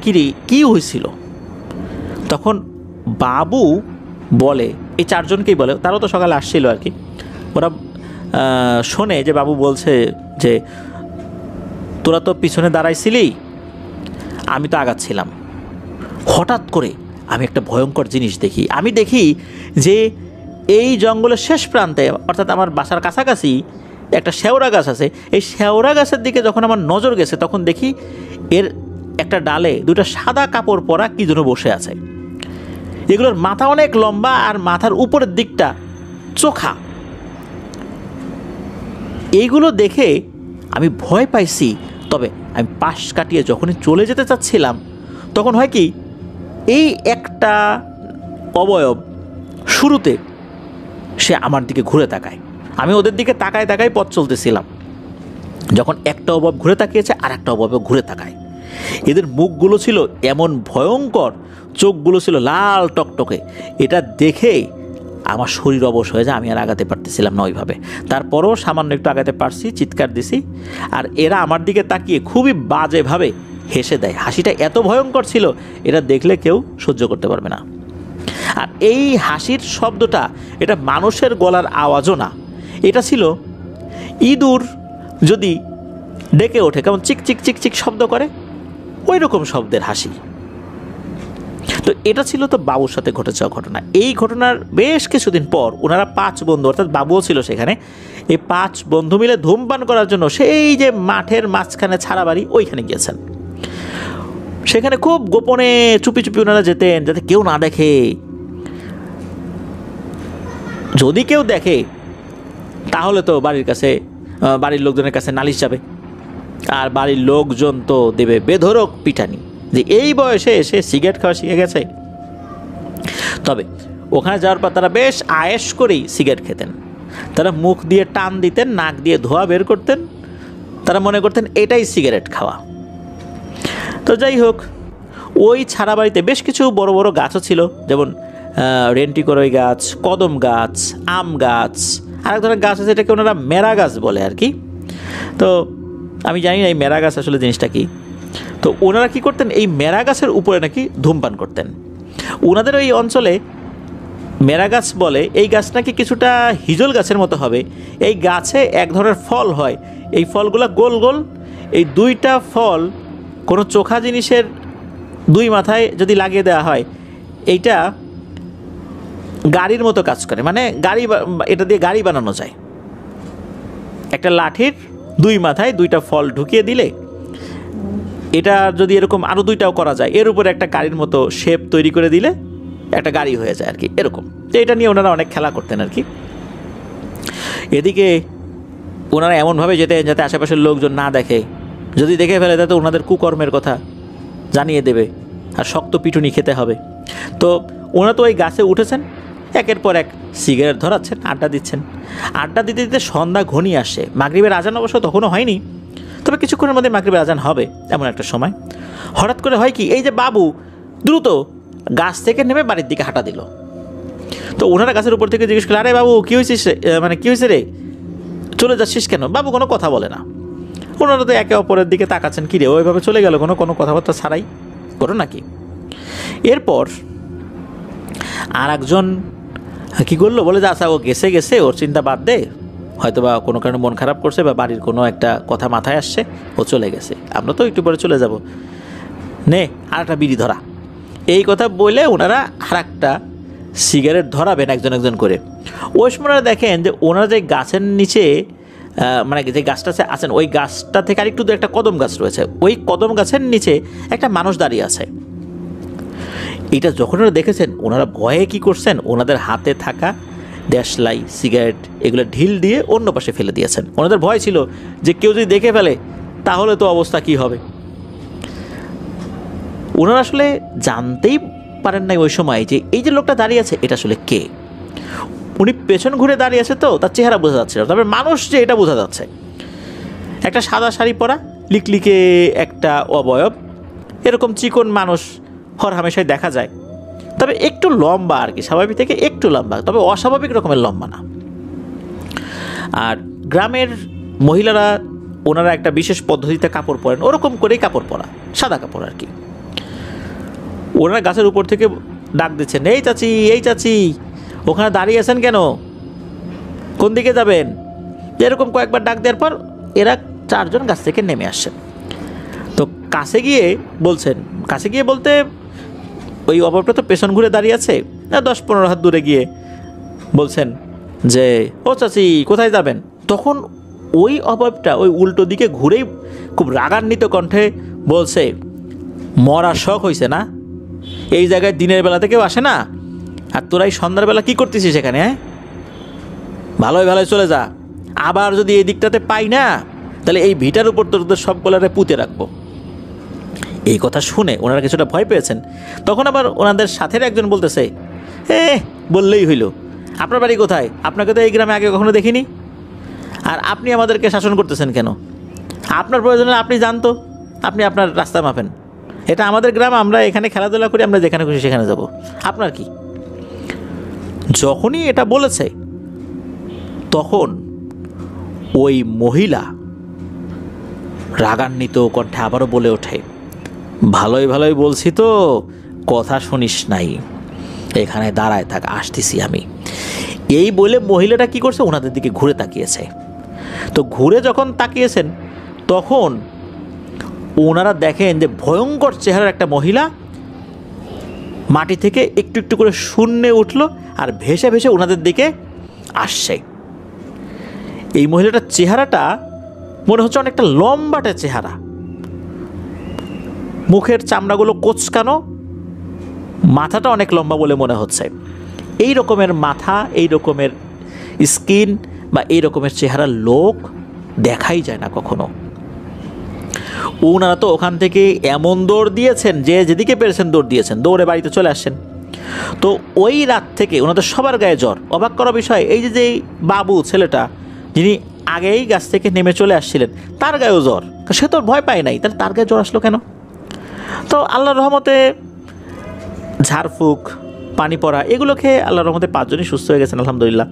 কী হয়েছিল। তখন বাবু বলে, এই 4 জনকেই বলে, তারাও তো সকালে আসছিল আর কি, ওরা শোনে যে বাবু বলছে যে তোরা তো পিছনে দাঁড়াইছিলি, আমি তো আগাচ্ছিলাম, হঠাৎ করে আমি একটা ভয়ঙ্কর জিনিস দেখি। আমি দেখি যে এই জঙ্গলের শেষ প্রান্তে, অর্থাৎ আমার বাসার কাছাকাছি একটা শেওড়া গাছ আছে। এই শেওড়া গাছের দিকে যখন আমার নজর গেছে তখন দেখি এর একটা ডালে 2টা সাদা কাপড় পরা কি যেন বসে আছে। এগুলোর মাথা অনেক লম্বা আর মাথার উপরের দিকটা চোখা। এইগুলো দেখে আমি ভয় পাইছি। তবে আমি পাশ কাটিয়ে যখনই চলে যেতে চাচ্ছিলাম তখন হয় কি, এই একটা অবয়ব শুরুতে সে আমার দিকে ঘুরে তাকায়, আমি ওদের দিকে তাকায় তাকায় পথ চলতেছিলাম। যখন একটা অবয়ব ঘুরে তাকিয়েছে আর একটা অবয়ব ঘুরে তাকায়, এদের মুখগুলো ছিল এমন ভয়ঙ্কর, চোখগুলো ছিল লাল টকটকে। এটা দেখে আমার শরীর অবশ হয়ে যায়, আমি আর আগাতে পারতেছিলাম না ওইভাবে। তারপরও সামান্য একটু আগাতে পারছি, চিৎকার দিছি, আর এরা আমার দিকে তাকিয়ে খুবই বাজেভাবে হেসে দেয়। হাসিটা এত ভয়ঙ্কর ছিল, এটা দেখলে কেউ সহ্য করতে পারবে না। আর এই হাসির শব্দটা এটা মানুষের গলার আওয়াজও না, এটা ছিল ইঁদুর যদি ডেকে ওঠে কেমন চিক চিক চিক চিক শব্দ করে, ওই রকম শব্দের হাসি। তো এটা ছিল তো বাবুর সাথে ঘটে যাওয়া ঘটনা। এই ঘটনার বেশ কিছুদিন পর ওনারা 5 বন্ধু, অর্থাৎ বাবুও ছিল সেখানে, এই 5 বন্ধু মিলে ধূমপান করার জন্য সেই যে মাঠের মাঝখানে ছাড়া বাড়ি ওইখানে গিয়েছেন। সেখানে খুব গোপনে চুপি চুপি ওনারা যেতেন, যাতে কেউ না দেখে। যদি কেউ দেখে তাহলে তো বাড়ির লোকজনের কাছে নালিশ যাবে, আর বাড়ির লোকজন তো দেবে বেধড়ক পিটানি যে এই বয়সে এসে সিগারেট খাওয়া শিখে গেছে। তবে ওখানে যাওয়ার পর তারা বেশ আয়েশ করেই সিগারেট খেতেন। তারা মুখ দিয়ে টান দিতেন, নাক দিয়ে ধোঁয়া বের করতেন, তারা মনে করতেন এটাই সিগারেট খাওয়া। তো যাই হোক, ওই ছাড়া বাড়িতে বেশ কিছু বড় বড় গাছও ছিল, যেমন রেন্টিকরই গাছ, কদম গাছ, আম গাছ, আরেক ধরনের গাছ আছে এটাকে ওনারা মেরা গাছ বলে আর কি। তো আমি জানি না এই মেরা গাছ আসলে জিনিসটা কি। তো ওনারা কী করতেন, এই মেরা গাছের উপরে নাকি ধূমপান করতেন। ওনাদের ওই অঞ্চলে মেরা গাছ বলে, এই গাছ নাকি কিছুটা হিজল গাছের মতো হবে। এই গাছে এক ধরনের ফল হয়, এই ফলগুলো গোল গোল। এই দুইটা ফল কোনো চোখা জিনিসের দুই মাথায় যদি লাগিয়ে দেওয়া হয়, এইটা গাড়ির মতো কাজ করে, মানে এটা দিয়ে গাড়ি বানানো যায়। একটা লাঠির দুই মাথায় দুইটা ফল ঢুকিয়ে দিলে, এটা যদি এরকম আরও দুইটাও করা যায়, এর উপরে একটা গাড়ির মতো শেপ তৈরি করে দিলে একটা গাড়ি হয়ে যায় আর কি, এরকম। তো এটা নিয়ে ওনারা অনেক খেলা করতেন আর কি। এদিকে ওনারা এমনভাবে যেতেন যাতে আশেপাশের লোকজন না দেখে, যদি দেখে ফেলে তাতে ওনাদের কুকর্মের কথা জানিয়ে দেবে আর শক্ত পিটুনি খেতে হবে। তো ওনারা তো ওই গাছে উঠেছেন, একের পর এক সিগারেট ধরাচ্ছেন, আড্ডা দিচ্ছেন। আড্ডা দিতে দিতে সন্ধ্যা ঘনিয়ে আসে। মাগরিবের আজান অবশ্য তখনও হয়নি, তবে কিছুক্ষণের মধ্যে মাগরিবের আজান হবে এমন একটা সময়। হঠাৎ করে হয় কি, এই যে বাবু দ্রুত গাছ থেকে নেমে বাড়ির দিকে হাঁটা দিল। তো ওনারা গাছের উপর থেকে জিজ্ঞেস করলেন, আরে বাবু কী হয়েছিস, মানে কী হয়েছে রে, চলে যাচ্ছিস কেন? বাবু কোনো কথা বলে না। ওনারা তো একে অপরের দিকে তাকাচ্ছেন, কী রে ওইভাবে চলে গেল কোনো কথাবার্তা ছাড়াই, করো নাকি? এরপর আর একজন কী করলো, বলে যে আচ্ছা ও গেছে ওর চিন্তা বাদ দে, হয়তো বা কোনো কারণে মন খারাপ করছে বা বাড়ির কোনো একটা কথা মাথায় আসছে, ও চলে গেছে, আমরা তো একটু পরে চলে যাব, নে আর একটা বিড়ি ধরা। এই কথা বলে ওনারা আর একটা সিগারেট ধরাবেন একজন একজন করে। ওই সময় দেখেন যে ওনারা যে গাছের নিচে, মানে যে গাছটা আছেন, ওই গাছটা থেকে আরেকটু দূরে একটা কদম গাছ রয়েছে, ওই কদম গাছের নিচে একটা মানুষ দাঁড়িয়ে আছে। এটা যখন ওরা দেখেছেন, ওনারা ভয়ে কী করছেন, ওনাদের হাতে থাকা দেশলাই, সিগারেট এগুলো ঢিল দিয়ে অন্য পাশে ফেলে দিয়েছেন। ওনাদের ভয় ছিল যে কেউ যদি দেখে ফেলে তাহলে তো অবস্থা কী হবে। ওনারা আসলে জানতেই পারেন নাই ওই সময় যে এই যে লোকটা দাঁড়িয়ে আছে এটা আসলে কে। উনি পেছন ঘুরে দাঁড়িয়ে আছে, তো তার চেহারা বোঝা যাচ্ছে না, তবে মানুষ যে এটা বোঝা যাচ্ছে। একটা সাদা শাড়ি পরা, লিকলিকে একটা অবয়ব, এরকম চিকন মানুষ হরহামেশাই দেখা যায়, তবে একটু লম্বা আর কি, স্বাভাবিক থেকে একটু লম্বা, তবে অস্বাভাবিক রকমের লম্বা না। আর গ্রামের মহিলারা ওনারা একটা বিশেষ পদ্ধতিতে কাপড় পরেন, ওরকম করেই কাপড় পরা, সাদা কাপড় আর কি। ওনারা গাছের উপর থেকে ডাক দিচ্ছেন, এই চাচি ওখানে দাঁড়িয়ে আছেন কেন, কোন দিকে যাবেন? এরকম কয়েকবার ডাক দেওয়ার পর এরা চারজন গাছ থেকে নেমে আসছেন। তো কাছে গিয়ে বলতে ওই অভাবটা তো পেছন ঘুরে দাঁড়িয়ে আছে, 10-15 হাত দূরে গিয়ে বলছেন যে ও চাচি কোথায় যাবেন? তখন ওই অভাবটা ওই উল্টো দিকে ঘুরেই খুব রাগান্বিত কণ্ঠে বলছে, মরার শখ হয়েছে না? এই জায়গায় দিনের বেলাতে কেউ আসে না, আর তোরাই সন্ধ্যার বেলা কী করতেছিস এখানে? হ্যাঁ, ভালোই চলে যা, আবার যদি এই দিকটাতে পাই না তাহলে এই ভিটার উপর তোদের সব গলারে পুঁতে রাখবো। এই কথা শুনে ওনারা কিছুটা ভয় পেয়েছেন। তখন আবার ওনাদের সাথের একজন বলতেছে, বললেই হইল, আপনার বাড়ি কোথায়? আপনাকে তো এই গ্রামে আগে কখনো দেখিনি, আর আপনি আমাদেরকে শাসন করতেছেন কেন? আপনার প্রয়োজনে আপনি জানতো, আপনি আপনার রাস্তা মাপেন, এটা আমাদের গ্রাম, আমরা এখানে খেলাধুলা করি, আমরা যেখানে খুশি সেখানে যাব, আপনার কি? যখনই এটা বলেছে তখন ওই মহিলা রাগান্বিত কণ্ঠে আবারও বলে ওঠে, ভালোই বলছি তো, কথা শুনিস নাই, এখানে দাঁড়ায় থাক, আসতেছি আমি। এই বলে মহিলাটা কি করছে, ওনাদের দিকে ঘুরে তাকিয়েছে। তো ঘুরে যখন তাকিয়েছেন তখন ওনারা দেখেন যে ভয়ঙ্কর চেহারার একটা মহিলা মাটি থেকে একটু একটু করে শূন্যে উঠল আর ভেসে ভেসে ওনাদের দিকে আসছে। এই মহিলাটার চেহারাটা মনে হচ্ছে অনেকটা লম্বাটে চেহারা, মুখের চামড়াগুলো কোঁচকানো, মাথাটা অনেক লম্বা বলে মনে হচ্ছে। এই রকমের মাথা, এই রকমের স্কিন বা এই রকমের চেহারার লোক দেখাই যায় না কখনো। ওনারা তো ওখান থেকে এমন দৌড় দিয়েছেন যে যেদিকে পেরেছেন দৌড় দিয়েছেন, দৌড়ে বাড়িতে চলে আসছেন। তো ওই রাত থেকে ওনাদের সবার গায়ে জ্বর। অবাক করা বিষয়, এই যে বাবু ছেলেটা যিনি আগেই গাছ থেকে নেমে চলে আসছিলেন, তার গায়েও জ্বর। সে তো ভয় পায় নাই, তার গায়ে জ্বর আসলো কেন? তো আল্লাহর রহমতে ঝাড়ফুঁক, পানি পড়া এগুলো খেয়ে আল্লাহর রহমতে 5 জনই সুস্থ হয়ে গেছেন, আলহামদুলিল্লাহ।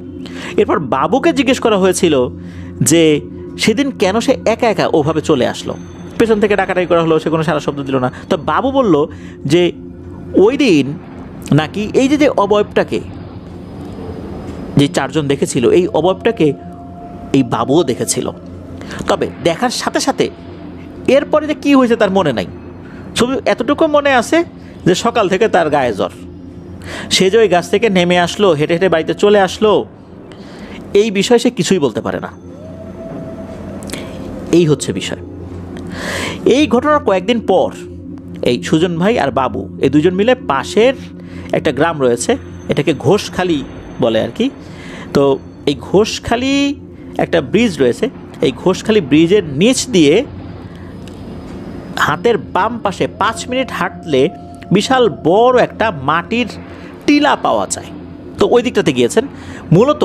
এরপর বাবুকে জিজ্ঞেস করা হয়েছিল যে সেদিন কেন সে একা একা ওভাবে চলে আসলো। পেছন থেকে ডাকাডাকি করা হলো, সে কোনো সারা শব্দ দিল না। তো বাবু বলল যে ওই দিন নাকি এই যে অবয়বটাকে যে 4 জন দেখেছিল, এই অবয়বটাকে এই বাবুও দেখেছিল। তবে দেখার সাথে সাথে এরপরে যে কী হয়েছে তার মনে নাই। শুধু এতটুকু মনে আছে যে সকাল থেকে তার গায়ে জ্বর। সে যে ওই গাছ থেকে নেমে আসলো, হেঁটে হেঁটে বাড়িতে চলে আসলো, এই বিষয়ে সে কিছুই বলতে পারে না। এই হচ্ছে বিষয়। এই ঘটনার কয়েকদিন পর এই সুজন ভাই আর বাবু এই দুজন মিলে পাশের একটা গ্রাম রয়েছে, এটাকে ঘোষখালী বলে আর কি। তো এই ঘোষখালী একটা ব্রিজ রয়েছে, এই ঘোষখালী ব্রিজের নিচ দিয়ে হাতের বাম পাশে 5 মিনিট হাঁটলে বিশাল বড় একটা মাটির টিলা পাওয়া যায়। তো ওই দিকটাতে গিয়েছেন। মূলত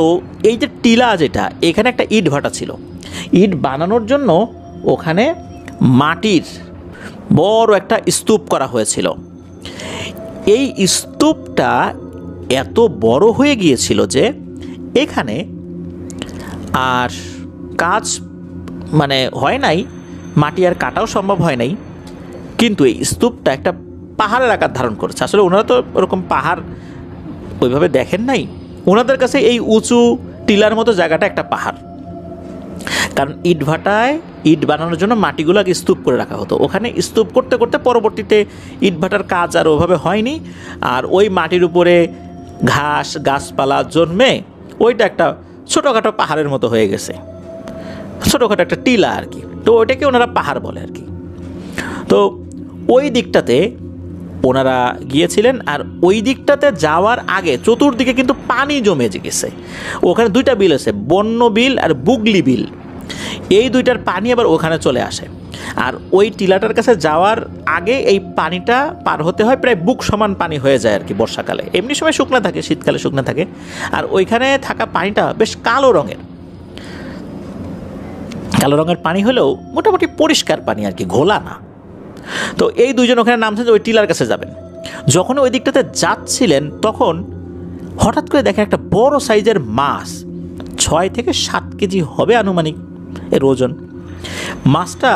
এই যে টিলা, যেটা এখানে একটা ইট ভাটা ছিল, ইট বানানোর জন্য ওখানে মাটির বড় একটা স্তূপ করা হয়েছিল। এই স্তূপটা এত বড় হয়ে গিয়েছিল যে এখানে আর কাজ হয় নাই, মাটি আর কাটাও সম্ভব হয় নাই। কিন্তু এই স্তূপটা একটা পাহাড়ের আকার ধারণ করেছে। আসলে ওনারা তো ওরকম পাহাড় ওইভাবে দেখেন নাই, ওনাদের কাছে এই উঁচু টিলার মতো জায়গাটা একটা পাহাড়। কারণ ইট ভাটায় ইট বানানোর জন্য মাটিগুলো আগে স্তূপ করে রাখা হতো। ওখানে স্তূপ করতে করতে পরবর্তীতে ইট ভাটার কাজ আর ওভাবে হয়নি, আর ওই মাটির উপরে ঘাস গাছপালা জন্মে ওইটা একটা ছোটোখাটো পাহাড়ের মতো হয়ে গেছে, ছোটোখাটো একটা টিলা আর কি। তো ওইটাকে ওনারা পাহাড় বলে আর কি। তো ওই দিকটাতে ওনারা গিয়েছিলেন, আর ওই দিকটাতে যাওয়ার আগে চতুর্দিকে কিন্তু পানি জমে গেছে। ওখানে 2টা বিল আছে, বন্য বিল আর বুগলি বিল। এই 2টার পানি আবার ওখানে চলে আসে। আর ওই টিলাটার কাছে যাওয়ার আগে এই পানিটা পার হতে হয়, প্রায় বুক সমান পানি হয়ে যায় আর কি বর্ষাকালে। এমনি সময় শুকনো থাকে, শীতকালে শুকনো থাকে। আর ওইখানে থাকা পানিটা বেশ কালো রঙের, কালো রঙের পানি হলেও মোটামুটি পরিষ্কার পানি আর কি, ঘোলা না। তো এই 2জন ওখানে নামছেন যে ওই টিলার কাছে যাবেন। যখন ওই দিকটাতে যাচ্ছিলেন তখন হঠাৎ করে দেখেন একটা বড় সাইজের মাছ, 6 থেকে 7 কেজি হবে আনুমানিক এর ওজন। মাছটা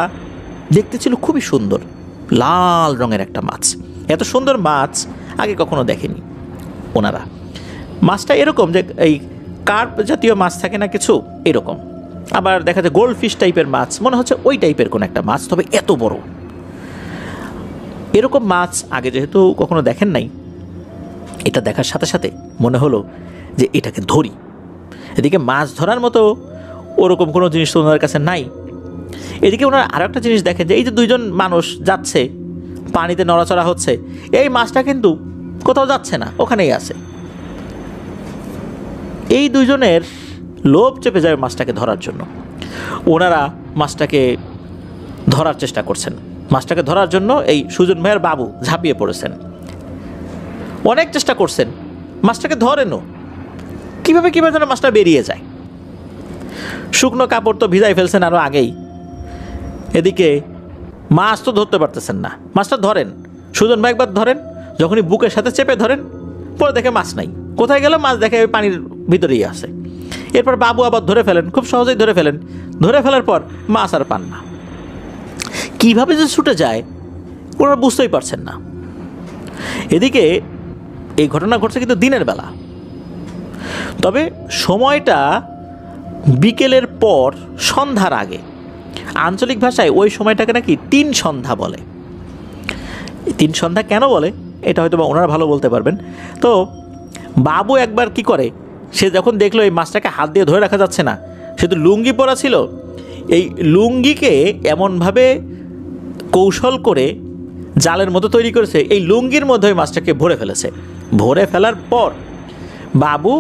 দেখতে ছিল খুবই সুন্দর, লাল রঙের একটা মাছ। এত সুন্দর মাছ আগে কখনো দেখেনি ওনারা। মাছটা এরকম যে এই কার্প জাতীয় মাছ থাকে না কিছু, এরকম। আবার দেখা যায় গোল্ড ফিশ টাইপের মাছ, মনে হচ্ছে ওই টাইপের কোনো একটা মাছ, তবে এত বড়। এরকম মাছ আগে যেহেতু কখনো দেখেন নাই, এটা দেখার সাথে সাথে মনে হলো যে এটাকে ধরি। এদিকে মাছ ধরার মতো ওরকম কোনো জিনিস তো ওনার কাছে নাই। এদিকে ওনারা আরও একটা জিনিস দেখেন যে এই যে 2জন মানুষ যাচ্ছে, পানিতে নড়াচড়া হচ্ছে, এই মাছটা কিন্তু কোথাও যাচ্ছে না, ওখানেই আছে। এই 2জনের লোভ চেপে যায় মাছটাকে ধরার জন্য। ওনারা মাছটাকে ধরার চেষ্টা করছেন। মাছটাকে ধরার জন্য এই সুজন ভাইয়ের বাবু ঝাঁপিয়ে পড়েছেন, অনেক চেষ্টা করছেন, মাছটাকে ধরেনও। কীভাবে যেন মাছটা বেরিয়ে যায়। শুকনো কাপড় তো ভিজাই ফেলছেন আরও আগেই। এদিকে মাছ তো ধরতে পারতেছেন না। মাছটা ধরেন, সুজন ভাই একবার ধরেন, যখনই বুকের সাথে চেপে ধরেন, পরে দেখে মাছ নাই। কোথায় গেল? মাছ দেখে ওই পানির ভিতরেই আছে। এরপর বাবু আবার ধরে ফেলেন, খুব সহজেই ধরে ফেলেন। ধরে ফেলার পর মাছ আর পান না। কীভাবে যে ছুটে যায় ওরা বুঝতেই পারছেন না। এদিকে এই ঘটনা ঘটছে কিন্তু দিনের বেলা, তবে সময়টা বিকেলের পর সন্ধ্যার আগে। আঞ্চলিক ভাষায় ওই সময়টাকে নাকি 3 সন্ধ্যা বলে। 3 সন্ধ্যা কেন বলে এটা হয়তো বা ওনারা ভালো বলতে পারবেন। তো বাবু একবার কি করে, সে যখন দেখলো এই মাছটাকে হাত দিয়ে ধরে রাখা যাচ্ছে না, সে তো লুঙ্গি পরা ছিল, এই লুঙ্গিকে এমনভাবে কৌশল করে জালের মতো তৈরি করেছে, এই লুঙ্গির মধ্যে ওই মাছটাকে ভরে ফেলেছে। ভরে ফেলার পর বাবু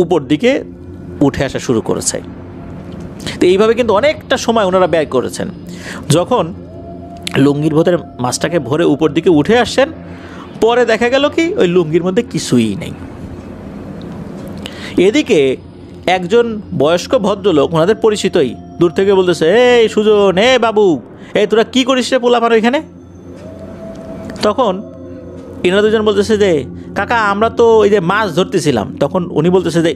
উপর দিকে উঠে আসা শুরু করেছে। তো এইভাবে কিন্তু অনেকটা সময় ওনারা ব্যয় করেছেন। যখন লুঙ্গির ভেতরে মাছটাকে ভরে উপর দিকে উঠে আসছেন, পরে দেখা গেল কি ওই লুঙ্গির মধ্যে কিছুই নেই। এদিকে একজন বয়স্ক ভদ্রলোক, ওনাদের পরিচিতই, দূর থেকে বলতেছে, এই সুজন, এ বাবু, এই তোরা কি করিস রে পোলা আমার ওইখানে? তখন এনারা দুজন বলতেছে যে কাকা আমরা তো ওই যে মাছ ধরতেছিলাম। তখন উনি বলতেছে যে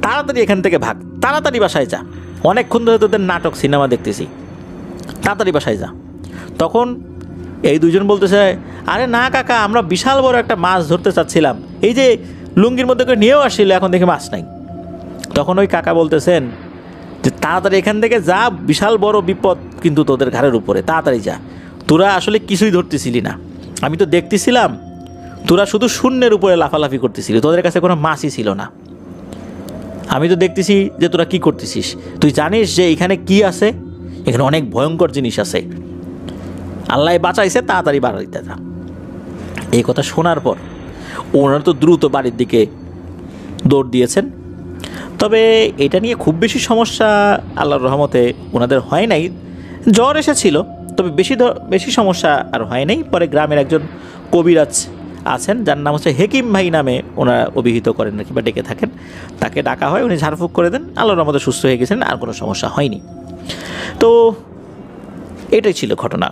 তাড়াতাড়ি এখান থেকে ভাগ, তাড়াতাড়ি বাসায় যা, অনেকক্ষণ ধরে তোদের নাটক সিনেমা দেখতেছি, তাড়াতাড়ি বাসায় যা। তখন এই দুজন বলতেছে, আরে না কাকা, আমরা বিশাল বড় একটা মাছ ধরতে চাচ্ছিলাম, এই যে লুঙ্গির মধ্যে করে নিয়েও আসছিল, এখন দেখি মাছ নাই। তখন ওই কাকা বলতেছেন যে তাড়াতাড়ি এখান থেকে যা, বিশাল বড় বিপদ কিন্তু তোদের ঘাড়ের উপরে, তাড়াতাড়ি যা। তোরা আসলে কিছুই ধরতেছিলি না, আমি তো দেখতেছিলাম তোরা শুধু শূন্যের উপরে লাফালাফি করতেছিলি, তোদের কাছে কোনো মাছই ছিল না। আমি তো দেখতেছি যে তোরা কি করতেছিস, তুই জানিস যে এখানে কি আছে? এখানে অনেক ভয়ঙ্কর জিনিস আছে, আল্লাহ বাঁচাইছে, তাড়াতাড়ি বাড়িতে যা। এই কথা শোনার পর ওনারা তো দ্রুত বাড়ির দিকে দৌড় দিয়েছেন। তবে এটা নিয়ে খুব বেশি সমস্যা আল্লাহর রহমতে ওনাদের হয় নাই। জ্বর এসেছিল, তবে বেশি সমস্যা আর হয় নাই। পরে গ্রামের একজন কবিরাজ আছেন, যার নাম হচ্ছে হেকিম ভাই নামে ওনারা অভিহিত করেন নাকি বা ডেকে থাকেন, তাকে ডাকা হয়, উনি ঝাড়ফুঁক করে দেন, আল্লাহর রহমতে সুস্থ হয়ে গেছেন, আর কোনো সমস্যা হয়নি। তো এটাই ছিল ঘটনা।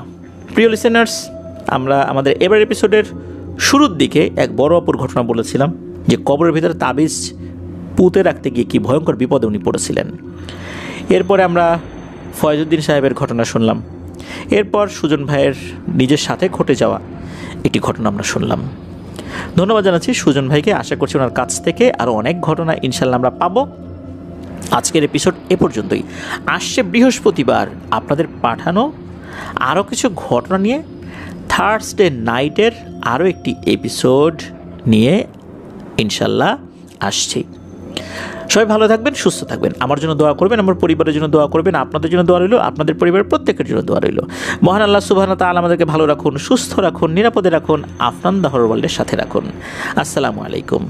প্রিয় লিসেনার্স, আমরা আমাদের এবার এপিসোডের শুরুর দিকে এক বড় অপর ঘটনা বলেছিলাম যে কবরের ভিতরে তাবিজ পুঁতে রাখতে গিয়ে কী ভয়ঙ্কর বিপদে উনি পড়েছিলেন। এরপরে আমরা ফয়জুদ্দিন সাহেবের ঘটনা শুনলাম। এরপর সুজন ভাইয়ের নিজের সাথে ঘটে যাওয়া একটি ঘটনা আমরা শুনলাম। ধন্যবাদ জানাচ্ছি সুজন ভাইকে। আশা করছি ওনার কাছ থেকে আরও অনেক ঘটনা ইনশাল্লাহ আমরা পাবো। আজকের এপিসোড এ পর্যন্তই। আসছে বৃহস্পতিবার আপনাদের পাঠানো আরও কিছু ঘটনা নিয়ে থার্সডে নাইটের আরও একটি এপিসোড নিয়ে ইনশাল্লাহ আসছি। সবাই ভালো থাকবেন, সুস্থ থাকবেন, আমার জন্য দোয়া করবেন, আমার পরিবারের জন্য দোয়া করবেন, আপনাদের জন্য দোয়া রইল, আপনাদের পরিবারের প্রত্যেকের জন্য দোয়া রইল। মহান আল্লাহ সুবহানাহু ওয়া তাআলা আমাদেরকে ভালো রাখুন, সুস্থ রাখুন, নিরাপদে রাখুন, আফনান দ্য হরর ওয়ার্ল্ডের সাথে রাখুন। আসসালামু আলাইকুম।